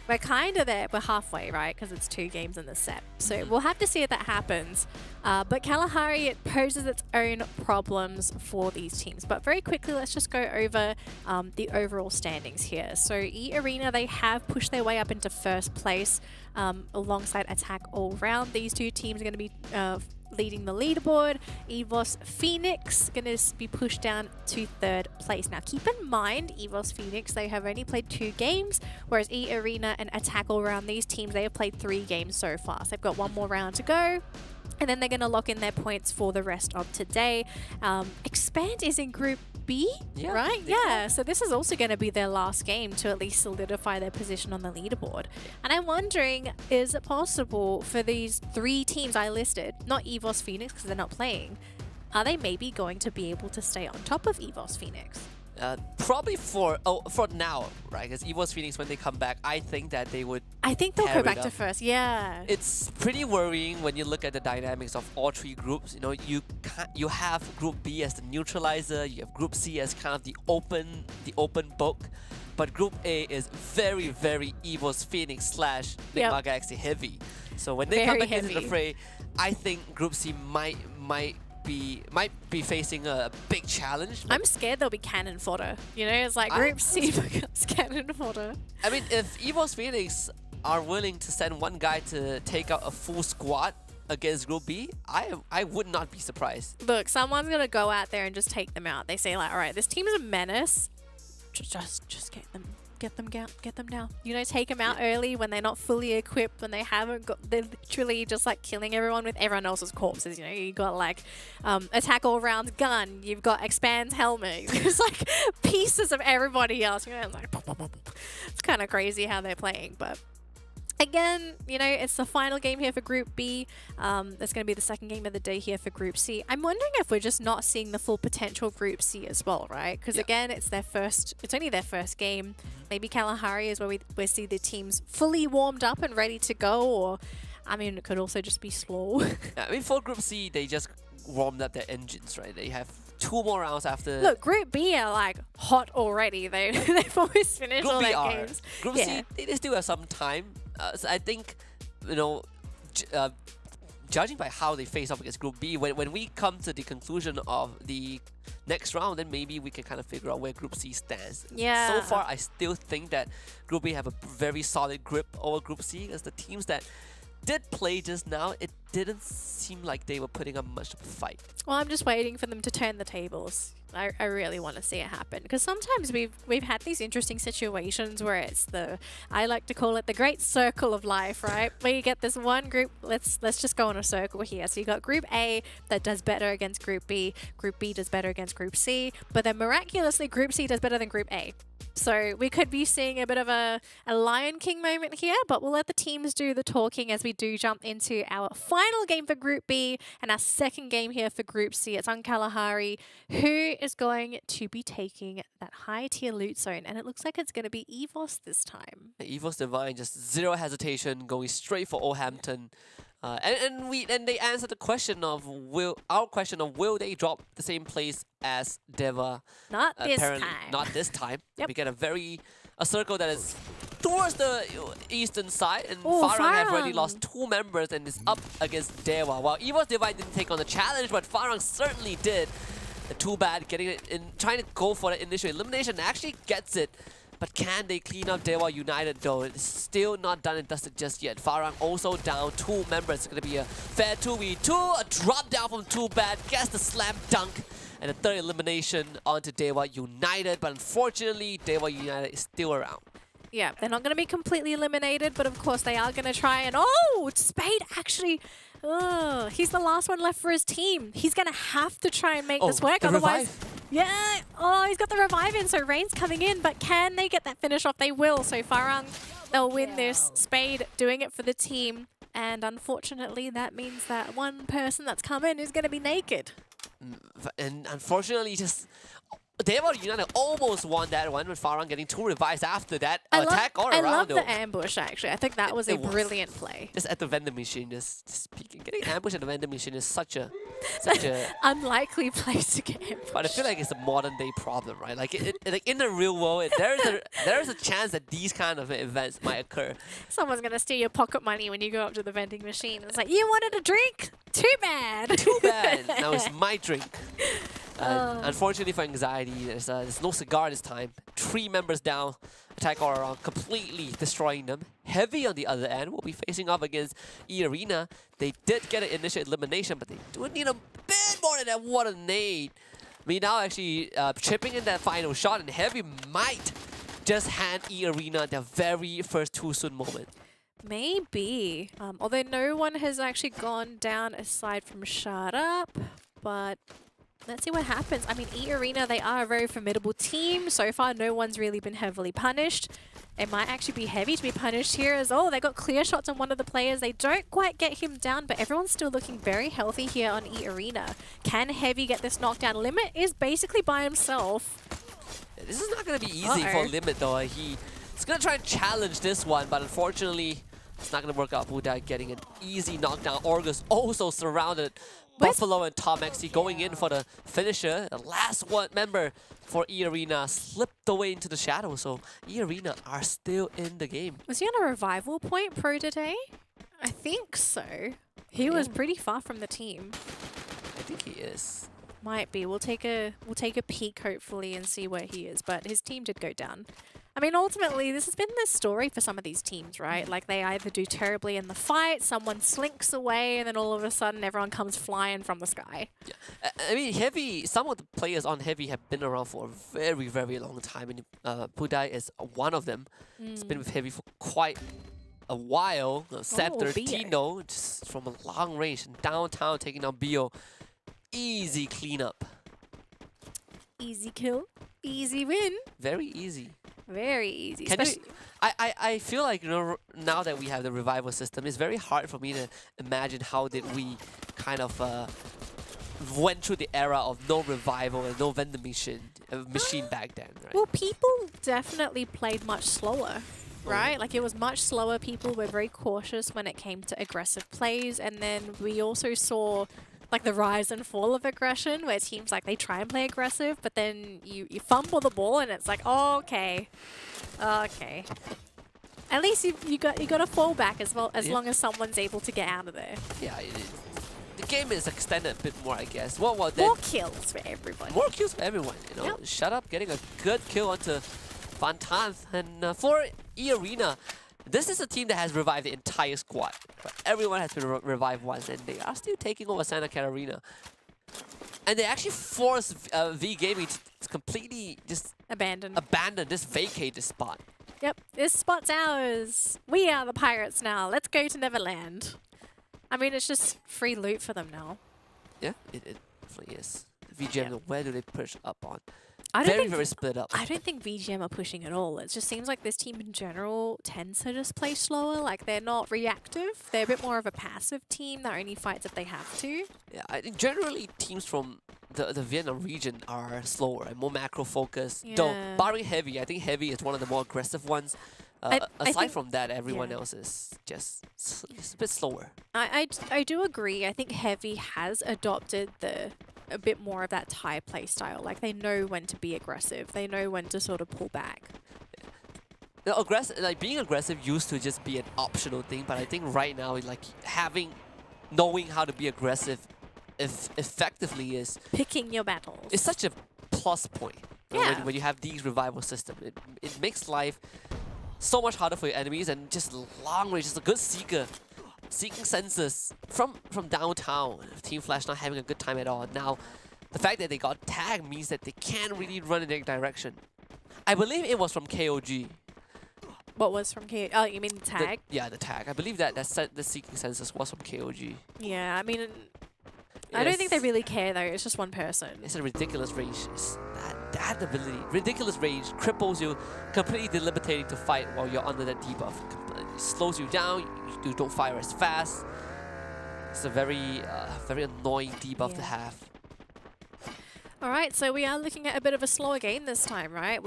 we're kind of there. We're halfway, right? Because it's 2 games in the set. So we'll have to see if that happens. But Kalahari, it poses its own problems for these teams. But very quickly, let's just go over the overall standings here. So EARENA, they have pushed their way up into first place alongside Attack All Round. These 2 teams are going to be leading the leaderboard. EVOS Phoenix going to be pushed down to 3rd place. Now keep in mind, EVOS Phoenix, they have only played 2 games, whereas EARENA and Attack All Round, these teams, they have played 3 games so far. So they've got 1 more round to go, and then they're going to lock in their points for the rest of today. Expand is in Group B, right? Yeah, so this is also going to be their last game to at least solidify their position on the leaderboard. And I'm wondering, is it possible for these 3 teams I listed, not EVOS Phoenix because they're not playing, are they maybe going to be able to stay on top of EVOS Phoenix? Probably for now, right? Because EVOS Phoenix, when they come back, I think that they would. I think they'll go back to first. Yeah. It's pretty worrying when you look at the dynamics of all 3 groups. You know, you have Group B as the neutralizer, you have Group C as kind of the open book, but Group A is very, very EVOS Phoenix / NIGMA Galaxy heavy. So when they come back into the fray, I think Group C might be facing a big challenge. I'm scared there'll be cannon fodder. You know, it's like Group C becomes cannon fodder. I mean, if EVOS Phoenix are willing to send one guy to take out a full squad against Group B, I would not be surprised. Look, someone's gonna go out there and just take them out. They say like, all right, this team is a menace. Just get them down. You know, take them out early when they're not fully equipped, when they haven't got, they're literally just like killing everyone with everyone else's corpses. You know, you got like attack all rounds gun, you've got expands helmet, there's like pieces of everybody else. You know, it's like it's kind of crazy how they're playing, but. Again, you know, it's the final game here for Group B. That's going to be the second game of the day here for Group C. I'm wondering if we're just not seeing the full potential of Group C as well, right? Because again, it's only their first game. Maybe Kalahari is where we see the teams fully warmed up and ready to go, or, I mean, it could also just be slow. Yeah, I mean, for Group C, they just warmed up their engines, right? They have 2 more rounds after. Look, Group B are like hot already. They've always finished all their games. Group C, they still have some time. So I think, you know, judging by how they face off against Group B, when we come to the conclusion of the next round, then maybe we can kind of figure out where Group C stands. Yeah. So far, I still think that Group B have a very solid grip over Group C, as the teams that did play just now, it didn't seem like they were putting up much of a fight. Well, I'm just waiting for them to turn the tables. I really want to see it happen, because sometimes we've had these interesting situations where it's I like to call it the great circle of life, right? Where you get this one group, let's just go in a circle here. So you got Group A that does better against Group B does better against Group C, but then miraculously Group C does better than Group A. So we could be seeing a bit of a Lion King moment here, but we'll let the teams do the talking as we do jump into our final game for Group B and our second game here for Group C. It's on Kalahari, who is going to be taking that high tier loot zone, and it looks like it's going to be EVOS this time. EVOS Divine, just zero hesitation, going straight for Oldhampton. And they answered the question of will they drop the same place as Dewa? Not this Apparently, time. Not this time. Yep. We get a circle that is towards the eastern side, and Oh, Farang have already Farang. lost 2 members and is up against Dewa. While EVOS Divine didn't take on the challenge, but Farang certainly did. Too bad getting it in, trying to go for the initial elimination, actually gets it. But can they clean up Dewa United though? It's still not done and dusted just yet. Farang also down 2 members. It's going to be a fair 2v2. A drop down from Too Bad. Gets the slam dunk. And a 3rd elimination onto Dewa United. But unfortunately, Dewa United is still around. Yeah, they're not going to be completely eliminated, but of course they are going to try and... Oh, Spade actually... Oh, he's the last one left for his team. He's going to have to try and make this work, the otherwise... revive. Yeah, oh, he's got the revive in, so Rain's coming in, but can they get that finish off? They will, so Farang, they'll win this. Spade doing it for the team, and unfortunately that means that one person that's come in is going to be naked. And unfortunately, just Dewa United almost won that one with Farang getting 2 revives after that attack all around. I love though. the ambush, actually. I think that was a It was. brilliant play. Just at the vending machine, just peeking. Getting ambushed at the vending machine is such a Unlikely place to get ambushed. But I feel like it's a modern day problem, right? Like like in the real world, there is a chance that these kind of events might occur. Someone's going to steal your pocket money when you go up to the vending machine. It's like, you wanted a drink? Too bad. Too bad. Now it's my drink. Unfortunately for Anxiety, there's no cigar this time. 3 members down. Attack all around, completely destroying them. Heavy on the other end will be facing off against EARENA. They did get an initial elimination, but they do need a bit more than that. What a nade. Me now actually chipping in that final shot, and Heavy might just hand EARENA their very first too soon moment. Maybe. Although no one has actually gone down aside from Shut Up, but let's see what happens. I mean, EARENA, they are a very formidable team. So far, no one's really been heavily punished. It might actually be Heavy to be punished here as oh, they got clear shots on one of the players. They don't quite get him down, but everyone's still looking very healthy here on EARENA. Can Heavy get this knockdown? Limit is basically by himself. This is not going to be easy for Limit though. He's going to try and challenge this one, but unfortunately, it's not going to work out. Buddha getting an easy knockdown. Orgus also surrounded. Buffalo and Tom XC going in for the finisher. The last one member for EARENA slipped away into the shadow, so EARENA are still in the game. Was he on a revival point pro today? I think so. He was pretty far from the team. I think he is. Might be. We'll take a peek hopefully and see where he is. But his team did go down. I mean, ultimately, this has been the story for some of these teams, right? Like, they either do terribly in the fight, someone slinks away, and then all of a sudden everyone comes flying from the sky. Yeah. I mean, Heavy, some of the players on Heavy have been around for a very, very long time. And Pudai is one of them. He's been with Heavy for quite a while. Scepter, Tino, just from a long range, downtown, taking down Bio. Easy cleanup. Easy kill, easy win. Very easy. Very easy. I feel like, you know, now that we have the revival system, it's very hard for me to imagine how did we kind of went through the era of no revival and no vending machine back then, right? Well, people definitely played much slower, right? Like, it was much slower. People were very cautious when it came to aggressive plays, and then we also saw like the rise and fall of aggression, where teams like they try and play aggressive, but then you fumble the ball and it's like, oh, okay. At least you got a fallback as well, as long as someone's able to get out of there. Yeah, the game is extended a bit more, I guess. More kills for everybody. More kills for everyone, you know. Yep. Shut up, getting a good kill onto Fantanth. And for EARENA, this is a team that has revived the entire squad. But everyone has been revived once, and they are still taking over Santa Catarina. And they actually forced V Gaming to completely just abandon, just vacate this spot. Yep, this spot's ours. We are the pirates now. Let's go to Neverland. I mean, it's just free loot for them now. Yeah, it definitely is. VGM, where do they push up on? Very split up. I don't think VGM are pushing at all. It just seems like this team in general tends to just play slower. Like, they're not reactive. They're a bit more of a passive team that only fights if they have to. Yeah, I think generally teams from the Vietnam region are slower and more macro focused. Yeah. Though, barring Heavy, I think Heavy is one of the more aggressive ones. Aside from that, everyone else is just a bit slower. I do agree. I think Heavy has adopted a bit more of that Thai play style. Like, they know when to be aggressive. They know when to sort of pull back. Being aggressive used to just be an optional thing, but I think right now, like, knowing how to be aggressive effectively is picking your battles. It's such a plus point. Yeah. When you have these revival system, it makes life so much harder for your enemies, and just long range, just a good seeking senses from downtown. Team Flash not having a good time at all. Now, the fact that they got tagged means that they can't really run in their direction. I believe it was from KOG. What was from KOG? Oh, you mean the tag? The tag. I believe that the seeking senses was from KOG. Yeah, I mean, I don't think they really care though. It's just one person. It's a ridiculous range. It's that ability, ridiculous range, cripples you, completely debilitating to fight while you're under that debuff. It slows you down. You don't fire as fast. It's a very annoying debuff to have. All right, so we are looking at a bit of a slower game this time, right?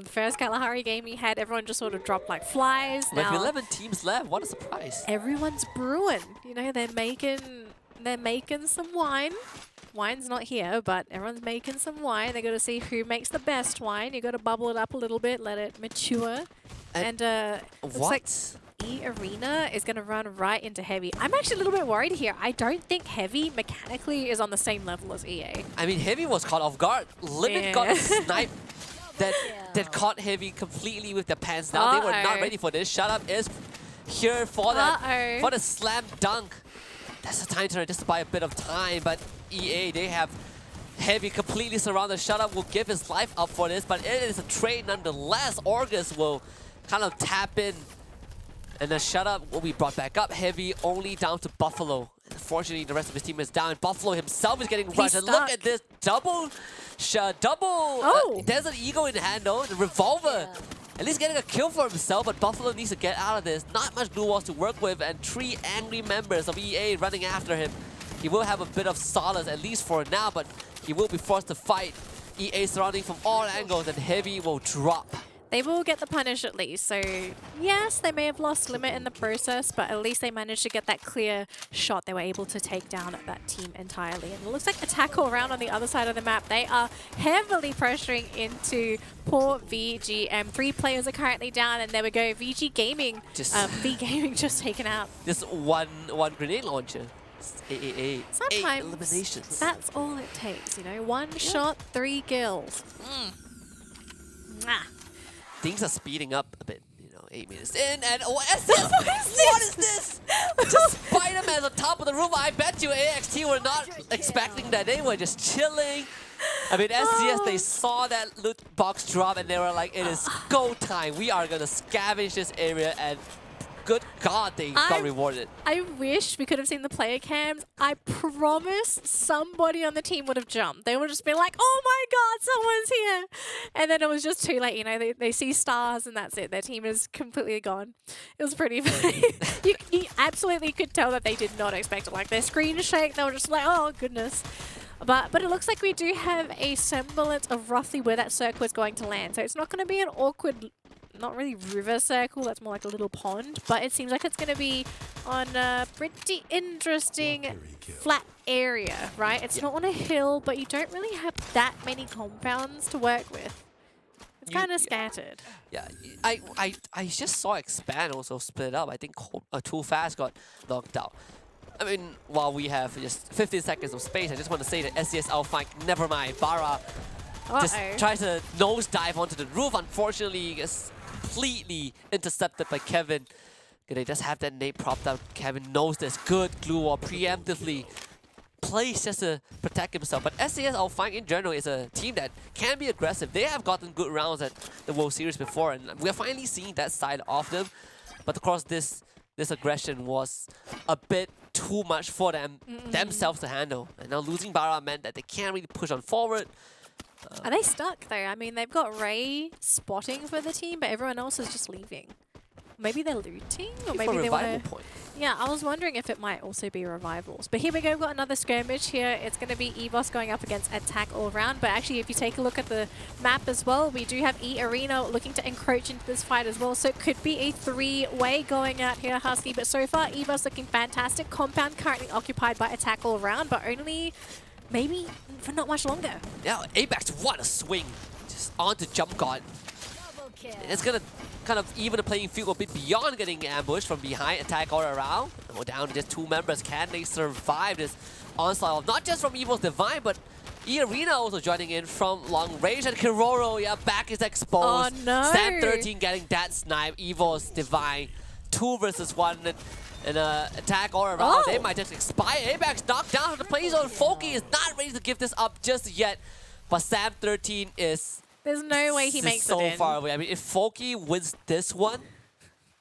First Kalahari game we had, everyone just sort of dropped like flies. With 11 teams left, what a surprise! Everyone's brewing. You know, they're making some wine. Wine's not here, but everyone's making some wine. They got to see who makes the best wine. You got to bubble it up a little bit, let it mature. And looks like EARENA is going to run right into Heavy. I'm actually a little bit worried here. I don't think Heavy mechanically is on the same level as EA. I mean, Heavy was caught off guard. Limit got a snipe that caught Heavy completely with the pants down. They were not ready for this. Shut Up is here for the slam dunk. That's the time turner just to buy a bit of time, but EA, they have Heavy completely surrounded. Shut Up will give his life up for this, but it is a trade nonetheless. Orgus will kind of tap in, and then Shut Up will be brought back up. Heavy only down to Buffalo. Unfortunately, the rest of his team is down. Buffalo himself is getting rushed. And look at this double. Desert Eagle in hand though. The revolver. At least getting a kill for himself, but Buffalo needs to get out of this. Not much blue walls to work with, and 3 angry members of EA running after him. He will have a bit of solace, at least for now, but he will be forced to fight. EA surrounding from all angles, and Heavy will drop. They will get the punish at least. So yes, they may have lost limit in the process, but at least they managed to get that clear shot. They were able to take down that team entirely. And it looks like a tackle around on the other side of the map. They are heavily pressuring into poor VGM. 3 players are currently down, and there we go. V Gaming just taken out. Just one grenade launcher. Sometimes 8 eliminations. That's all it takes, you know. 1 shot, 3 kills. things are speeding up a bit. 8 minutes in, and what is this? Just Spider-Man on top of the roof. I bet you AXT were not expecting that. They were just chilling. I mean, SCS, they saw that loot box drop and they were like, it is go time. We are going to scavenge this area, and good God, they got rewarded. I wish we could have seen the player cams. I promise somebody on the team would have jumped. They would just be like, oh my God, someone's here. And then it was just too late. You know, they see stars and that's it. Their team is completely gone. It was pretty funny. you absolutely could tell that they did not expect it. Like their screen shake, they were just like, oh goodness. But it looks like we do have a semblance of roughly where that circle is going to land. So it's not going to be an awkward, not really river circle, that's more like a little pond, but it seems like it's going to be on a pretty interesting flat area, right? It's not on a hill, but you don't really have that many compounds to work with. It's kind of scattered. Yeah, I just saw Expand also split up. I think Too Fast got knocked out. I mean, while we have just 15 seconds of space, I just want to say that SCS ALFAINK, never mind, Bara just tries to nosedive onto the roof. Unfortunately, gets completely intercepted by Kevin. They just have that nade propped up. Kevin knows this. Good glue wall preemptively placed just to protect himself. But SCS ALFAINK in general is a team that can be aggressive. They have gotten good rounds at the World Series before, and we're finally seeing that side of them. But of course, this aggression was a bit too much for themselves to handle. And now losing Bara meant that they can't really push on forward. Are they stuck though? I mean, they've got Ray spotting for the team, but everyone else is just leaving. Maybe they're looting, or maybe they want to. Yeah, I was wondering if it might also be revivals. But here we go, we've got another skirmish here. It's going to be EVOS going up against Attack all around. But actually, if you take a look at the map as well, we do have EARENA looking to encroach into this fight as well. So it could be a three-way going out here, Husky. But so far, EVOS looking fantastic. Compound currently occupied by Attack all around, but only maybe for not much longer. Yeah, Apex, what a swing. Just onto Jump God. It's going to kind of even the playing field a bit beyond getting ambushed from behind, Attack all around. We're down to just 2 members. Can they survive this onslaught of not just from EVOS Divine, but EARENA also joining in from long range. And Kiroro, yeah, back is exposed. Oh no! Stan 13 getting that snipe. EVOS Divine, 2 versus 1. And Attack all around. They might just expire. Apex knocked down to the play zone. Foki is not ready to give this up just yet. But Sam 13 is... There's no way he makes it in. So far away. I mean, if Foki wins this one,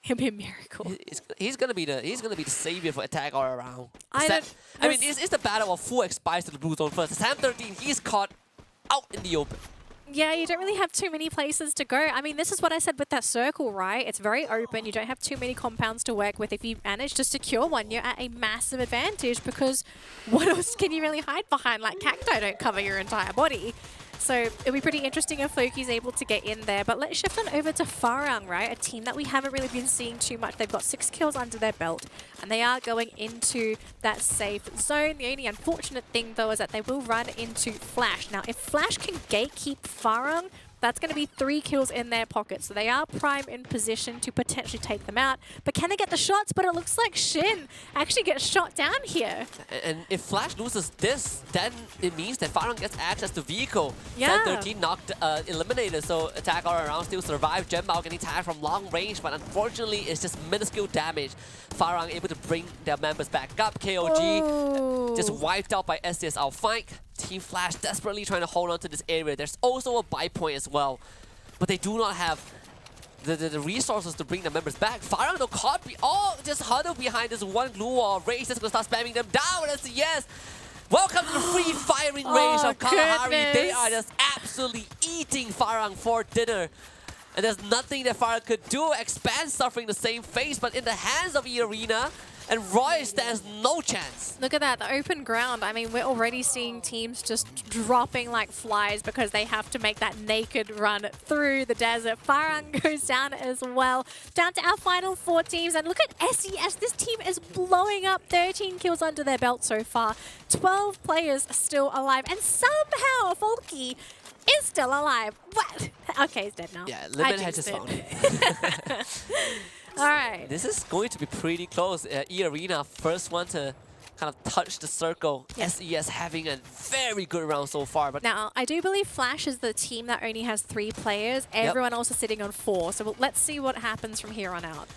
it'll be a miracle. He's gonna be the savior for Attack all around. I mean, it's the battle of who expires to the blue zone first. Sam 13, he's caught out in the open. Yeah, you don't really have too many places to go. I mean, this is what I said with that circle, right? It's very open. You don't have too many compounds to work with. If you manage to secure one, you're at a massive advantage because what else can you really hide behind? Like cacti don't cover your entire body. So it'll be pretty interesting if Foki's able to get in there. But let's shift on over to FARANG, right? A team that we haven't really been seeing too much. They've got 6 kills under their belt, and they are going into that safe zone. The only unfortunate thing, though, is that they will run into Flash. Now, if Flash can gatekeep FARANG, that's going to be 3 kills in their pocket. So they are prime in position to potentially take them out. But can they get the shots? But it looks like Shin actually gets shot down here. And if Flash loses this, then it means that FARANG gets access to vehicle. Yeah. 13 knocked, eliminated, so Attack all around still survive. Genmao getting tagged from long range, but unfortunately it's just minuscule damage. FARANG able to bring their members back up. KOG just wiped out by SCS ALFAINK. Team Flash desperately trying to hold on to this area. There's also a buy point as well, but they do not have the resources to bring the members back. FARANG though caught just huddled behind this one glue wall. Rage is gonna start spamming them down. That's a yes. Welcome to the free firing range of Kalahari. They are just absolutely eating FARANG for dinner. And there's nothing that FARANG could do. Expand suffering the same face, but in the hands of EARENA, and Roy stands no chance. Look at that, the open ground. I mean, we're already seeing teams just dropping like flies because they have to make that naked run through the desert. FARANG goes down as well. Down to our final 4 teams. And look at SES. This team is blowing up. 13 kills under their belt so far. 12 players still alive. And somehow Folky is still alive. What? Okay, he's dead now. Yeah, Limit has just found it. All right. This is going to be pretty close. EARENA, first one to kind of touch the circle. SES having a very good round so far. But Now, I do believe Flash is the team that only has 3 players. Everyone else is sitting on 4. So let's see what happens from here on out.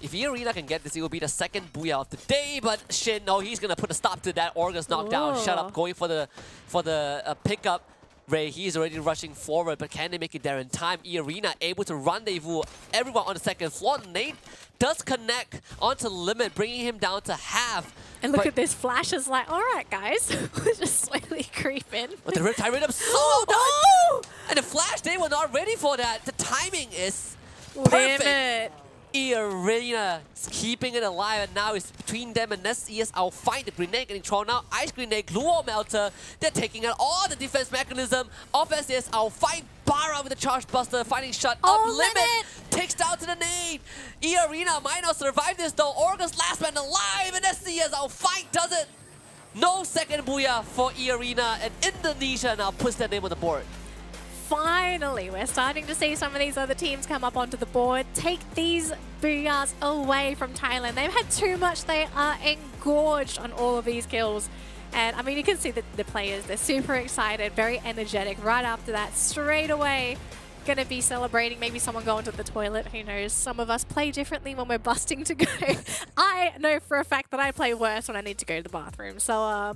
if EARENA can get this, it will be the second booyah of the day. But Shin, no, he's gonna put a stop to that. Organs knocked down. Shut up, going for the pickup. Ray, he's already rushing forward, but can they make it there in time? EARENA able to rendezvous everyone on the second floor. Nate does connect onto Limit, bringing him down to half. And look at this, Flash is like, all right, guys, we're just slowly creeping. But the Riptide Rhythm so done! And the Flash, they were not ready for that. The timing is perfect. Limit. EARENA is keeping it alive, and now it's between them and SES. ALFAINK, the grenade getting thrown out. Ice grenade, Glue Melter. They're taking out all the defense mechanism of SES. ALFAINK, Bara with the charge buster, finding shut up. Limit takes down to the nade. EARENA might not survive this though. Organs last man alive, and SES ALFAINK does it. No second booyah for EARENA, and Indonesia now puts their name on the board. Finally, we're starting to see some of these other teams come up onto the board, take these booyahs away from Thailand. They've had too much. They are engorged on all of these kills. And I mean, you can see the players, they're super excited, very energetic. Right after that, straight away, going to be celebrating. Maybe someone going to the toilet, who knows. Some of us play differently when we're busting to go. I know for a fact that I play worse when I need to go to the bathroom. So,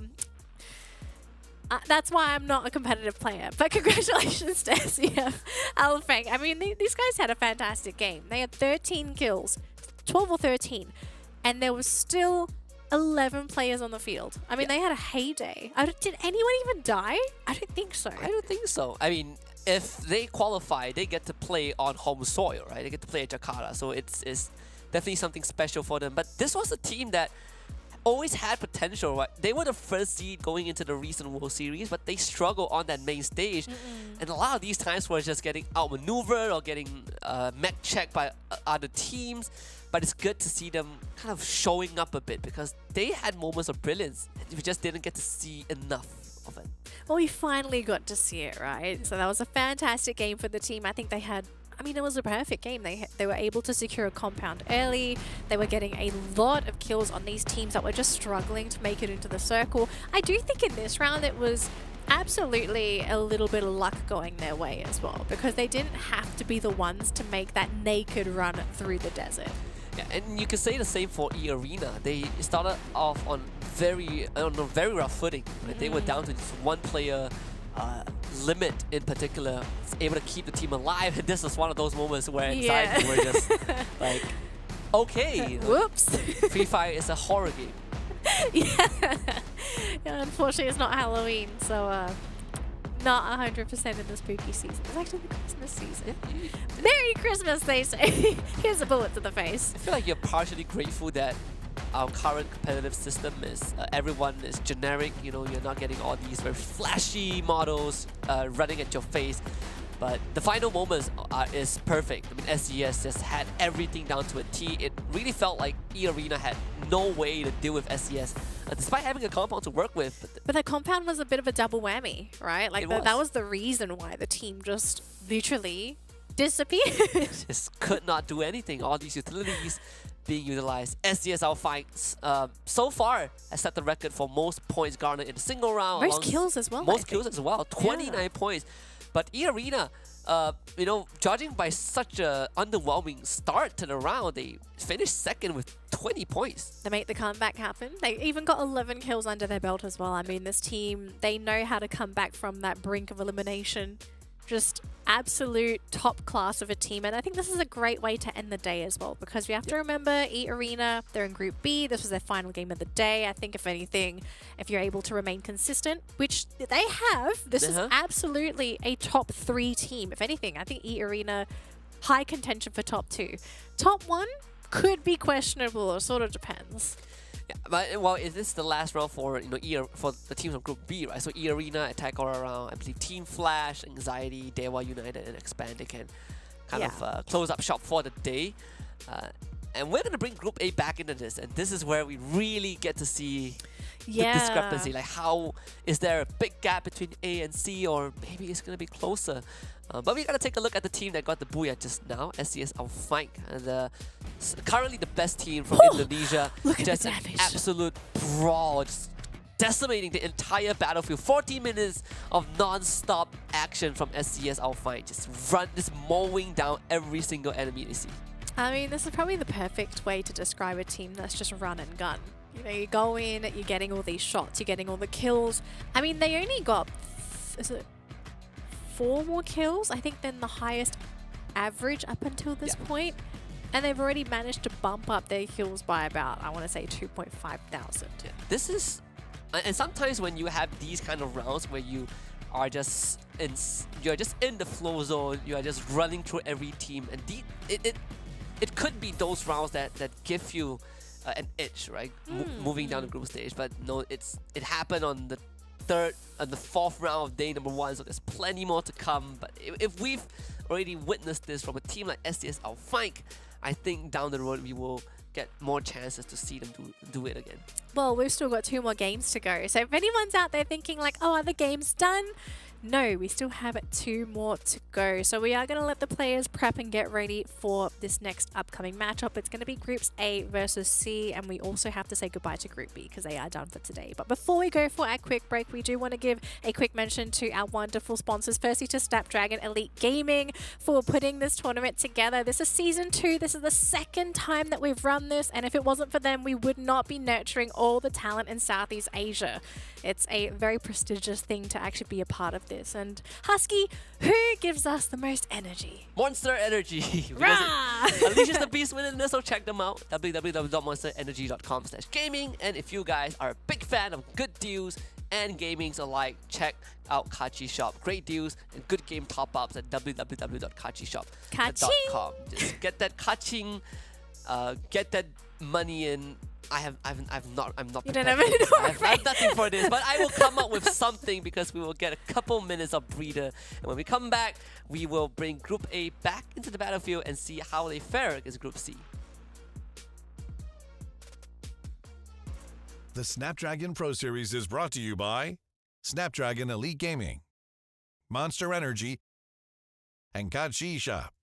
that's why I'm not a competitive player. But congratulations to SEF ALFAINK. I mean, these guys had a fantastic game. They had 13 kills, 12 or 13, and there was still 11 players on the field. I mean, they had a heyday. Did anyone even die? I don't think so. I don't think so. I mean, if they qualify, they get to play on home soil, right? They get to play at Jakarta, so it's definitely something special for them. But this was a team that always had potential, right? They were the first seed going into the recent World Series, but they struggle on that main stage. And a lot of these times were just getting outmaneuvered or getting mech checked by other teams. But it's good to see them kind of showing up a bit, because they had moments of brilliance. We just didn't get to see enough of it. Well, we finally got to see it, right? So that was a fantastic game for the team. I think they had, I mean, it was a perfect game. They were able to secure a compound early. They were getting a lot of kills on these teams that were just struggling to make it into the circle. I do think in this round it was absolutely a little bit of luck going their way as well, because they didn't have to be the ones to make that naked run through the desert. Yeah, and you could say the same for EARENA. They started off on very rough footing. Right? They were down to just one player. Limit in particular was able to keep the team alive, and this was one of those moments where inside we're just like, okay, whoops. Free Fire is a horror game. Yeah, unfortunately it's not Halloween, so not 100% in the spooky season. It's actually the Christmas season. Merry Christmas, they say. Here's a bullet to the face. I feel like you're partially grateful that our current competitive system is everyone is generic. You know, you're not getting all these very flashy models running at your face. But the final moments is perfect. I mean, SES just had everything down to a T. It really felt like EARENA had no way to deal with SES, despite having a compound to work with. But that compound was a bit of a double whammy, right? Like that was the reason why the team just literally disappeared. Just could not do anything. All these utilities being utilized. SES ALFAINK so far has set the record for most points garnered in a single round. Most kills as well. Most kills as well. 29 points. But EARENA, you know, judging by such a underwhelming start to the round, they finished second with 20 points. They make the comeback happen. They even got 11 kills under their belt as well. I mean, this team, they know how to come back from that brink of elimination. Just absolute top class of a team, and I think this is a great way to end the day as well, because we have to remember EARENA, they're in Group B. This was their final game of the day. I think if anything, if you're able to remain consistent, which they have, this is absolutely a top 3 team. If anything, I think EARENA high contention for top 2. Top 1 could be questionable. It sort of depends. Yeah, but well, is this the last round for for the teams of Group B, right? So EARENA, Attack All Around, I believe Team Flash, Anxiety, Dewa United, and Expand. They can kind of close up shop for the day. And we're gonna bring Group A back into this, and this is where we really get to see the discrepancy. Like, how is there a big gap between A and C, or maybe it's gonna be closer? But we gotta take a look at the team that got the booyah just now, SES ALFAINK. And currently the best team from Indonesia. Look at just the an damage. absolute brawl, just decimating the entire battlefield. 40 minutes of non-stop action from SCS ALFAINK, just mowing down every single enemy they see. I mean, this is probably the perfect way to describe a team that's just run and gun. You know, you go in, you're getting all these shots, you're getting all the kills. I mean, they only got, is it 4 more kills, I think, than the highest average up until this point. And they've already managed to bump up their kills by about, I want to say, 2,500. Yeah, this is, and sometimes when you have these kind of rounds where you are just in the flow zone, you are just running through every team, and it could be those rounds that give you an edge, right? Moving down the group stage, but no, it happened on the 4th round of day number 1, so there's plenty more to come. But if we've already witnessed this from a team like SCS ALFAINK, I think down the road we will get more chances to see them do it again. Well, we've still got 2 more games to go. So if anyone's out there thinking like, oh, are the games done? No, we still have 2 more to go. So we are going to let the players prep and get ready for this next upcoming matchup. It's going to be Groups A versus C, and we also have to say goodbye to Group B because they are done for today. But before we go for our quick break, we do want to give a quick mention to our wonderful sponsors. Firstly, to Snapdragon Elite Gaming for putting this tournament together. This is Season 2. This is the 2nd time that we've run this, and if it wasn't for them, we would not be nurturing all the talent in Southeast Asia. It's a very prestigious thing to actually be a part of this. And Husky, who gives us the most energy? Monster Energy. Rah! Unleashes the beast within us, so check them out. www.monsterenergy.com/gaming. And if you guys are a big fan of good deals and gamings alike, check out Kachi Shop. Great deals and good game top-ups at www.kachishop.com. Just get that kaching, get that money in. I'm not You prepared don't have for this. it, I have nothing for this, but I will come up with something because we will get a couple minutes of breather. And when we come back, we will bring Group A back into the battlefield and see how they fare against Group C. The Snapdragon Pro Series is brought to you by Snapdragon Elite Gaming, Monster Energy, and Kachi Shop.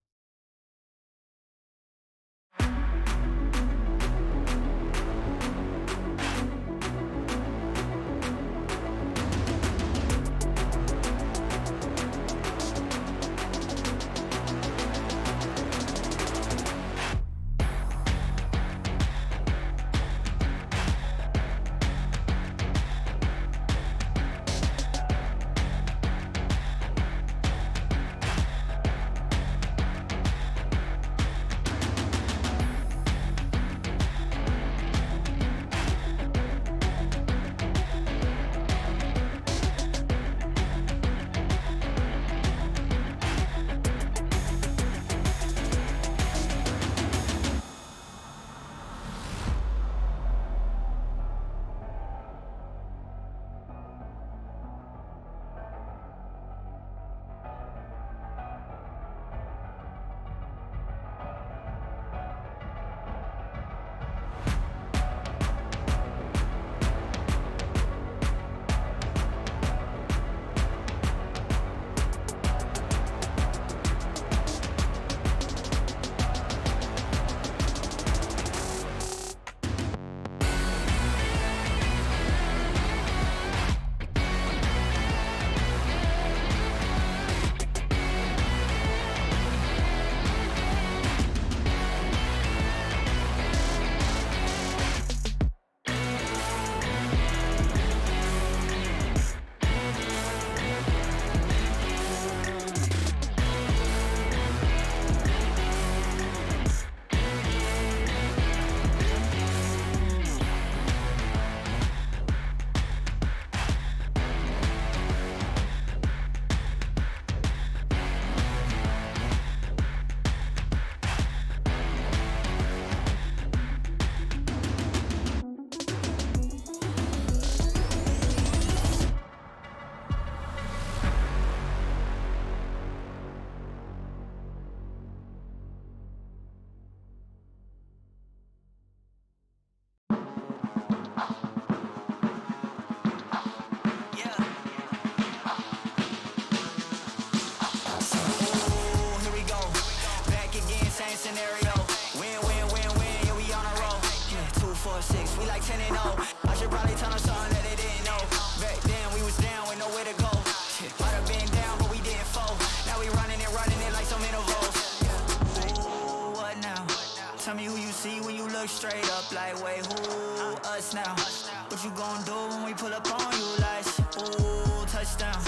Tell me who you see when you look straight up like, wait, who? Us now. What you gon' do when we pull up on you like, ooh, touchdown.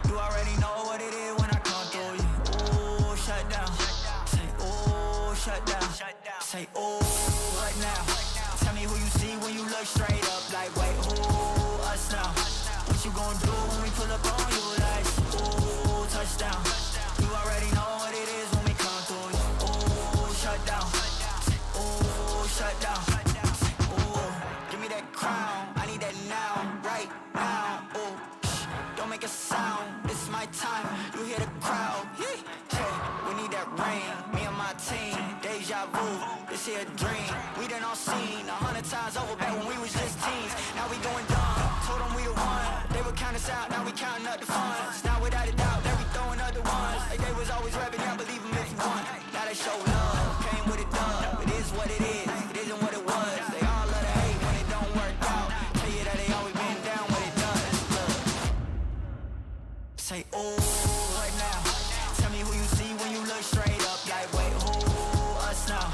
You already know what it is when I come through you. Ooh, shut down. Say, ooh, shut down. Say, ooh, what now? Tell me who you see when you look straight up like, wait, who? Us now. What you gon' do when we pull up on you like, ooh, touchdown. You already know what it is when we come through you. Ooh, shut down. Ooh, shut down. Ooh, give me that crown. I need that now, right now. Ooh, don't make a sound. It's my time. You hear the crowd. Hey, we need that rain. Me and my team. Deja vu. This here a dream. We done all seen 100 times over back when we was just teens. Now we going dumb. Told them we the one. They would count us out. Now we counting up the funds. Now without a doubt, they we throwing other ones. Like they was always rapping. I believe them if you want. Now they show love. Came with a dub. It is what it is. It isn't what it was. They all love to hate when it don't work out. Tell you that they always been down when it does. Look. Say, ooh, what now? Tell me who you see when you look straight up. Like, wait, who? Us now.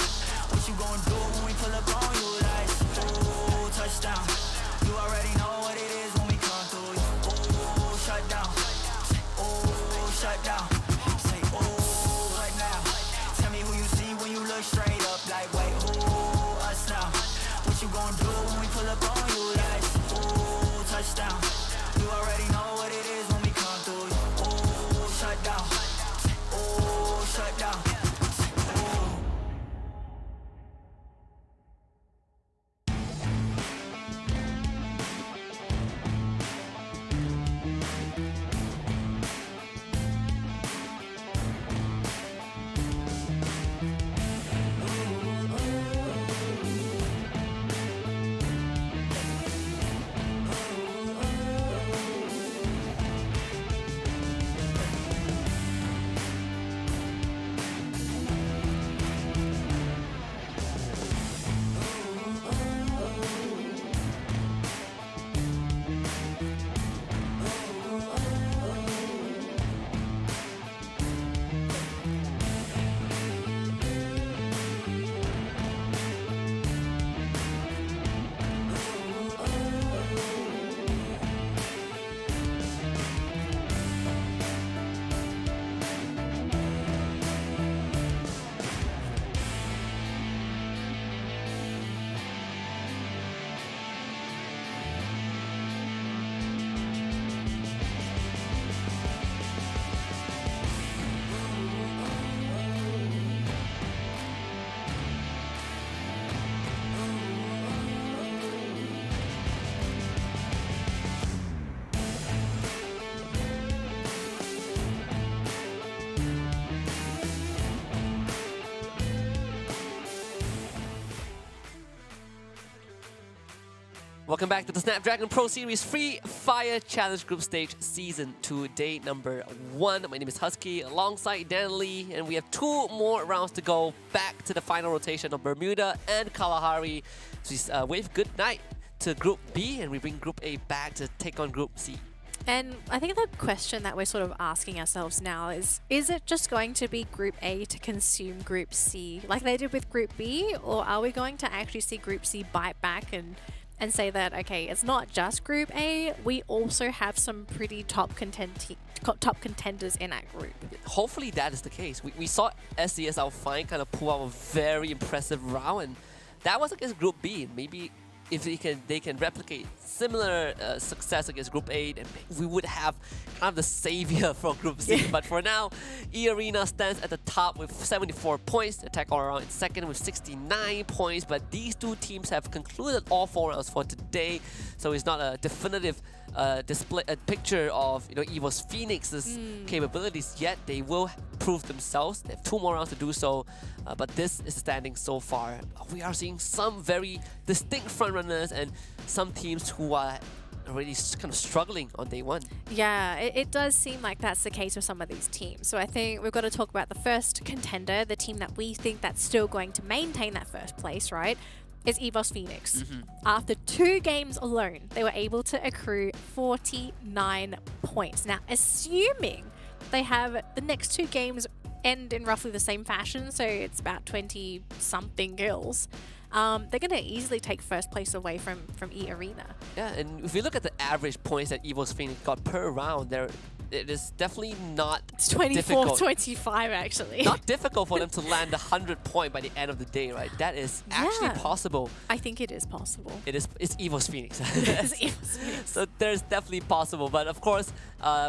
What you gon' do when we pull up on you? Like, ooh, touchdown. You already know what it is when we come through you. Ooh, shut down. Say, ooh, shut down. Say, ooh, what now? Tell me who you see when you look straight up. Like, wait, who? Us now. What you gon' do when we pull up on you? Like, ooh, touchdown. You already know what it is when we come through you. Ooh, shut down. Say, ooh, shut down. Say, ooh. Welcome back to the Snapdragon Pro Series Free Fire Challenge Group Stage Season 2, day number 1. My name is Husky, alongside Dan Lee, and we have 2 more rounds to go back to the final rotation of Bermuda and Kalahari. So we wave good night to Group B, and we bring Group A back to take on Group C. And I think the question that we're sort of asking ourselves now is it just going to be Group A to consume Group C like they did with Group B, or are we going to actually see Group C bite back and say that, okay, it's not just Group A, we also have some pretty top contenders in that group. Hopefully that is the case. We saw SCS ALFAINK kind of pull out a very impressive round, and that was against Group B. Maybe if they can replicate similar success against Group A, then we would have kind of the savior for Group C. But for now, EARENA stands at the top with 74 points. Attack All Around in second with 69 points. But these 2 teams have concluded all 4 rounds for today, so it's not a definitive picture of EVOS Phoenix's capabilities yet. They will prove themselves. They have 2 more rounds to do so, but this is the standing so far. We are seeing some very distinct frontrunners and some teams who are already kind of struggling on day 1. Yeah, it does seem like that's the case with some of these teams. So I think we've got to talk about the first contender, the team that we think that's still going to maintain that first place, right? Is EVOS Phoenix. After 2 games alone, they were able to accrue 49 points. Now, assuming they have the next 2 games end in roughly the same fashion, so it's about 20 something kills, they're going to easily take first place away from EARENA. Yeah, and if you look at the average points that EVOS Phoenix got per round, it is definitely not It's 24, difficult. 25 actually. Not difficult for them to land 100 point by the end of the day, right? That is actually Yeah. possible. I think it is possible. It's EVOS Phoenix. It's EVOS. So there's definitely possible. But of course,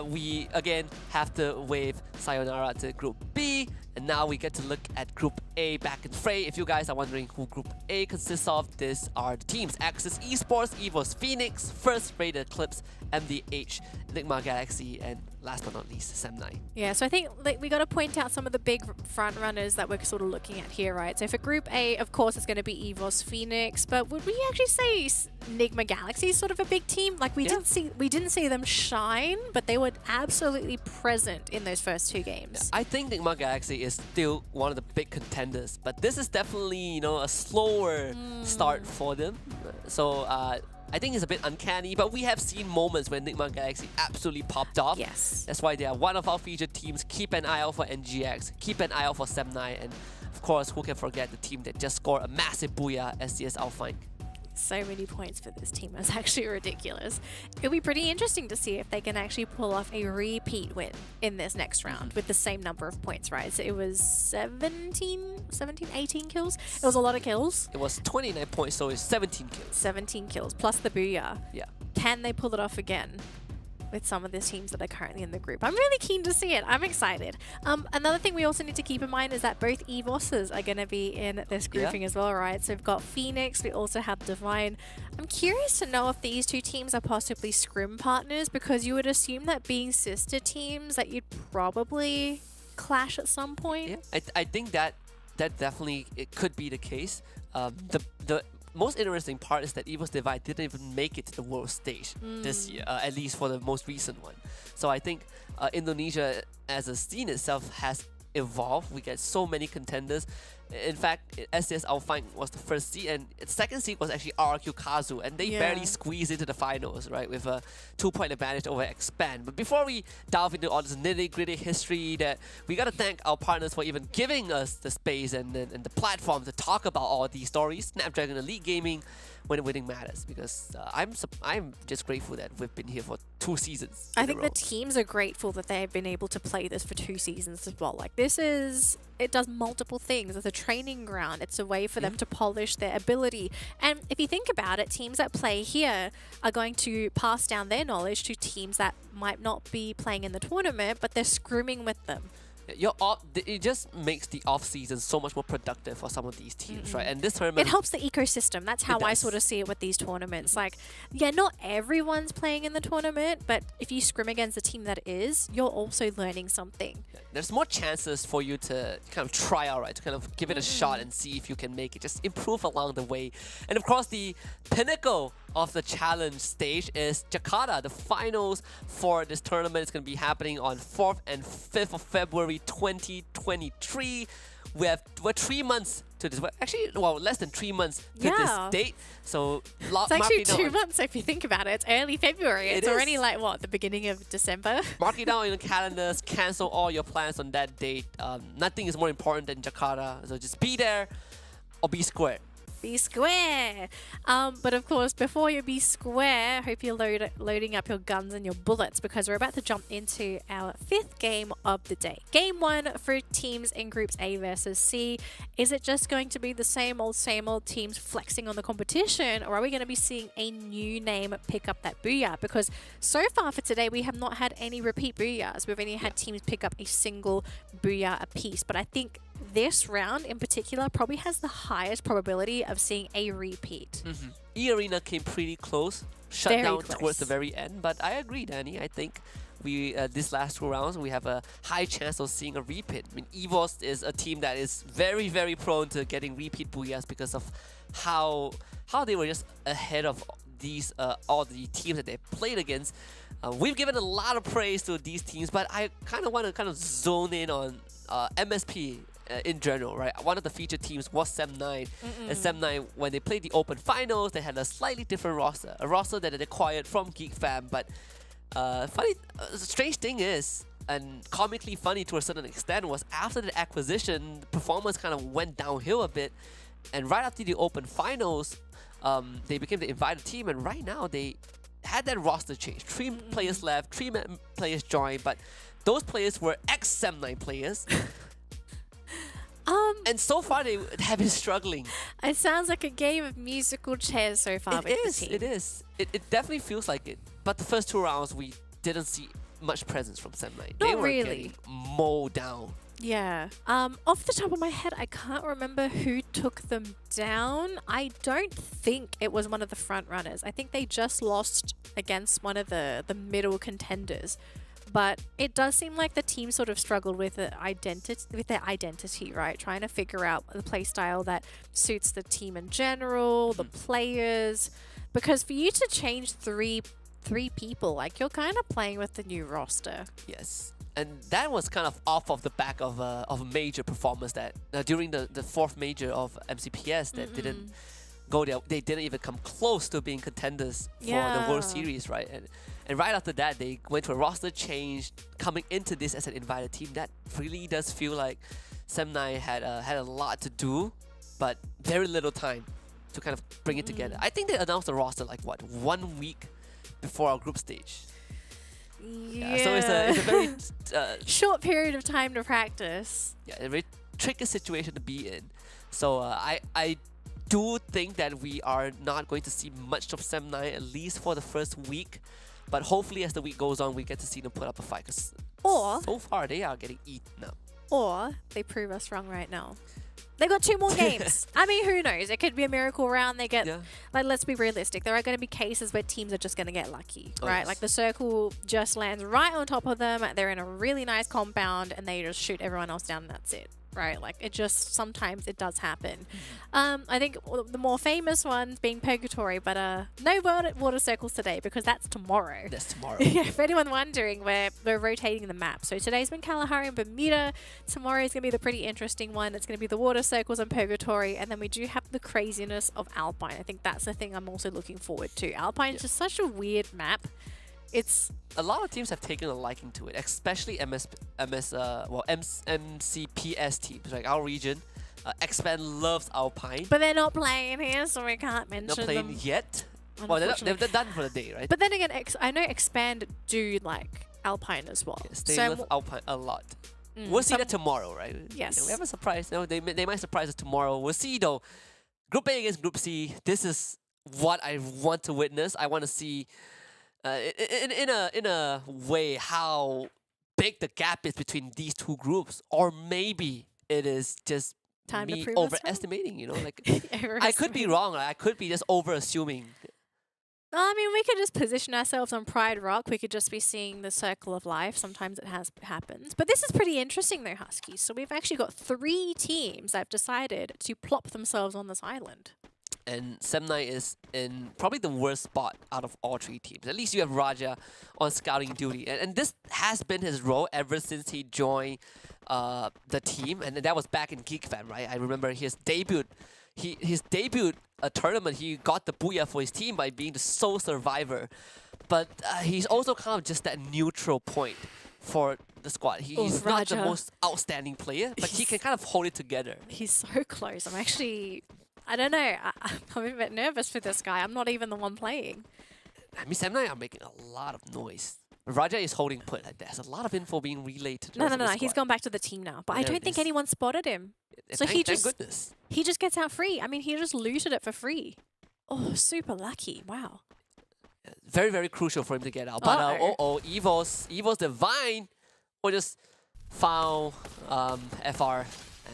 we again have to wave sayonara to Group B. And now we get to look at Group A back in fray. If you guys are wondering who Group A consists of, these are the teams: Axis Esports, EVOS Phoenix, First Rate Eclipse, MDH, NIGMA Galaxy, and last but not least, Sem9. Yeah, so I think we got to point out some of the big front runners that we're sort of looking at here, right? So for Group A, of course, it's going to be EVOS Phoenix, but would we actually say NIGMA Galaxy is sort of a big team? Like we didn't see them shine, but they were absolutely present in those first two games. I think NIGMA Galaxy is still one of the big contenders, but this is definitely, you know, a slower start for them. So I think it's a bit uncanny, but we have seen moments when NIGMA Galaxy absolutely popped off. Yes. That's why they are one of our featured teams. Keep an eye out for NGX, keep an eye out for Sem9, and of course, who can forget the team that just scored a massive booyah, SDS ALFAINK. So many points for this team. It's actually ridiculous. It'll be pretty interesting to see if they can actually pull off a repeat win in this next round with the same number of points, right? So it was 18 kills. It was a lot of kills. It was 29 points, so it's 17 kills. 17 kills plus the booyah. Yeah. Can they pull it off again with some of the teams that are currently in the group? I'm really keen to see it. I'm excited. Another thing we also need to keep in mind is that both EVOSs are going to be in this grouping as well, right? So we've got Phoenix, we also have Divine. I'm curious to know if these two teams are possibly scrim partners, because you would assume that being sister teams that you'd probably clash at some point. Yeah, I think that definitely it could be the case. The most interesting part is that EVOS Divide didn't even make it to the world stage this year, at least for the most recent one. So I think Indonesia as a scene itself has evolved. We get so many contenders. In fact, SDS ALFAINK was the first seed, and its second seed was actually RRQ Kazu, and they barely squeezed into the finals, right, with a 2-point advantage over Expand. But before we delve into all this nitty-gritty history, that we gotta thank our partners for even giving us the space and the platform to talk about all these stories. Snapdragon Elite Gaming, when winning matters, because I'm just grateful that we've been here for 2 seasons. I think the teams are grateful that they've been able to play this for 2 seasons as well. Like it does multiple things. It's a training ground. It's a way for them to polish their ability. And if you think about it, teams that play here are going to pass down their knowledge to teams that might not be playing in the tournament, but they're scrimming with them. It just makes the off season so much more productive for some of these teams, right? And this tournament, it helps the ecosystem. That's how I sort of see it with these tournaments. Like, yeah, not everyone's playing in the tournament, but if you scrim against a team that is, you're also learning something. there's more chances for you to kind of try out, right? To kind of give it a shot and see if you can make it. Just improve along the way. And of course, the pinnacle of the challenge stage is Jakarta. The finals for this tournament is going to be happening on 4th and 5th of February 2023. We're 3 months to this. Actually, well, less than 3 months to this date. So it's actually 2 months if you think about it. It's early February. It's already like what, the beginning of December? Mark it down in your calendars. Cancel all your plans on that date. Nothing is more important than Jakarta. So just be there or be square. Be square. But of course, before you be square, I hope you're loading up your guns and your bullets, because we're about to jump into our 5th game of the day. Game 1 for teams in groups A versus C. Is it just going to be the same old teams flexing on the competition, or are we going to be seeing a new name pick up that booyah? Because so far for today, we have not had any repeat booyahs. We've only had teams pick up a single booyah apiece. But I think this round in particular probably has the highest probability of seeing a repeat. EARENA came pretty close, shut Very down close. towards the very end, but I agree, Danny. I think we these last 2 rounds we have a high chance of seeing a repeat. I mean, EVOS is a team that is very, very prone to getting repeat booyahs because of how they were just ahead of these all the teams that they played against. We've given a lot of praise to these teams, but I kind of want to zone in on MSP. In general, right? One of the featured teams was Sem9. And Sem9, when they played the Open Finals, they had a slightly different roster. A roster that they acquired from Geek Fam. But strange thing is, and comically funny to a certain extent was after the acquisition, performance kind of went downhill a bit. And right after the Open finals, they became the invited team. And right now, they had that roster change. 3 players left, 3 players joined, but those players were ex-Sem9 players. And so far, they have been struggling. It sounds like a game of musical chairs so far with the team. It is. It definitely feels like it. But the first 2 rounds, we didn't see much presence from Sem9. They were really. getting mowed down. Yeah. Off the top of my head, I can't remember who took them down. I don't think it was one of the front runners. I think they just lost against one of the middle contenders. But it does seem like the team sort of struggled with their identity, right? Trying to figure out the play style that suits the team in general, the players. Because for you to change three people, like you're kind of playing with the new roster. Yes. And that was kind of off of the back of a major performance that during the 4th major of MCPS that didn't go there. They didn't even come close to being contenders for the World Series, right? And right after that, they went to a roster change, coming into this as an invited team. That really does feel like Sem9 had a lot to do, but very little time to kind of bring it together. I think they announced the roster like, what, 1 week before our group stage. Yeah. So it's a very short period of time to practice. Yeah, a very tricky situation to be in. So I do think that we are not going to see much of Sem9 at least for the first week. But hopefully as the week goes on, we get to see them put up a fight. Because so far, they are getting eaten up. Or they prove us wrong right now. They got 2 more games. I mean, who knows? It could be a miracle round. They get, like, let's be realistic. There are going to be cases where teams are just going to get lucky, right? Yes. Like the circle just lands right on top of them. They're in a really nice compound and they just shoot everyone else down and that's it, right? Like it just, sometimes it does happen. I think the more famous ones being Purgatory, but no water circles today because that's tomorrow. That's tomorrow. Yeah, if anyone wondering, we're rotating the map. So today's been Kalahari and Bermuda. Tomorrow is going to be the pretty interesting one. It's going to be the water circles and Purgatory. And then we do have the craziness of Alpine. I think that's the thing I'm also looking forward to. Alpine is just such a weird map. It's a lot of teams have taken a liking to it, especially MCPS teams, like our region. Expand loves Alpine. But they're not playing here, so we can't mention them. Not playing yet. Well, they're done for the day, right? But then again, I know Expand do like Alpine as well. Yes, they love Alpine a lot. We'll see that tomorrow, right? Yes. We have a surprise. No, they might surprise us tomorrow. We'll see though. Group A against Group C. This is what I want to witness. I want to see in a way how big the gap is between these 2 groups, or maybe it is just me overestimating. You know, like I could be wrong. I could be just overassuming. I mean, we could just position ourselves on Pride Rock. We could just be seeing the circle of life. Sometimes it happens. But this is pretty interesting though, Huskies. So we've actually got 3 teams that have decided to plop themselves on this island. And Sem9 is in probably the worst spot out of all 3 teams. At least you have Raja on scouting duty. And this has been his role ever since he joined the team. And that was back in GeekFam, right? I remember his debut. His debut tournament, he got the booyah for his team by being the sole survivor. But he's also kind of just that neutral point for the squad. He's not the most outstanding player, but he can kind of hold it together. He's so close. I'm actually... I don't know. I'm a bit nervous for this guy. I'm not even the one playing. I mean, Sem9 are making a lot of noise. Raja is holding put. There's a lot of info being relayed to the rest of the squad. He's gone back to the team now. But I don't think anyone spotted him. So thank goodness. He just gets out free. I mean, he just looted it for free. Oh, super lucky. Wow. Very, very crucial for him to get out. But EVOS Divine will just found FR.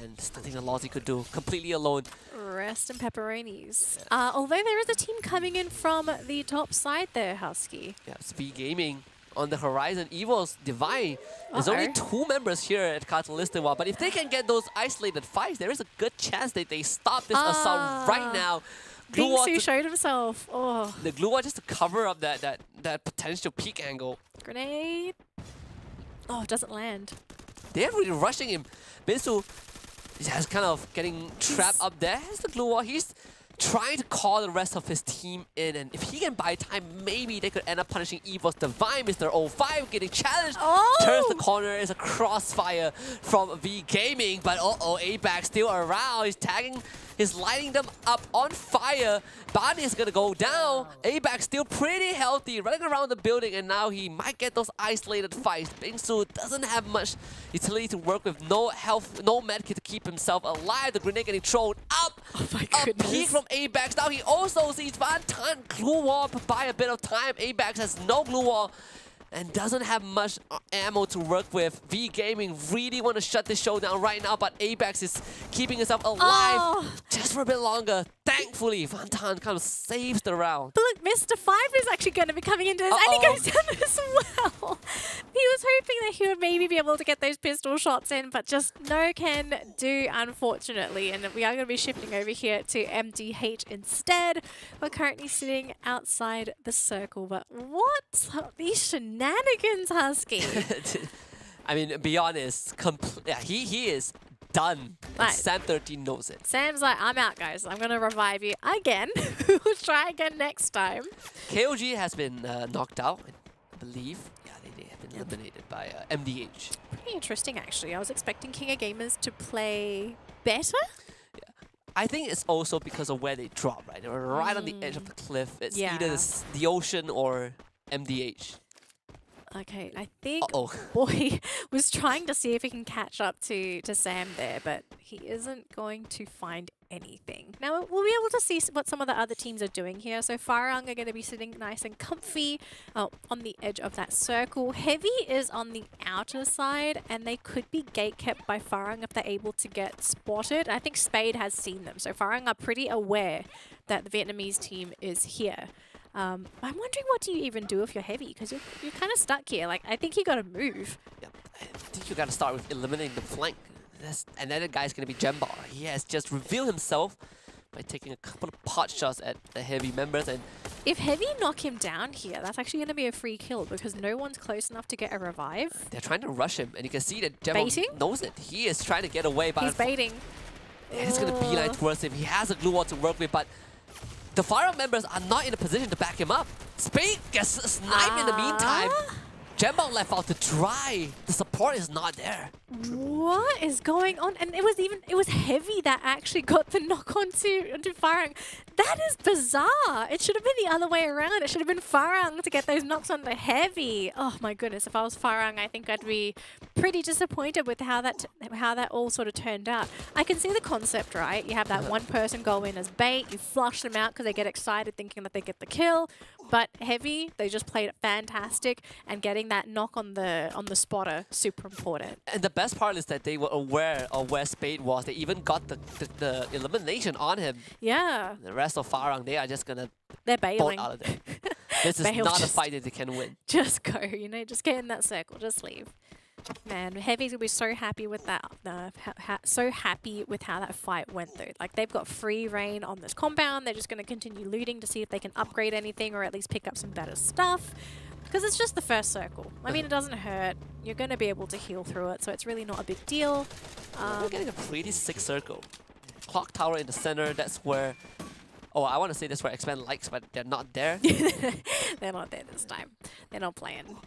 And there's nothing the Lozzie could do. Completely alone. Rest in pepperonis. Although there is a team coming in from the top side there, Husky. Yeah, Speed Gaming on the horizon. EVOS Divine. There's only 2 members here at Katalistiwa, but if they can get those isolated fights, there is a good chance that they stop this assault right now. Bingsu showed himself. Oh. The Glue just to cover up that potential peak angle. Grenade. Oh, it doesn't land. They're really rushing him. Bingsu is kind of getting trapped up there. Here's the Glue Wall. He's trying to call the rest of his team in, and if he can buy time, maybe they could end up punishing EVOS. Divine Mr. 05 getting challenged. Turns the corner, is a crossfire from V Gaming, but ABAC still around. He's tagging, he's lighting them up on fire. Bani is gonna go down. ABAC still pretty healthy, running around the building, and now he might get those isolated fights. Bingsu doesn't have much utility to work with, no health, no medkit to keep himself alive. The grenade getting thrown up. Oh my A goodness. peek from ABAX. Now he also sees Van Tan glue wall to buy a bit of time. ABAX has no glue wall and doesn't have much ammo to work with. V Gaming really want to shut this show down right now, but ABAX is keeping himself alive just for a bit longer. Thankfully, Van Tan kind of saves the round. But look, Mr. Five is actually going to be coming into this, and he goes down as well. He was hoping that he would maybe be able to get those pistol shots in, but just no can do, unfortunately. And we are going to be shifting over here to MDH instead. We're currently sitting outside the circle, but what are these shenanigans, Husky? I mean, be honest, yeah, he is done. Right. Sam 13 knows it. Sam's like, I'm out, guys. I'm going to revive you again. We'll try again next time. KOG has been knocked out, I believe. Yeah, they have been eliminated by MDH. Pretty interesting, actually. I was expecting King of Gamers to play better. I think it's also because of where they drop, right? They were right on the edge of the cliff. It's either the ocean or MDH. Okay, I think Uh-oh. Boy was trying to see if he can catch up to Sam there, but he isn't going to find anything. Now, we'll be able to see what some of the other teams are doing here. So Farang are going to be sitting nice and comfy on the edge of that circle. Heavy is on the outer side, and they could be gate kept by Farang if they're able to get spotted. I think Spade has seen them, so Farang are pretty aware that the Vietnamese team is here. I'm wondering, what do you even do if you're heavy? Because you're kind of stuck here. Like, I think you got to move. Yeah, I think you got to start with eliminating the flank. And then the guy's going to be Gembar. He has just revealed himself by taking a couple of pot shots at the heavy members. And if heavy knock him down here, that's actually going to be a free kill because no one's close enough to get a revive. They're trying to rush him, and you can see that Gembar knows it. He is trying to get away. But he's baiting. And it's going to be like towards him. He has a glue wall to work with, but the FARANG members are not in a position to back him up. Spade gets sniped in the meantime. Jembao left out to dry. The support is not there. What is going on? And it was heavy that actually got the knock onto Farang. That is bizarre. It should have been the other way around. It should have been Farang to get those knocks on the heavy. Oh my goodness! If I was Farang, I think I'd be pretty disappointed with how that all sort of turned out. I can see the concept, right? You have that one person go in as bait. You flush them out because they get excited, thinking that they get the kill. But heavy, they just played it fantastic, and getting that knock on the spotter, super important. And the best part is that they were aware of where Spade was. They even got the elimination on him. Yeah. The rest of Farang, they are just gonna They're bailing. bolt out of there. This is not a fight that they can win. Just go, just get in that circle, just leave. Man, Heavy's will be so happy with that. So happy with how that fight went, though. Like, they've got free reign on this compound. They're just going to continue looting to see if they can upgrade anything or at least pick up some better stuff. Because it's just the first circle. I mean, it doesn't hurt. You're going to be able to heal through it, so it's really not a big deal. We're getting a pretty sick circle. Clock tower in the center. That's where... Oh, I want to say that's where X-Men likes, but they're not there. They're not there this time. They're not playing.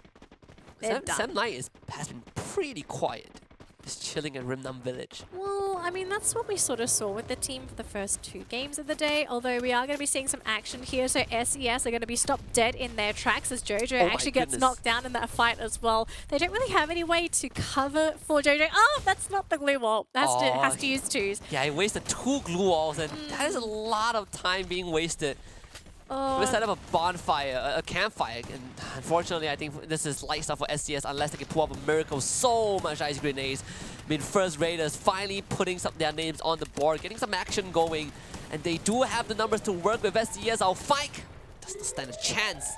Sam Knight has been pretty quiet. Just chilling at Rimnam Village. Well, I mean, that's what we sort of saw with the team for the first 2 games of the day, although we are going to be seeing some action here. So SES are going to be stopped dead in their tracks as Jojo actually gets knocked down in that fight as well. They don't really have any way to cover for Jojo. Oh, that's not the glue wall. Has to use 2s. Yeah, he wasted 2 glue walls, and that is a lot of time being wasted. We set up a bonfire, a campfire, and unfortunately I think this is light stuff for SCS unless they can pull up a miracle. So much ice grenades. I mean, First Raiders finally putting their names on the board, getting some action going, and they do have the numbers to work with. SCS, ALFAINK doesn't stand a chance.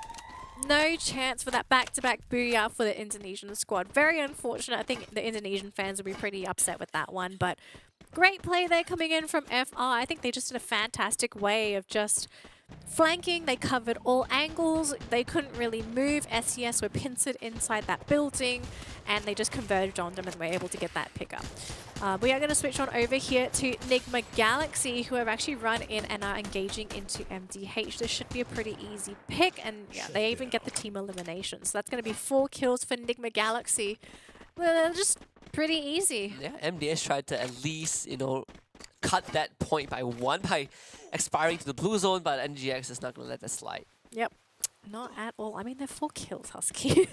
No chance for that back-to-back booyah for the Indonesian squad. Very unfortunate. I think the Indonesian fans will be pretty upset with that one, but great play there coming in from FR. I think they just did a fantastic way of just flanking, they covered all angles, they couldn't really move. SES were pincered inside that building, and they just converged on them and were able to get that pickup. We are going to switch on over here to NIGMA Galaxy, who have actually run in and are engaging into MDH. This should be a pretty easy pick, and yeah, they even get the team elimination. So that's going to be 4 kills for NIGMA Galaxy. Well, just pretty easy. Yeah, MDH tried to at least, you know, cut that point by 1 by expiring to the blue zone, but NGX is not going to let that slide. Yep. Not at all. I mean, they're 4 kills, Husky.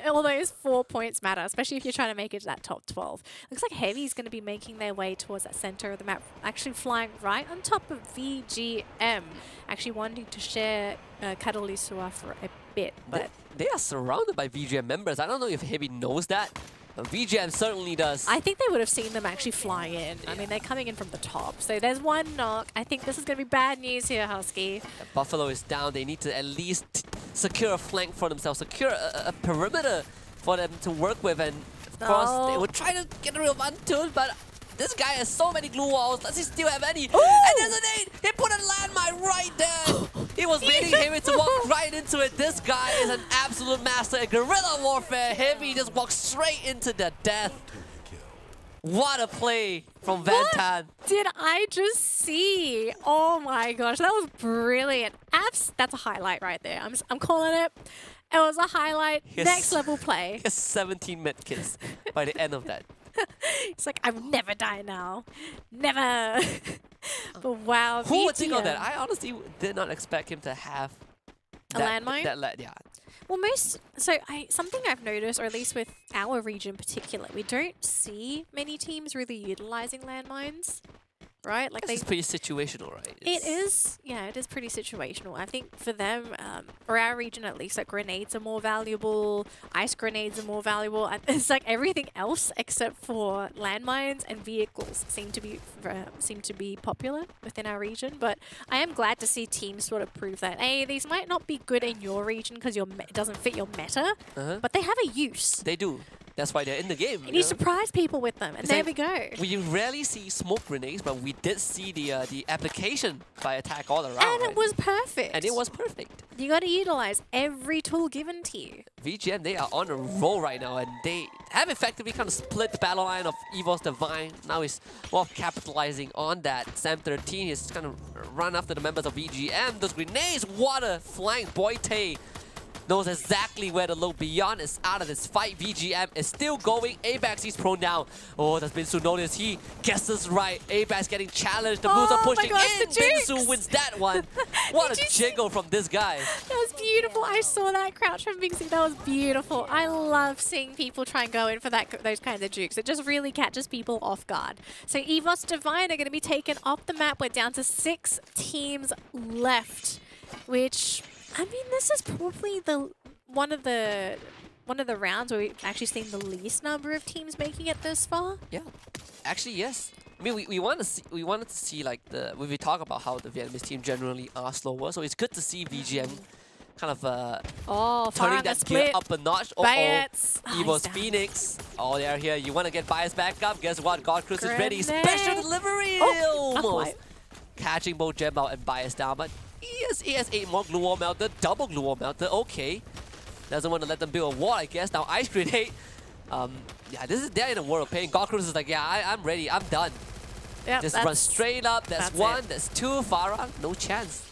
All those 4 points matter, especially if you're trying to make it to that top 12. Looks like Heavy's going to be making their way towards that center of the map, actually flying right on top of VGM, actually wanting to share Catalysua for a bit. But they are surrounded by VGM members. I don't know if Heavy knows that. But VGM certainly does. I think they would have seen them actually fly in. Yeah. I mean, they're coming in from the top. So there's 1 knock. I think this is going to be bad news here, Husky. Buffalo is down. They need to at least secure a flank for themselves, secure a perimeter for them to work with. And of course, they would try to get a real run to it, but this guy has so many glue walls. Does he still have any? Ooh! And there's a nade! He put a landmine right there! He was waiting Heavy to walk right into it. This guy is an absolute master at guerrilla warfare. Heavy just walks straight into the death. What a play from Vantan. Did I just see? Oh my gosh, that was brilliant. That's a highlight right there. I'm calling it. It was a highlight. Next level play. He has 17 medkits by the end of that. It's like, I will never die now. Never. But wow. Who would think of that? I honestly did not expect him to have a landmine? Yeah. Well, something I've noticed, or at least with our region in particular, we don't see many teams really utilizing landmines. Right? Like it's pretty situational, right? It is pretty situational. I think for them, or our region at least, like grenades are more valuable, ice grenades are more valuable. It's like everything else except for landmines and vehicles seem to be popular within our region. But I am glad to see teams sort of prove that, hey, these might not be good in your region because it doesn't fit your meta, but they have a use. They do. That's why they're in the game. And you surprise people with them, and it's there we go. We rarely see smoke grenades, but we did see the application by attack all around. And it was perfect. And it was perfect. You got to utilize every tool given to you. VGM, they are on a roll right now, and they have effectively kind of split the battle line of EVOS Divine. Now he's more capitalizing on that. Sam 13 is kind of run after the members of VGM. Those grenades, what a flank. Boite knows exactly where to look. Beyond is out of this fight. VGM is still going. Abax, he's prone down. Oh, does Binsu notice? He guesses right. Abax getting challenged. The Blues are pushing in. Binsu wins that one. What a jiggle from this guy. That was beautiful. I saw that crouch from Binsu. That was beautiful. I love seeing people try and go in for those kinds of jukes. It just really catches people off guard. So EVOS Divine are going to be taken off the map. We're down to 6 teams left, which, I mean, this is probably one of the rounds where we've actually seen the least number of teams making it this far. Yeah, actually, yes. I mean, we wanted to see like when we talk about how the Vietnamese team generally are slower, so it's good to see VGM kind of turning that gear up a notch. EVOS Phoenix. Oh, they're here. You want to get Bias back up? Guess what? God Cruz is ready. Special delivery. Almost catching both Gem out and Bias down, but he has 8 more glue wall melter, double glue wall melter. Okay, doesn't want to let them build a wall, I guess. Now ice grenade. Yeah, they're in a world of pain. God Cruz is like, yeah, I'm ready. I'm done. Yep, just run straight up. That's 1. That's 2. Farah, no chance.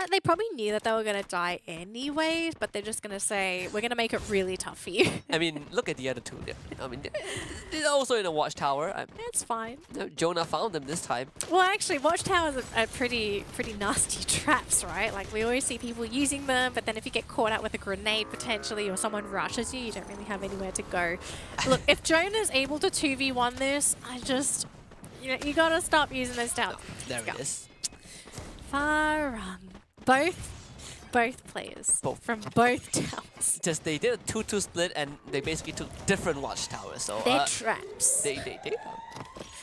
They probably knew that they were going to die anyways, but they're just going to say, we're going to make it really tough for you. I mean, look at the other 2. I mean, they're also in a watchtower. It's fine. Jonah found them this time. Well, actually, watchtowers are pretty nasty traps, right? Like, we always see people using them, but then if you get caught out with a grenade potentially, or someone rushes you, you don't really have anywhere to go. Look, if Jonah's able to 2v1 this, you got to stop using those towers. There it is. FARANG. Both players from both towns. Just they did a 2-2 split, and they basically took different watchtowers. So they're traps. They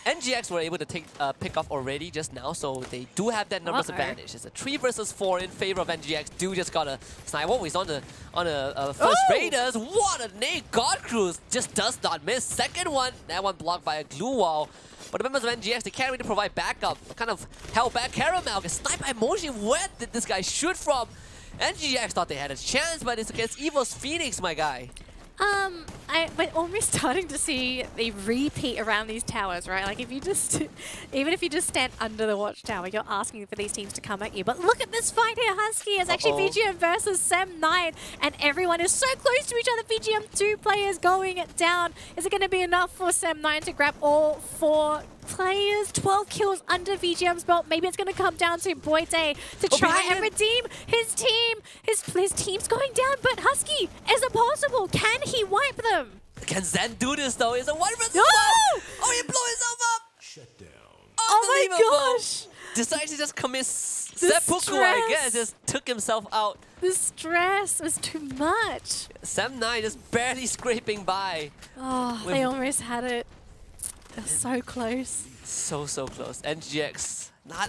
NGX were able to take pick off already just now, so they do have that numbers advantage. It's a 3 versus 4 in favor of NGX. Do just got a snipe. Oh, he's on a first Raiders. What a nade! God Cruise just does not miss. Second one, that one blocked by a glue wall. But the members of NGX, they can't really provide backup. Kind of held back. Caramel gets sniped by Moji. Where did this guy shoot from? NGX thought they had a chance, but it's against EVOS Phoenix, my guy. We're almost starting to see the repeat around these towers, right? Like if you just, even if you just stand under the watchtower, you're asking for these teams to come at you. But look at this fight here, Husky. It's actually VGM versus Sem9, and everyone is so close to each other. VGM 2 players going down. Is it going to be enough for Sem9 to grab all 4 players? 12 kills under VGM's belt. Maybe it's going to come down to Boite to try and redeem his team. His team's going down, but Husky, is it possible? Can he wipe them? Can Zen do this though? It's a 1 versus 1. Oh, he blew himself up. Shut down. Oh my gosh. Decided to just commit seppuku, I guess. Just took himself out. The stress was too much. Sem9 just barely scraping by. Oh, they almost had it. They're so close. So close. NGX, not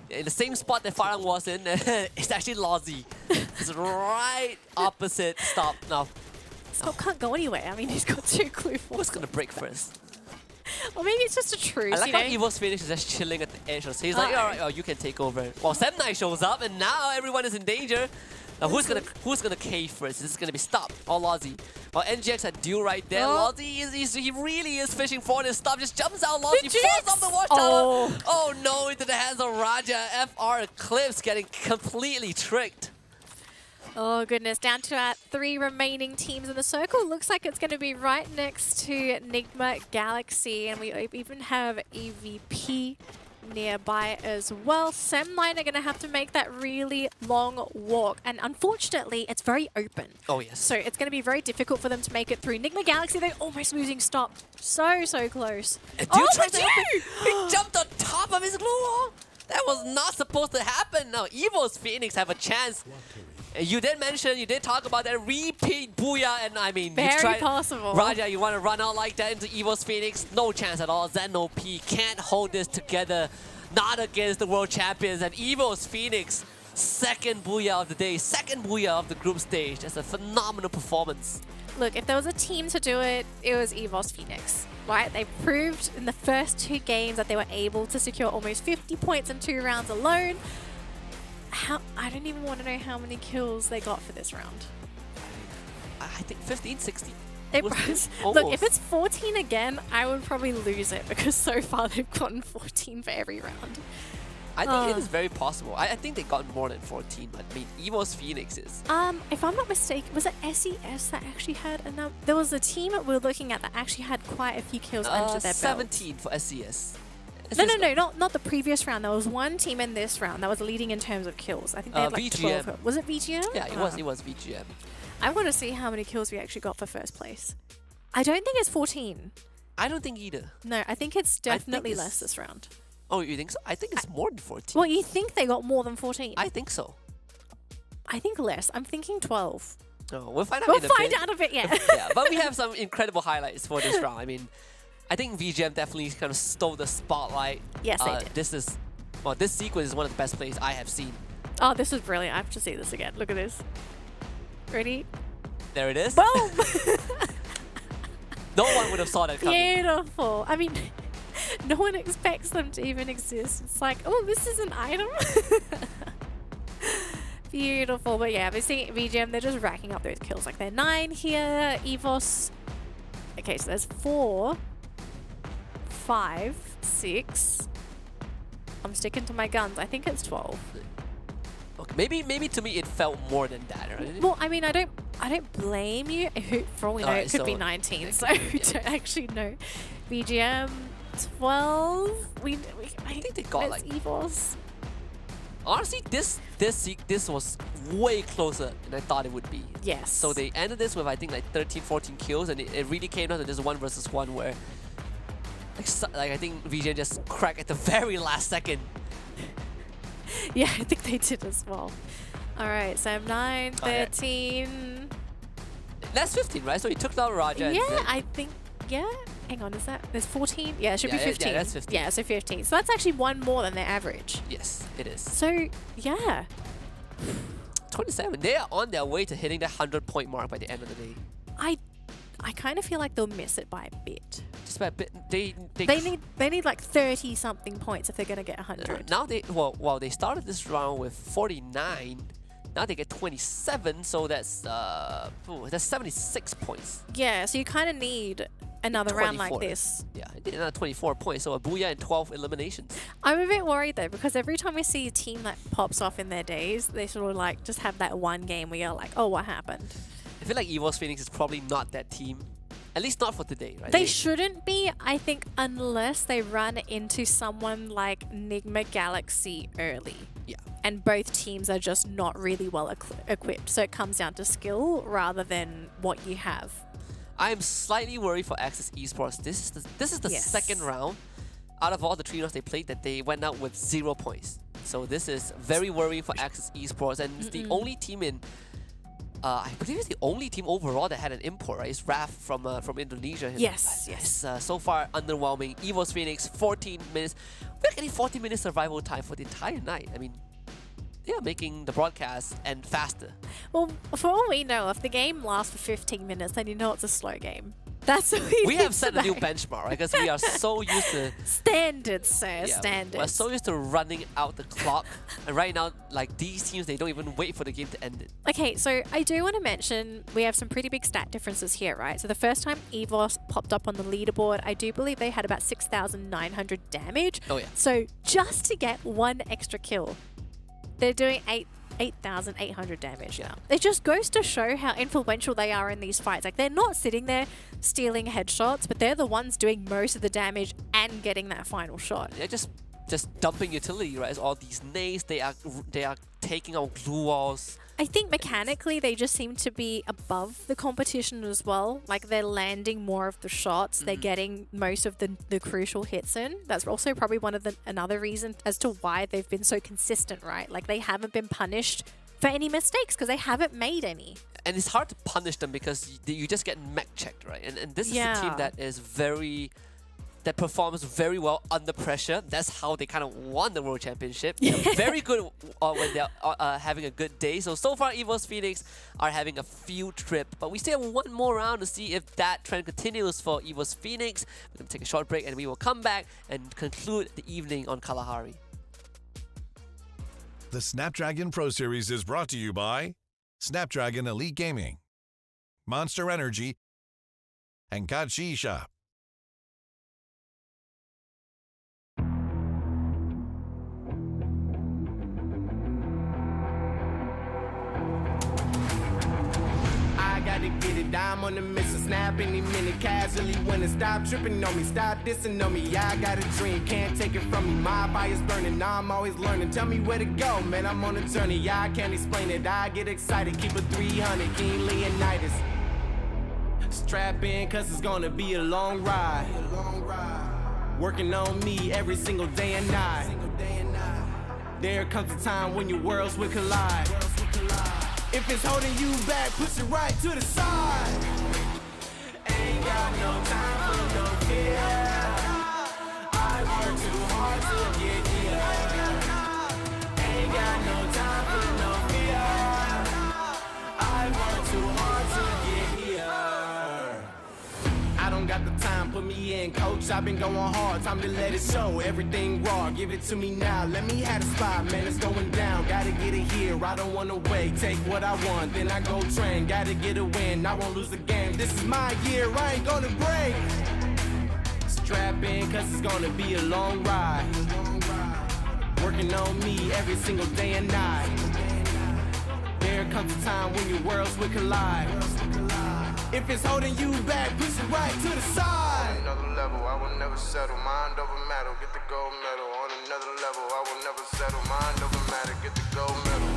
in the same spot that FARANG was in. It's actually Lozzy. It's right opposite stop. No. Stop can't go anywhere. I mean, he's got 2 clue forces. Who's gonna break first? Or maybe it's just a truce. I like how EVOS Phoenix is just chilling at the edge. So he's like, alright, oh, you can take over. Well, Sem9 shows up, and now everyone is in danger. Now who's gonna cave first? This is gonna be Stop or Lozzy. Well, NGX had duel right there. Lozzy he really is fishing for this stop. Just jumps out. Lozzy falls off the watchtower. Oh no, into the hands of Raja. FR Eclipse getting completely tricked. Oh goodness, down to our 3 remaining teams in the circle. Looks like it's going to be right next to NIGMA Galaxy, and we even have EVP nearby as well. Sem9 are going to have to make that really long walk, and unfortunately, it's very open. Oh yes. So it's going to be very difficult for them to make it through. NIGMA Galaxy, they're almost losing Stop. So close. He jumped on top of his glue wall. That was not supposed to happen. Now EVOS Phoenix have a chance. You did talk about that repeat booyah, and I mean, very you tried, possible. Raja, you want to run out like that into EVOS Phoenix? No chance at all. Zen OP can't hold this together. Not against the world champions. And EVOS Phoenix, second booyah of the day, second booyah of the group stage. That's a phenomenal performance. Look, if there was a team to do it, it was EVOS Phoenix. Right? They proved in the first 2 games that they were able to secure almost 50 points in 2 rounds alone. I don't even want to know how many kills they got for this round. I think 15, 16. It was. Look, if it's 14 again, I would probably lose it because so far they've gotten 14 for every round. I think it is very possible. I think they got more than 14, but I mean, EVOS Phoenix is. If I'm not mistaken, was it SES that actually had enough? There was a team that we were looking at that actually had quite a few kills under their belt. 17 for SES. No, not the previous round. There was one team in this round that was leading in terms of kills. I think they had like VGM. 12. Was it VGM? Yeah, it was VGM. I want to see how many kills we actually got for first place. I don't think it's 14. I don't think either. No, I think it's definitely less this round. Oh, you think so? I think it's more than 14. Well, you think they got more than 14? I think so. I think less. I'm thinking 12. No, we'll find out. We'll find out a bit, yeah. Yeah, but we have some incredible highlights for this round. I mean, I think VGM definitely kind of stole the spotlight. Yes, they did. This sequence is one of the best plays I have seen. Oh, this is brilliant. I have to see this again. Look at this. Ready? There it is. Boom! No one would have saw that coming. Beautiful. I mean, no one expects them to even exist. It's like, oh, this is an item. Beautiful. But yeah, obviously VGM, they're just racking up those kills. Like they're 9 here. EVOS. Okay, so there's 4, 5, 6. I'm sticking to my guns. I think it's 12. Okay, maybe to me it felt more than that, right? Well, I mean, I don't blame you. For all we know, it could be 19, so we don't actually know. VGM 12. I think they got like EVOS. Honestly, this was way closer than I thought it would be. Yes. So they ended this with I think like 13, 14 kills, and it really came down to this 1 versus 1 where like I think VGM just cracked at the very last second. Yeah, I think they did as well. All right, so I'm 9, 13. That's 15, right? So he took down Raja. Yeah, I think, yeah. Hang on, is that there's 14? Yeah, it should be Yeah, 15. yeah, that's 15. Yeah, so 15. So that's actually one more than their average. Yes, it is. So yeah, 27. They are on their way to hitting the 100-point mark by the end of the day. I kind of feel like they'll miss it by a bit. Just by a bit. They They need like 30 something points if they're gonna get 100. now they started this round with 49. Now they get 27, so that's 76 points. Yeah, so you kind of need another round like 24. this. Yeah, it did another 24 points, so a booyah and 12 eliminations. I'm a bit worried though, because every time we see a team that pops off in their days, they sort of like just have that one game where you're like, oh, what happened? I feel like EVOS Phoenix is probably not that team. At least not for today, right? They shouldn't be, I think, unless they run into someone like NIGMA Galaxy early. Yeah. And both teams are just not really well equipped. So it comes down to skill rather than what you have. I am slightly worried for Axis Esports. This is the Yes. second round out of all the 3 rounds they played that they went out with 0 points. So this is very worrying for Axis Esports, and it's the only team in. I believe it's the only team overall that had an import, right? It's RAF from Indonesia. Yes. It's so far underwhelming. EVOS Phoenix, 14 minutes. We're getting 40 minutes survival time for the entire night. I mean, they are making the broadcast end faster. Well, for all we know, if the game lasts for 15 minutes, then you know it's a slow game. That's what We need have set to a new know. benchmark, right? Because we are so used to Standards, sir. yeah, Standards. we're so used to running out the clock, and right now, like these teams, they don't even wait for the game to end it. Okay, so I do want to mention we have some pretty big stat differences here, right? So the first time EVOS popped up on the leaderboard, I do believe they had about 6,900 damage. Oh yeah. So just to get one extra kill, they're doing 8,800 damage now. It just goes to show how influential they are in these fights. Like, they're not sitting there stealing headshots, but they're the ones doing most of the damage and getting that final shot. They're just dumping utility, right? It's all these nades. They are taking out glue walls. I think mechanically they just seem to be above the competition as well. Like, they're landing more of the shots. They're getting most of the crucial hits in. That's also probably another reason as to why they've been so consistent, right? Like, they haven't been punished for any mistakes because they haven't made any. And it's hard to punish them because you just get mech checked, right? And this is a team that is that performs very well under pressure. That's how they kind of won the World Championship. They're very good when they're having a good day. So far, EVOS Phoenix are having a field trip. But we still have one more round to see if that trend continues for EVOS Phoenix. We're going to take a short break and we will come back and conclude the evening on Kalahari. The Snapdragon Pro Series is brought to you by Snapdragon Elite Gaming, Monster Energy, and Kachi Shop. I gotta get it, I'm on the mission, snap any minute, casually when it stop tripping on me, stop dissing on me, yeah, I got a dream, can't take it from me, my fire's burning, now I'm always learning, tell me where to go, man, I'm on a journey, yeah, I can't explain it, I get excited, keep it 300, King Leonidas, strap in, cause it's gonna be a long ride, working on me every single day and night, there comes a time when your worlds will collide. If it's holding you back, push it right to the side. Ain't got no time for no fear. I work too hard to get here. Ain't got no time for no fear. I work too hard to get here. I don't got the time, put me in, coach. I've been going hard, time to let it show. Everything raw, give it to me now. Let me have the spot, man, it's going down. Gotta get it here, I don't wanna wait. Take what I want, then I go train. Gotta get a win, I won't lose the game. This is my year, I ain't gonna break. Strap in, cause it's gonna be a long ride. Working on me every single day and night. There comes a time when your worlds will collide. If it's holding you back, push it right to the side. On another level, I will never settle. Mind over matter, get the gold medal. On another level, I will never settle. Mind over matter, get the gold medal.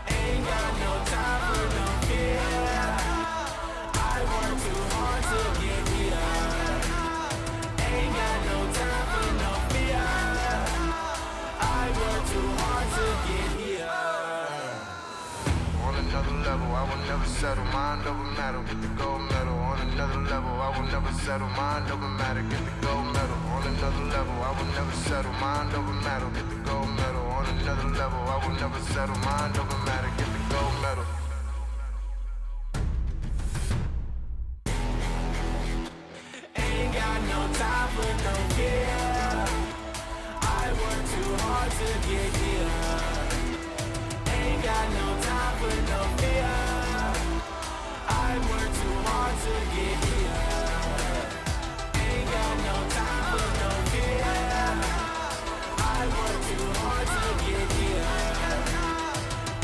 Ain't got no time for no fear. I work too hard to get here. Ain't got no time for no fear. I work too hard to get here. On another level, I will never settle. Mind over matter, get the gold medal. On another level. I will never settle. Mind over matter, get the gold medal. On another level, I will never settle. Mind over matter, get the gold medal. On another level, I will never settle. Mind over matter, get the gold medal. Ain't got no time for no fear. I work too hard to get here. Ain't got no time for no fear. I work too hard to get here. Ain't got no time for no fear. I work too hard to get here.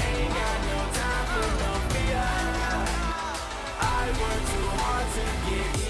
Ain't got no time for no fear. I work too hard to get here.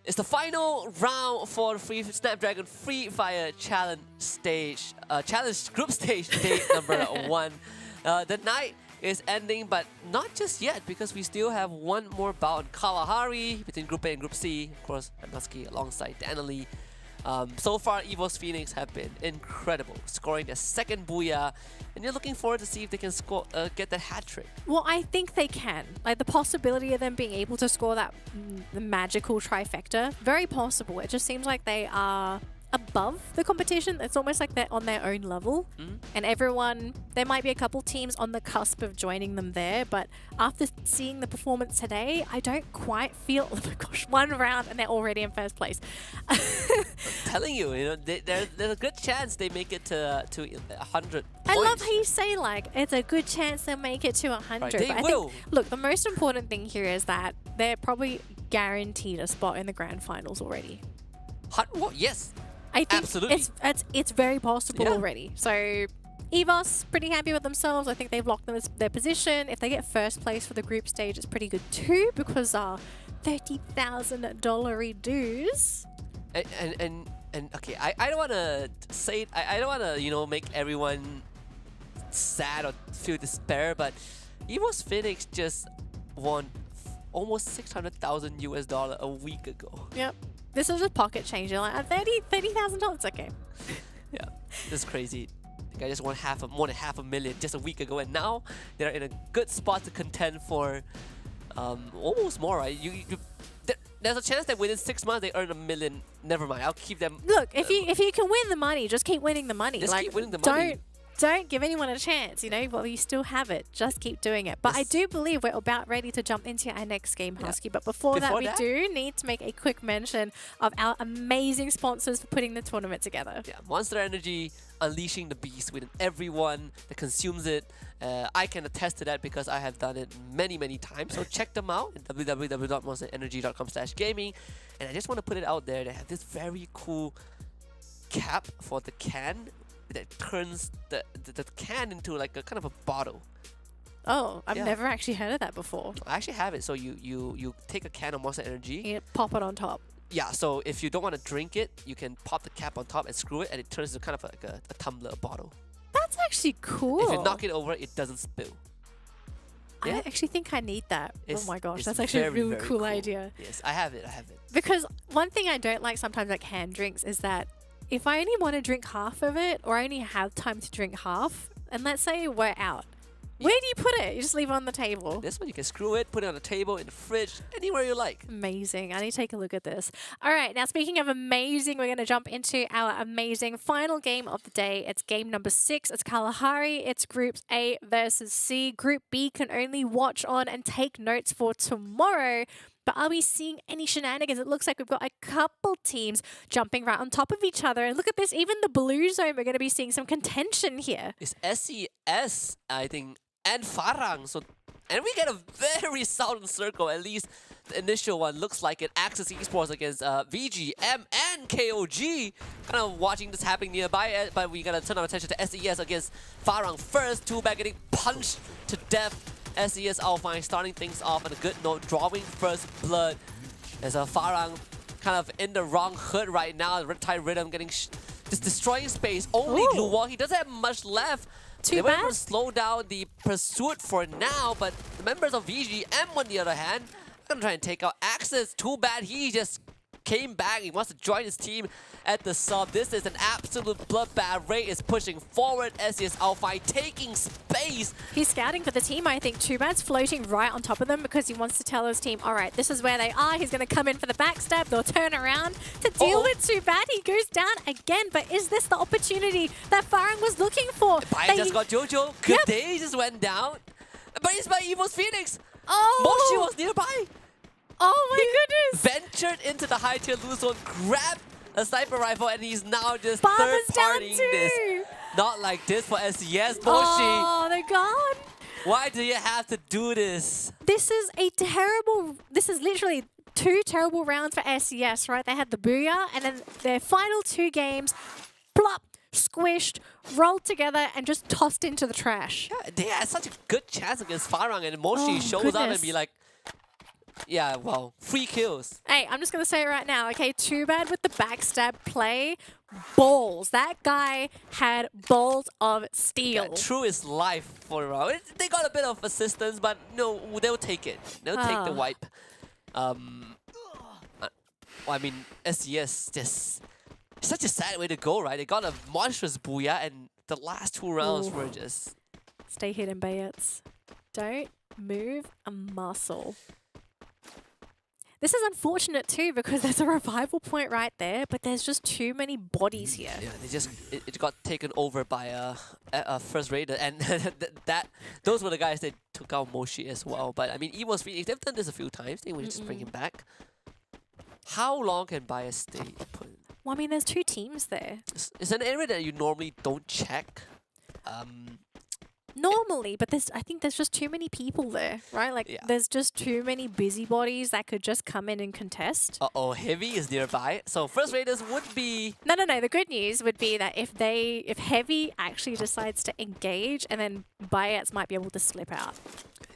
It's the final round for the Snapdragon Free Fire Challenge stage, Challenge Group Stage day number 1. The night is ending, but not just yet, because we still have one more bout in Kalahari between Group A and Group C. Of course, I'm Husky alongside Danny. So far, EVOS Phoenix have been incredible, scoring their second booyah, and you're looking forward to see if they can score, get that hat trick. Well, I think they can. Like, the possibility of them being able to score that the magical trifecta, very possible. It just seems like they are above the competition. It's almost like they're on their own level. And everyone, there might be a couple teams on the cusp of joining them there, but after seeing the performance today, I don't quite feel, oh my gosh, one round and they're already in first place. I'm telling you, there's a good chance they make it to 100 points. I love how you say, like, it's a good chance they'll make it to 100. Right, they but I will. think, look, the most important thing here is that they're probably guaranteed a spot in the grand finals already. Well, yes. I think absolutely. it's very possible Yeah. already. So EVOS, pretty happy with themselves. I think they've locked their position. If they get first place for the group stage, it's pretty good too, because $30,000 dues. And okay, I don't want to say, I don't want to, make everyone sad or feel despair, but EVOS Phoenix just won almost $600,000 a week ago. Yep. This is just pocket change. You're like, $30,000, okay. Yeah, this is crazy. I just won more than half a million just a week ago, and now they're in a good spot to contend for almost more, right? There's a chance that within 6 months they earn $1 million. Never mind, I'll keep them. Look, if you can win the money, just keep winning the money. Just like, keep winning the money. don't give anyone a chance, you know, while you still have it. Just keep doing it. But I do believe we're about ready to jump into our next game, Husky. But before that, we do need to make a quick mention of our amazing sponsors for putting the tournament together. Yeah, Monster Energy unleashing the beast within everyone that consumes it. I can attest to that because I have done it many, many times. So check them out at www.monsterenergy.com/gaming. And I just want to put it out there. They have this very cool cap for the can that turns the can into like a kind of a bottle. Oh, I've never actually heard of that before. I actually have it. So you take a can of Monster Energy. You pop it on top. Yeah, so if you don't want to drink it, you can pop the cap on top and screw it, and it turns into kind of like a tumbler, a bottle. That's actually cool. If you knock it over, it doesn't spill. Yeah? I actually think I need that. Oh my gosh, it's that's actually a really very cool idea. Yes, I have it. Because one thing I don't like sometimes like hand drinks is that if I only want to drink half of it, or I only have time to drink half, and let's say we're out, where do you put it? You just leave it on the table. This one you can screw it, put it on the table, in the fridge, anywhere you like. Amazing. I need to take a look at this. All right, now speaking of amazing, we're going to jump into our amazing final game of the day. It's game number 6. It's Kalahari. It's Groups A versus C. Group B can only watch on and take notes for tomorrow. But are we seeing any shenanigans? It looks like we've got a couple teams jumping right on top of each other. And look at this, even the blue zone, we're going to be seeing some contention here. It's SES, I think, and FARANG. So, and we get a very solid circle, at least the initial one looks like it. Access Esports against VGM and KOG. Kind of watching this happening nearby, but we got to turn our attention to SES against FARANG first. 2-back getting punched to death. SES ALFAINK starting things off on a good note, drawing first blood. There's a FARANG kind of in the wrong hood right now. Riptide Rhythm getting just destroying space. Only Luwang, he doesn't have much left. They were able to slow down the pursuit for now, but the members of VGM on the other hand are gonna try and take out Axis. Too bad he just came back. He wants to join his team at the sub. This is an absolute bloodbath. Ray is pushing forward. SES ALFAINK taking space. He's scouting for the team, I think. Too Bad's floating right on top of them because he wants to tell his team, all right, this is where they are. He's going to come in for the backstab. They'll turn around to deal with Too Bad. He goes down again, but is this the opportunity that FARANG was looking for? Bai just got Jojo. Good day just went down. But it's by EVOS Phoenix. Oh! Moshi was nearby. Oh my goodness! Ventured into the high tier loose zone, grabbed a sniper rifle, and he's now just Barber's third-partying this. Not like this for SES, Moshi. Oh, they're gone. Why do you have to do this? This is literally 2 terrible rounds for SES, right? They had the Booyah, and then their final 2 games, plop, squished, rolled together, and just tossed into the trash. Yeah, they had such a good chance against FARANG, and Moshi shows up and be like, yeah, well, 3 kills. Hey, I'm just going to say it right now, okay? Too Bad with the backstab play. Balls. That guy had balls of steel. Yeah, true is life for a round. They got a bit of assistance, but no, they'll take it. They'll take the wipe. I mean, SES just such a sad way to go, right? They got a monstrous booyah, and the last 2 rounds were just... Stay hidden, Bayets. Don't move a muscle. This is unfortunate too because there's a revival point right there, but there's just too many bodies here. Yeah, they just it got taken over by a first raider, and those were the guys that took out Moshi as well. But I mean, EVOS Phoenix, they've done this a few times. They will just bring him back. How long can Bias stay put? Well, I mean, there's 2 teams there. It's an area that you normally don't check. Normally, but I think there's just too many people there, right? Like, there's just too many busybodies that could just come in and contest. Uh-oh, Heavy is nearby. So first raiders would be... No. The good news would be that if Heavy actually decides to engage, and then Bayats might be able to slip out.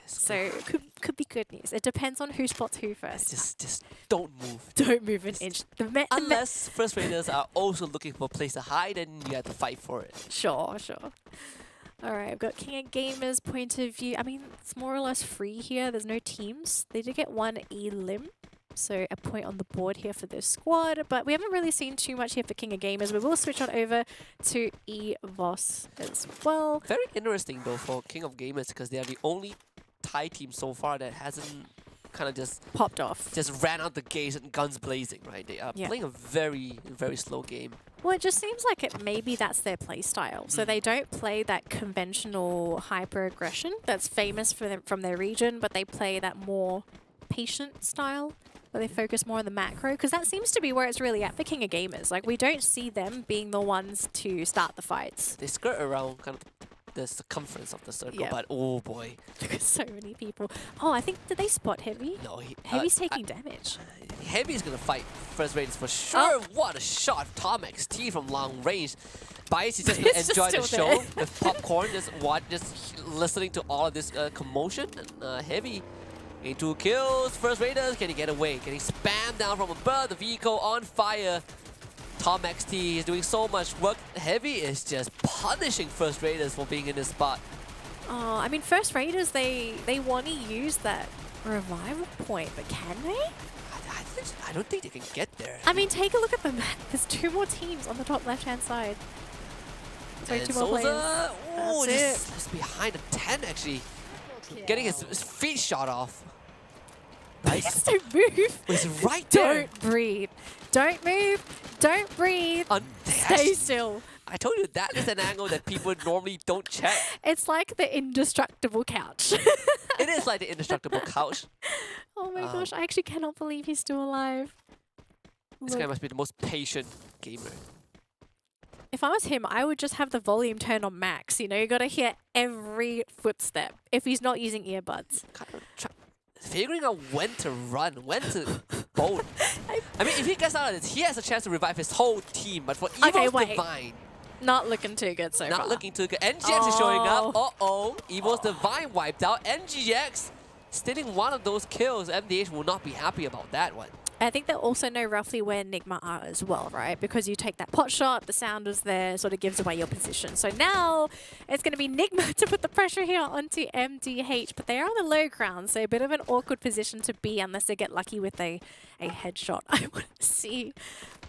So it could be good news. It depends on who spots who first. Just don't move. Don't move an inch. Unless first raiders are also looking for a place to hide, then you have to fight for it. Sure. Alright, I've got King of Gamers point of view. I mean, it's more or less free here. There's no teams. They did get 1 elim, so a point on the board here for this squad. But we haven't really seen too much here for King of Gamers. We will switch on over to EVOS as well. Very interesting though for King of Gamers because they are the only Thai team so far that hasn't kind of just popped off. Just ran out the gates and guns blazing, right? They are playing a very, very slow game. Well, it just seems like maybe that's their play style. So they don't play that conventional hyper aggression that's famous for them from their region, but they play that more patient style where they focus more on the macro, because that seems to be where it's really at for King of Gamers. Like, we don't see them being the ones to start the fights. They skirt around kind of the circumference of the circle, but oh boy. So many people. Oh, I think, did they spot Heavy? No, Heavy's taking damage. Heavy's gonna fight first raiders for sure. What a shot, Tom XT from long range. Bias is just gonna enjoy the show with popcorn, just listening to all of this commotion. And Heavy, 2 kills, first raiders. Can he get away? Can he spam down from above? The vehicle on fire. Tom XT is doing so much work. Heavy is just punishing first raiders for being in this spot. Oh, I mean, first raiders, they want to use that revival point, but can they? I don't think they can get there. I mean, take a look at the map. There's 2 more teams on the top left-hand side. Sorry, and 2 more players. Oh, That's just behind the 10 actually. Getting his feet shot off. Nice. Just don't move. It's right there. Don't breathe. Don't move. Don't breathe. Stay still. I told you that is an angle that people normally don't check. It's like the indestructible couch. It is like the indestructible couch. Oh my gosh, I actually cannot believe he's still alive. This guy must be the most patient gamer. If I was him, I would just have the volume turned on max. You know, you gotta hear every footstep if he's not using earbuds. Kind of figuring out when to run, when to bolt. I mean, if he gets out of this, he has a chance to revive his whole team. But for EVOS Divine, not looking too good so far. Not looking too good. NGX is showing up. Uh-oh. EVOS Divine wiped out. NGX stealing one of those kills. MDH will not be happy about that one. I think they'll also know roughly where NIGMA are as well, right? Because you take that pot shot, the sound is there, sort of gives away your position. So now it's going to be NIGMA to put the pressure here onto MDH, but they are on the low ground, so a bit of an awkward position to be unless they get lucky with a headshot. I want to see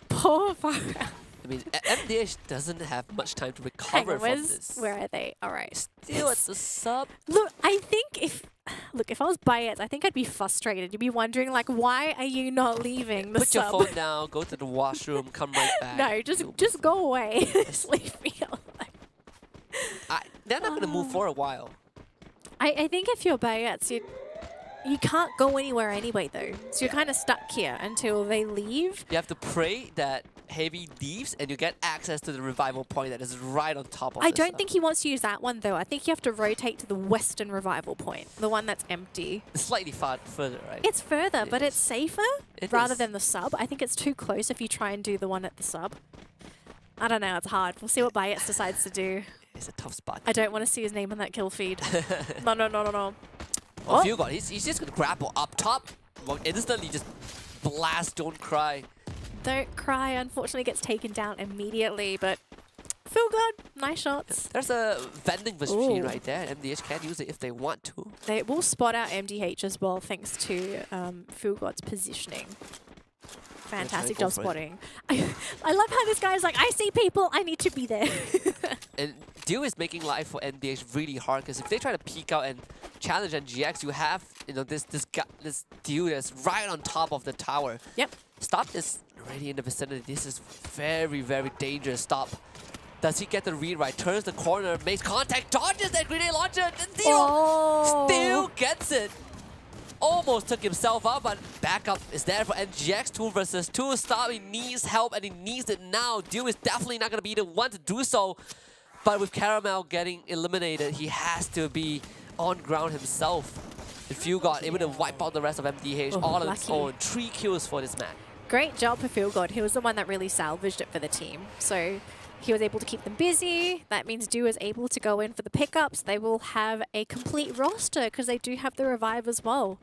poor FARANG. I mean, MDH doesn't have much time to recover from this. Where are they? All right. Still at the sub. Look, I think if I was Bayet, I think I'd be frustrated. You'd be wondering, like, why are you not leaving the Put sub? your phone down, go to the washroom, come right back. No, just go away. Just leave me alone. They're not going to move for a while. I think if you're Bayet, you can't go anywhere anyway, though. So you're kind of stuck here until they leave. You have to pray that Heavy leaves and you get access to the revival point that is right on top of I don't think he wants to use that one, though. I think you have to rotate to the western revival point, the one that's empty. It's slightly further, right? It's further, but it's safer rather than the sub. I think it's too close if you try and do the one at the sub. I don't know. It's hard. We'll see what Bayet decides to do. It's a tough spot. I don't want to see his name on that kill feed. No. Well, Fugod, he's just going to grapple up top. Well, instantly just blast Don't Cry. Don't Cry, unfortunately, gets taken down immediately, but Fugod, nice shots. There's a vending machine right there. MDH can use it if they want to. They will spot out MDH as well, thanks to Fugod's positioning. Fantastic job spotting. I love how this guy's like, I see people, I need to be there. And Dew is making life for NDH really hard because if they try to peek out and challenge NGX, you have this Dew that's right on top of the tower. Yep. Stop is already in the vicinity. This is very, very dangerous. Stop. Does he get the read right? Turns the corner, makes contact, dodges that grenade launcher. And still gets it. Almost took himself out, but backup is there for NGX. 2 versus 2. Stop, he needs help and he needs it now. Dew is definitely not going to be the one to do so. But with Caramel getting eliminated, he has to be on ground himself. And Fugod able to wipe out the rest of MDH all on its own. 3 kills for this man. Great job for Fugod. He was the one that really salvaged it for the team. So he was able to keep them busy. That means Dew is able to go in for the pickups. They will have a complete roster because they do have the revive as well.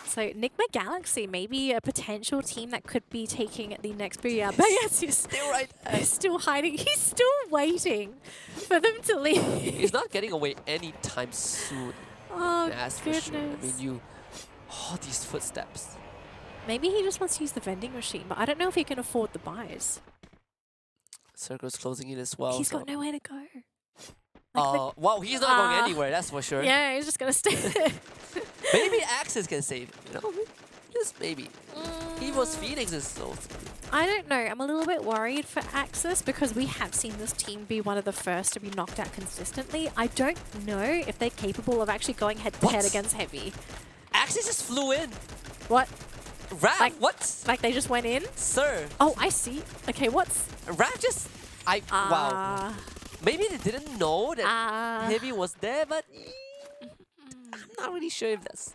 So NIGMA Galaxy, maybe a potential team that could be taking the next booyah. But yes, he's still right there. He's still hiding. He's still waiting for them to leave. He's not getting away anytime soon. Oh, that's goodness. for sure. I mean, all these footsteps. Maybe he just wants to use the vending machine, but I don't know if he can afford the buys. Circle's closing in as well. He's got nowhere to go. Well, he's not going anywhere, that's for sure. Yeah, he's just going to stay there. Maybe Axis can save him, Just maybe. EVOS Phoenix is so... I don't know. I'm a little bit worried for Axis because we have seen this team be one of the first to be knocked out consistently. I don't know if they're capable of actually going head-to-head against Heavy. Axis just flew in. What? Raph, Like, what? Like they just went in? Sir. Oh, I see. Okay, what's... Raph just... Wow. Maybe they didn't know that Heavy was there, but... I'm not really sure if that's...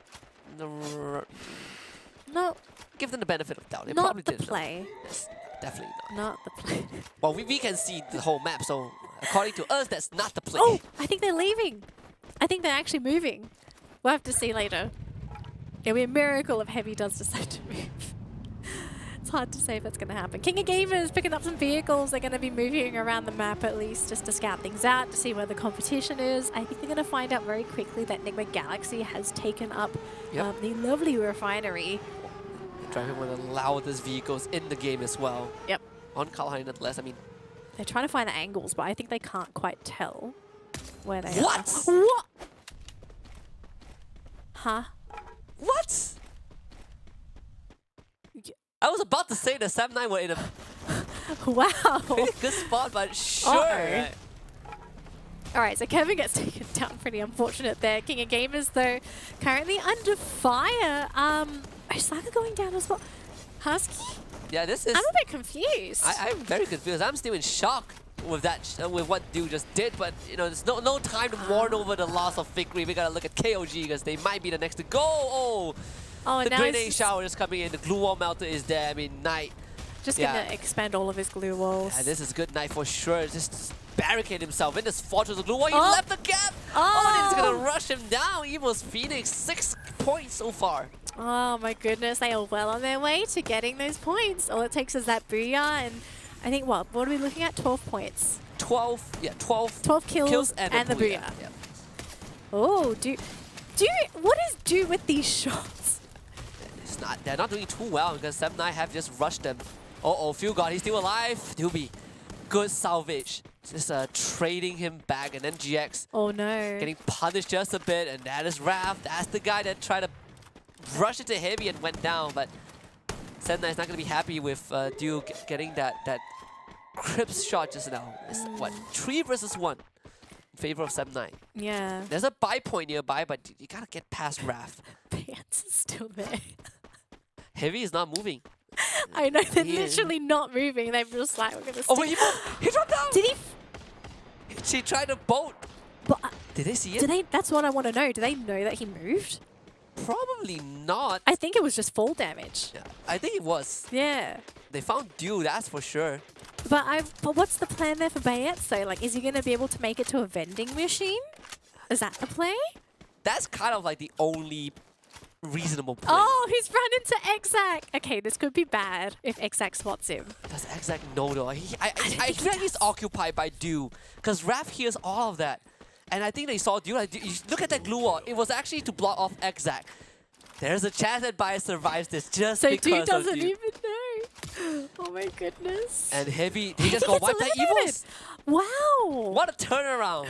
No. Give them the benefit of doubt. They Not probably the didn't play. know. Yes, definitely not. Not the play. Well, we can see the whole map, so according to us, that's not the play. Oh, I think they're leaving. I think they're actually moving. We'll have to see later. It'll be a miracle if Heavy does decide to move. It's hard to say if that's going to happen. King of Gamers picking up some vehicles. They're going to be moving around the map at least just to scout things out, to see where the competition is. I think they're going to find out very quickly that NIGMA Galaxy has taken up the lovely refinery. Driving one of the loudest vehicles in the game as well. Yep. On Kalahari nonetheless, I mean... They're trying to find the angles, but I think they can't quite tell where they What? are. What? Huh? What? I was about to say that Sam 9 were in a Wow. pretty good spot, but sure. Right. All right, so Kevin gets taken down. Pretty unfortunate there. King of Gamers, though, currently under fire. Osaka going down as well. Husky? Yeah, this is... I'm a bit confused. I'm very confused. I'm still in shock with that, with what Dew just did, but you know, there's no time to mourn over the loss of Victory. We gotta look at KOG because they might be the next to go. Oh, the now grenade shower is coming in. The glue wall melter is there. I mean, Knight. Just gonna expand all of his glue walls. Yeah, this is good Knight for sure. Just barricade himself in this fortress of glue wall. He Oh. left the gap. Oh, this is gonna rush him down. EVOS Phoenix 6 points so far. Oh my goodness, they are well on their way to getting those points. All it takes is that booyah, and I think, what are we looking at? 12 points. 12 kills and the booyah. Yeah. Oh, what is Do with these shots? It's not, they're not doing too well because 7-9 have just rushed them. Uh-oh, Phil God, he's still alive. He'll be good salvage. Just trading him back, and then GX Oh no. getting punished just a bit, and that is Raph. That's the guy that tried to rush into Heavy and went down, but 7-9 is not going to be happy with Dew getting that crisp shot just now. It's what, 3 versus 1 in favor of 7-9. Yeah. There's a buy point nearby, but you gotta get past Raph. Pants is still there. Heavy is not moving. I know, they're He is. literally not moving. They're just like, we're gonna stick. Oh wait, he dropped down! Did he? She tried to bolt. But, Did they see it? that's what I want to know. Do they know that he moved? Probably not. I think it was just fall damage. Yeah, I think it was. Yeah. They found Dew, that's for sure. But what's the plan there for Bayet? So, like, is he going to be able to make it to a vending machine? Is that the play? That's kind of like the only reasonable play. Oh, he's run into Exac. Okay, this could be bad if Exac spots him. Does Exac know though? I feel like he's occupied by Dew, because Raph hears all of that. And I think they saw Dew. Like, look at that glue wall. It was actually to block off Exac. There's a chance that Bias survives this just So because Dew of doesn't Dew. even know. Oh my goodness. And Heavy, he just Heavy got gets wiped out. eliminated. EVOS. Wow. What a turnaround.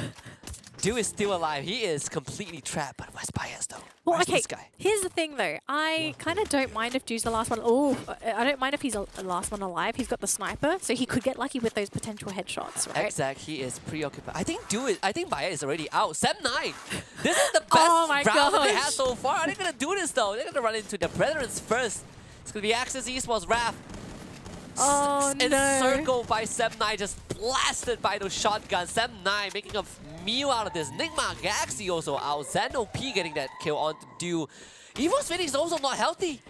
Dew is still alive. He is completely trapped. But where's Bias though? Well, Where's okay, this guy? here's the thing though. I kind of don't mind if Dew's the last one. Oh, I don't mind if he's the last one alive. He's got the sniper, so he could get lucky with those potential headshots, right? Exact, he is preoccupied. I think Bias is already out. 7-9. This is the best Oh my round that they gosh. had so far. Are they gonna do this though? They're gonna run into the Brethrens first. It's gonna be Axis Esports Raph. Oh no. Encircled by 7-9, just blasted by those shotguns. 7-9 making a meal out of this. NIGMA Galaxy also out. Zeno P getting that kill onto Dew. EVOS Phoenix also not healthy.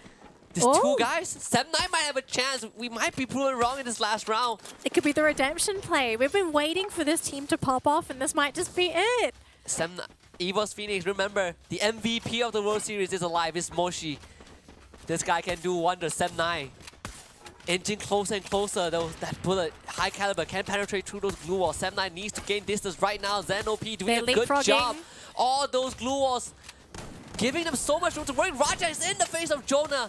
These two guys, 7-9 might have a chance. We might be proven wrong in this last round. It could be the redemption play. We've been waiting for this team to pop off, and this might just be it. EVOS Phoenix, remember, the MVP of the World Series is alive. It's Moshi. This guy can do wonders. 7-9. Inching closer and closer, that bullet, high caliber, can penetrate through those glue walls. 7-9 needs to gain distance right now. Zeno P doing They're a good leapfrogging. job. All those glue walls giving them so much room to work. Raja is in the face of Jonah.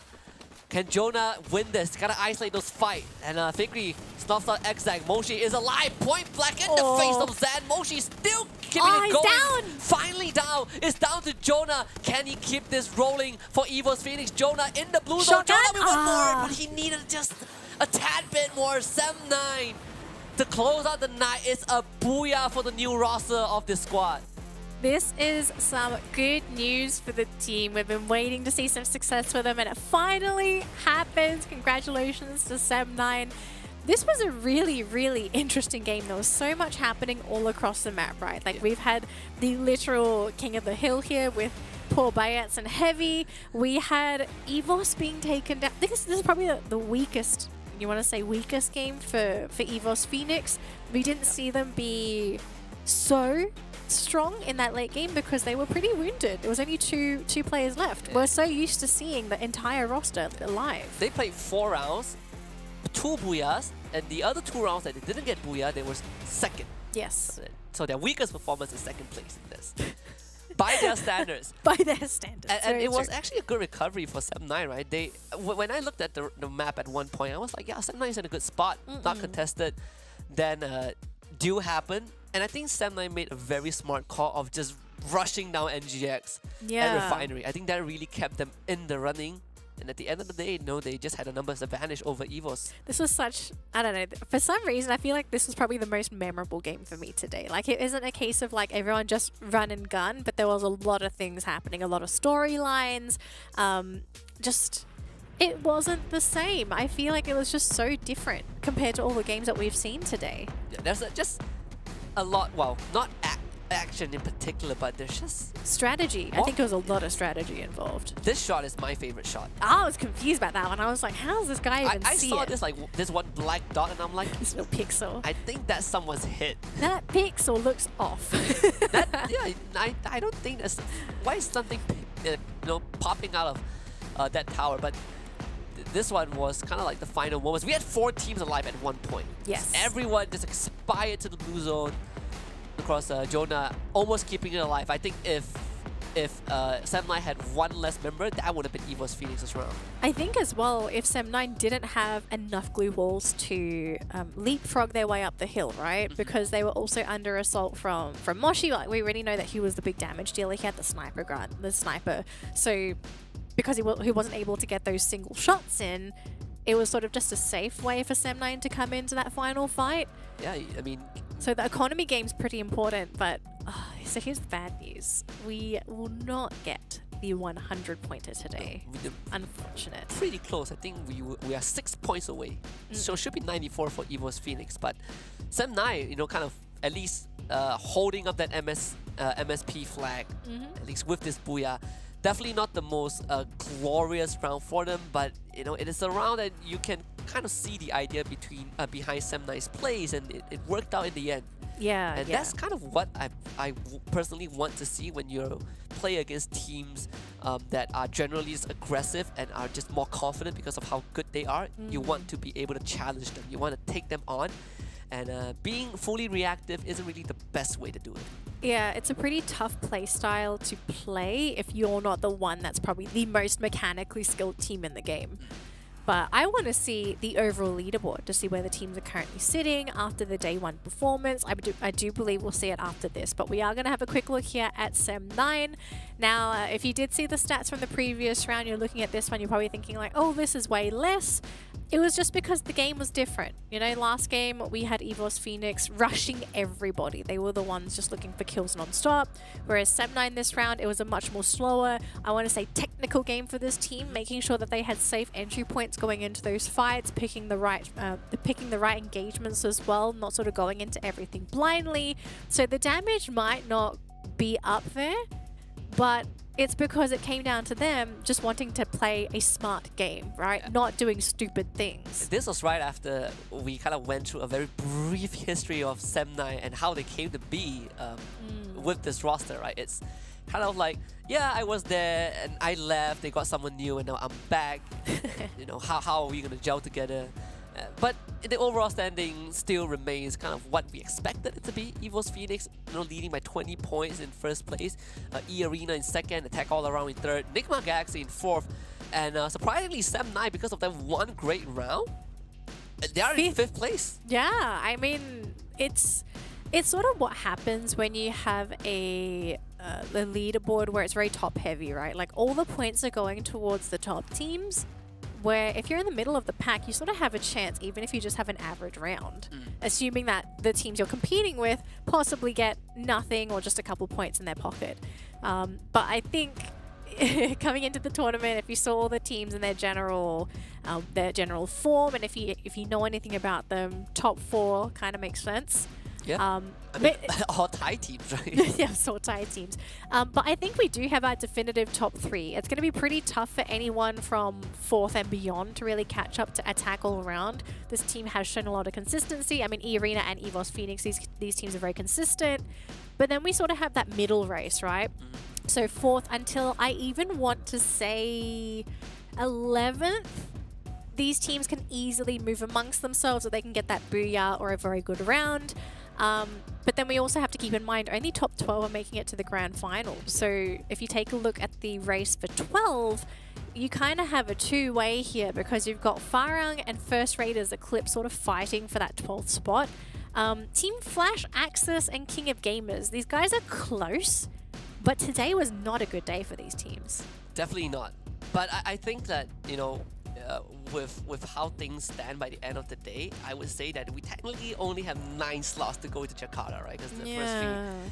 Can Jonah win this? Gotta isolate those fight. And Fikri snuffs out Exac. Moshi is alive. Point blank in the face of Zan. Moshi still keeping it he's going. down. Finally down. It's down to Jonah. Can he keep this rolling for EVOS Phoenix? Jonah in the blue zone. Shotgun? Jonah with one more, but he needed just a tad bit more. Sem9 to close out the night. It's a booyah for the new roster of this squad. This is some good news for the team. We've been waiting to see some success for them, and it finally happens. Congratulations to Sem9. This was a really, really interesting game. There was so much happening all across the map, right? Like, we've had the literal king of the hill here with poor Bayats and Heavy. We had EVOS being taken down. I think this is probably the weakest, you want to say weakest game for EVOS Phoenix. We didn't see them be so strong in that late game because they were pretty wounded. There was only two players left. We're so used to seeing the entire roster alive. They played 4 rounds, 2 booyahs, and the other 2 rounds that they didn't get booyah, they were second. Yes. So their weakest performance is second place in this. By their standards. By their standards. And it was actually a good recovery for Sem9, right? When I looked at the map at one point, I was like, yeah, Sem9 is in a good spot, not contested. Then Dew happened, and I think Sem9 made a very smart call of just rushing down NGX and Refinery. I think that really kept them in the running. And at the end of the day, no, they just had a numbers advantage over EVOS. This was such, I don't know, for some reason, I feel like this was probably the most memorable game for me today. Like, it isn't a case of like everyone just run and gun, but there was a lot of things happening, a lot of storylines. Just, it wasn't the same. I feel like it was just so different compared to all the games that we've seen today. Yeah, there's just a lot, well, not action in particular, but there's just strategy. I think there was a lot of strategy involved. This shot is my favorite shot. I was confused about that one. I was like, how's this guy even see I saw it? this one black dot, and I'm like, this little pixel. I think that's someone's hit. That pixel looks off. I don't think that's, why is something popping out of that tower? But this one was kind of like the final moments. We had 4 teams alive at one point. Yes. Everyone just expired to the blue zone across Jonah, almost keeping it alive. I think if Sem9 had 1 less member, that would have been EVOS Phoenix's round. I think as well, if Sem9 didn't have enough glue walls to leapfrog their way up the hill, right? Because they were also under assault from Moshi. Like, we already know that he was the big damage dealer. He had the sniper gun, the sniper. So because he wasn't able to get those single shots in, it was sort of just a safe way for Sem9 to come into that final fight. Yeah, I mean, so the economy game's pretty important, but so here's the bad news. We will not get the 100-pointer today. Unfortunate. Pretty close. I think we are 6 points away. So it should be 94 for EVOS Phoenix. But Sem9, kind of at least holding up that MSP flag, at least with this booyah. Definitely not the most glorious round for them, but it is a round that you can kind of see the idea behind Sem9's plays, and it worked out in the end. Yeah, and that's kind of what I personally want to see when you play against teams that are generally just aggressive and are just more confident because of how good they are. You want to be able to challenge them. You want to take them on. And being fully reactive isn't really the best way to do it. Yeah, it's a pretty tough play style to play if you're not the one that's probably the most mechanically skilled team in the game. But I want to see the overall leaderboard to see where the teams are currently sitting after the day 1 performance. I do believe we'll see it after this, but we are going to have a quick look here at Sem9. Now, if you did see the stats from the previous round, you're looking at this one, you're probably thinking like, oh, this is way less. It was just because the game was different. Last game we had EVOS Phoenix rushing everybody. They were the ones just looking for kills non-stop. Whereas Sem9 this round, it was a much more slower, I want to say technical game for this team, making sure that they had safe entry points going into those fights, picking the right engagements as well, not sort of going into everything blindly. So the damage might not be up there, but it's because it came down to them just wanting to play a smart game, right? Yeah. Not doing stupid things. This was right after we kind of went through a very brief history of Sem9 and how they came to be with this roster, right? It's kind of like, yeah, I was there and I left, they got someone new and now I'm back. How are we going to gel together? But the overall standing still remains kind of what we expected it to be. EVOS Phoenix leading by 20 points in first place. EARENA in second, Attack All Around in third, NIGMA Galaxy in fourth, and surprisingly Sem9, because of that one great round, they are in fifth place. Yeah, I mean, it's sort of what happens when you have a leaderboard where it's very top heavy, right? Like all the points are going towards the top teams, where if you're in the middle of the pack, you sort of have a chance, even if you just have an average round, assuming that the teams you're competing with possibly get nothing or just a couple points in their pocket. But I think coming into the tournament, if you saw all the teams and their general form, and if you know anything about them, top 4 kind of makes sense. Yeah. I mean, all Thai teams, right? Yeah, so Thai teams. But I think we do have our definitive top 3. It's going to be pretty tough for anyone from 4th and beyond to really catch up to attack all around. This team has shown a lot of consistency. I mean, EARENA and EVOS Phoenix, these teams are very consistent. But then we sort of have that middle race, right? So 4th until I even want to say 11th. These teams can easily move amongst themselves, or they can get that booyah or a very good round. But then we also have to keep in mind only top 12 are making it to the grand final. So if you take a look at the race for 12, you kind of have a two-way here, because you've got FARANG and First Raiders Eclipse sort of fighting for that 12th spot. Team Flash, Axis, and King of Gamers, these guys are close, but today was not a good day for these teams. Definitely not. But I think that, you know, with how things stand by the end of the day, I would say that we technically only have 9 slots to go to Jakarta, right? Because the first 3,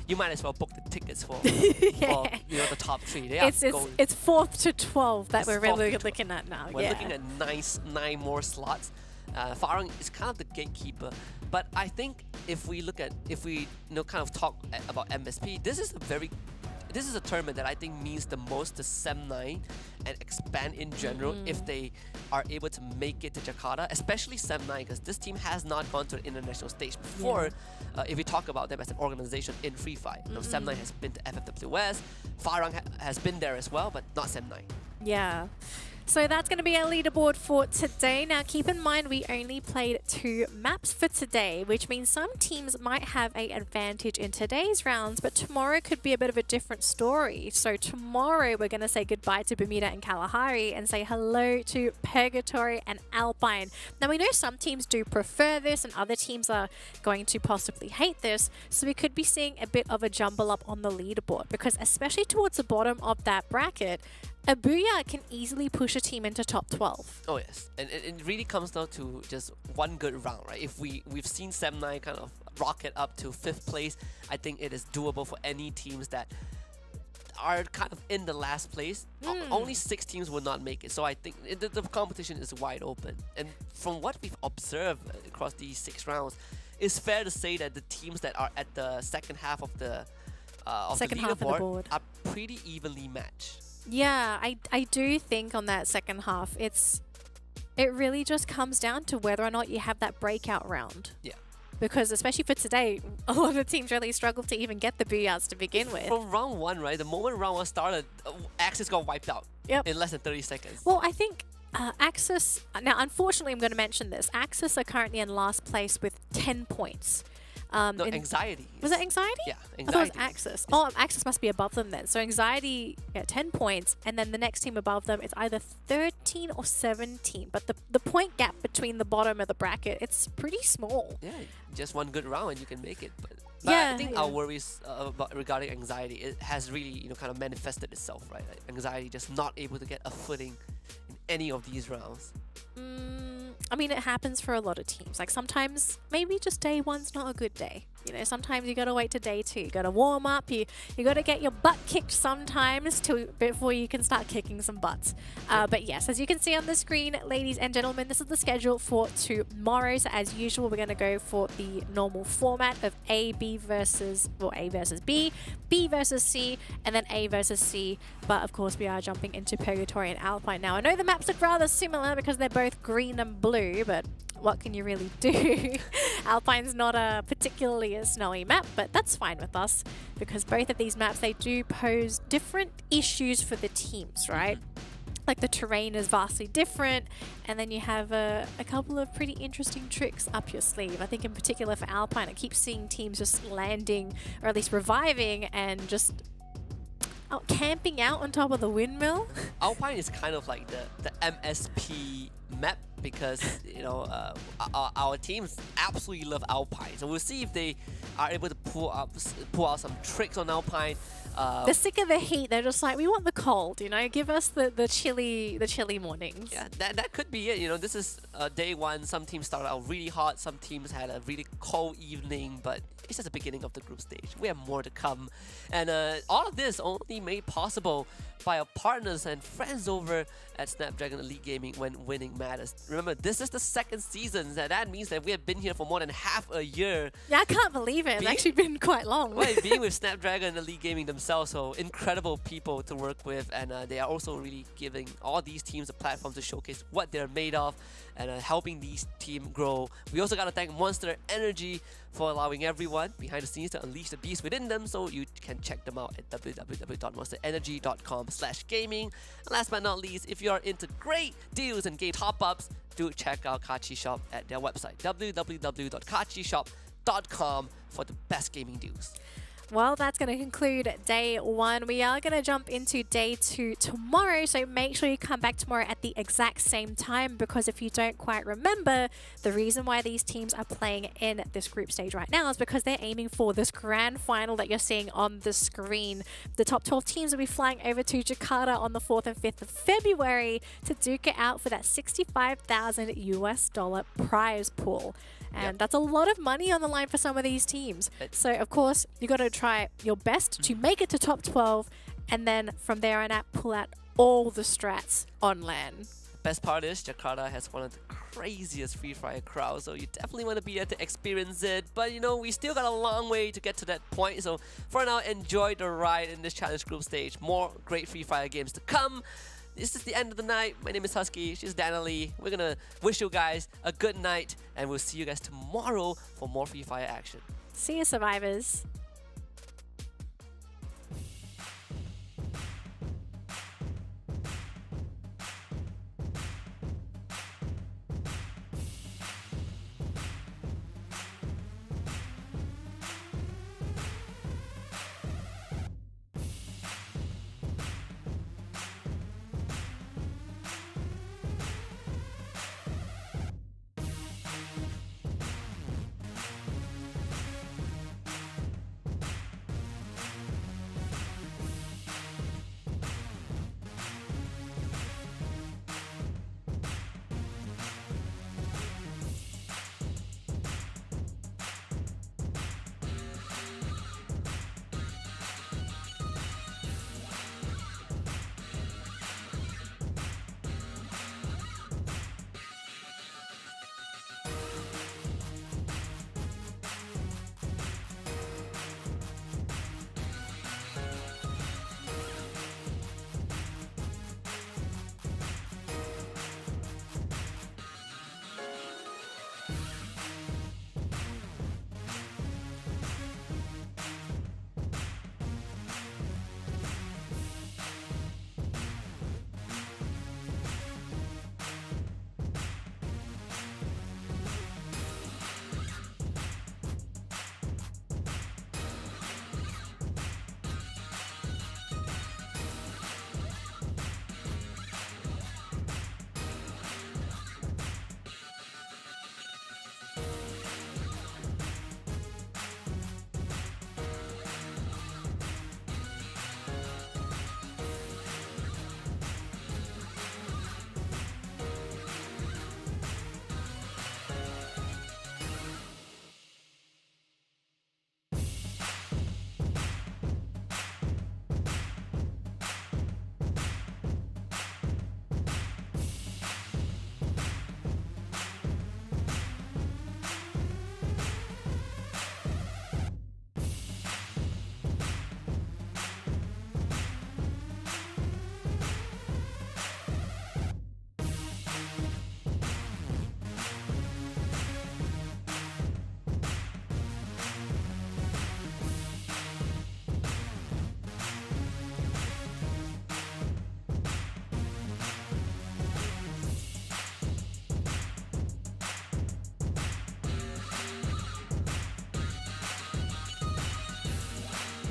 you might as well book the tickets for, for you know, the top 3. It's 4th to 12 that we're really looking at now. We're looking at 9 more slots. Farang is kind of the gatekeeper, but I think if we kind of talk about MSP, this is a tournament that I think means the most to SEM9 and expand in general if they are able to make it to Jakarta, especially SEM9, because this team has not gone to the international stage before. If we talk about them as an organization in Free Fire, you know, SEM9 has been to FFWS, Farang has been there as well, but not SEM9. Yeah. So that's going to be our leaderboard for today. Now, keep in mind, we only played 2 maps for today, which means some teams might have an advantage in today's rounds, but tomorrow could be a bit of a different story. So tomorrow, we're going to say goodbye to Bermuda and Kalahari and say hello to Purgatory and Alpine. Now, we know some teams do prefer this and other teams are going to possibly hate this, so we could be seeing a bit of a jumble up on the leaderboard, because especially towards the bottom of that bracket, a booyah can easily push a team into top 12. Oh yes, and it really comes down to just one good round, right? If we've seen SEM9 kind of rocket up to 5th place, I think it is doable for any teams that are kind of in the last place. Only 6 teams will not make it, so I think the competition is wide open. And from what we've observed across these 6 rounds, it's fair to say that the teams that are at the second half of the leaderboard are pretty evenly matched. Yeah, I do think on that second half, it really just comes down to whether or not you have that breakout round. Yeah. Because especially for today, a lot of teams really struggled to even get the booyahs to begin with. From round 1, right? The moment round 1 started, Axis got wiped out in less than 30 seconds. Well, I think Axis, now unfortunately I'm going to mention this, Axis are currently in last place with 10 points. No, Anxiety. Was it Anxiety? Yeah, Anxiety. I thought it was Axis. Oh, Axis must be above them then. So Anxiety, 10 points, and then the next team above them is either 13 or 17. But the point gap between the bottom of the bracket, it's pretty small. Yeah, just one good round and you can make it. But yeah, I think our worries regarding Anxiety, it has really kind of manifested itself, right? Like Anxiety just not able to get a footing in any of these rounds. I mean, it happens for a lot of teams. Like sometimes maybe just day 1's not a good day. You know, sometimes you gotta wait to day 2. You gotta warm up. You gotta get your butt kicked sometimes before you can start kicking some butts. But yes, as you can see on the screen, ladies and gentlemen, this is the schedule for tomorrow. So as usual, we're gonna go for the normal format of A versus B, B versus C, and then A versus C. But of course, we are jumping into Purgatory and Alpine now. I know the maps look rather similar because they're both green and blue, but what can you really do? Alpine's not particularly a snowy map, but that's fine with us because both of these maps, they do pose different issues for the teams, right? Like the terrain is vastly different, and then you have a couple of pretty interesting tricks up your sleeve. I think in particular for Alpine, I keep seeing teams just landing, or at least reviving, and just camping out on top of the windmill. Alpine is kind of like the MSP map because our teams absolutely love Alpine. So we'll see if they are able to pull out some tricks on Alpine. They're sick of the heat. They're just like, we want the cold. Give us the chilly mornings. Yeah, that could be it. This is day one. Some teams started out really hot. Some teams had a really cold evening, but it's just the beginning of the group stage. We have more to come. And all of this only made possible by our partners and friends over at Snapdragon Elite Gaming when winning matters. Remember, this is the second season. That means that we have been here for more than half a year. Yeah, I can't believe it. It's actually been quite long. Well, being with Snapdragon Elite Gaming themselves, so incredible people to work with, and they are also really giving all these teams a platform to showcase what they're made of and helping these teams grow. We also got to thank Monster Energy for allowing everyone behind the scenes to unleash the beast within them, so you can check them out at www.monsterenergy.com/gaming. And last but not least, if you are into great deals and game top-ups, do check out Kachi Shop at their website, www.kachishop.com, for the best gaming deals. Well, that's going to conclude day one. We are going to jump into day two tomorrow, so make sure you come back tomorrow at the exact same time, because if you don't quite remember, the reason why these teams are playing in this group stage right now is because they're aiming for this grand final that you're seeing on the screen. The top 12 teams will be flying over to Jakarta on the 4th and 5th of February to duke it out for that $65,000 prize pool. And that's a lot of money on the line for some of these teams. So, of course, you got to try your best to make it to top 12, and then from there on out, pull out all the strats on land. Best part is Jakarta has one of the craziest Free Fire crowds, so you definitely want to be there to experience it. But we still got a long way to get to that point. So for now, enjoy the ride in this challenge group stage. More great Free Fire games to come. This is the end of the night. My name is Husky. She's Dana Lee. We're going to wish you guys a good night, and we'll see you guys tomorrow for more Free Fire action. See you, survivors.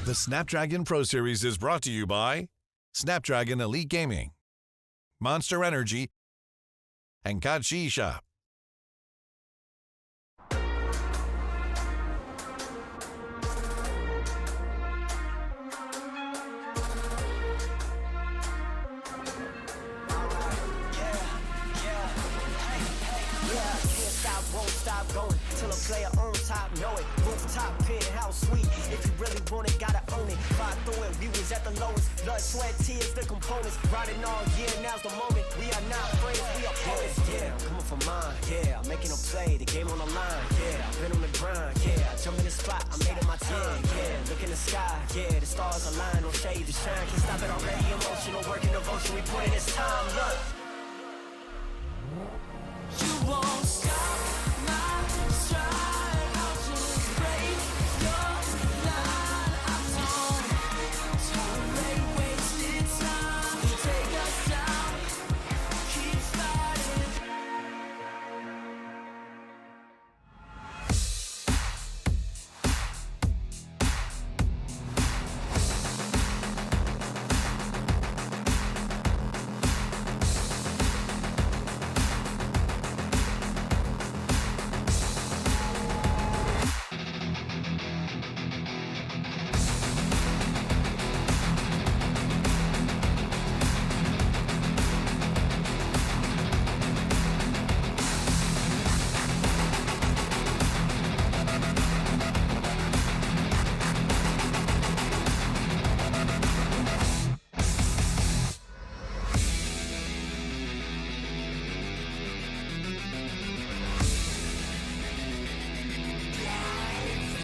The Snapdragon Pro Series is brought to you by Snapdragon Elite Gaming, Monster Energy, and Kalahari Shop. Going till a player on top, know it. Rooftop, penthouse, suite. If you really want it, gotta own it. Fight through it, we was at the lowest. Blood, sweat, tears, the components. Riding all year, now's the moment. We are not friends, we are opponents. Yeah, I'm coming for mine. Yeah, I'm making a play, the game on the line. Yeah, I've been on the grind. Yeah, I jump in the spot, I made it my time. Yeah, look in the sky. Yeah, the stars align, no shade to shine. Can't stop it already. Emotional, working devotion. We put in this time. Look.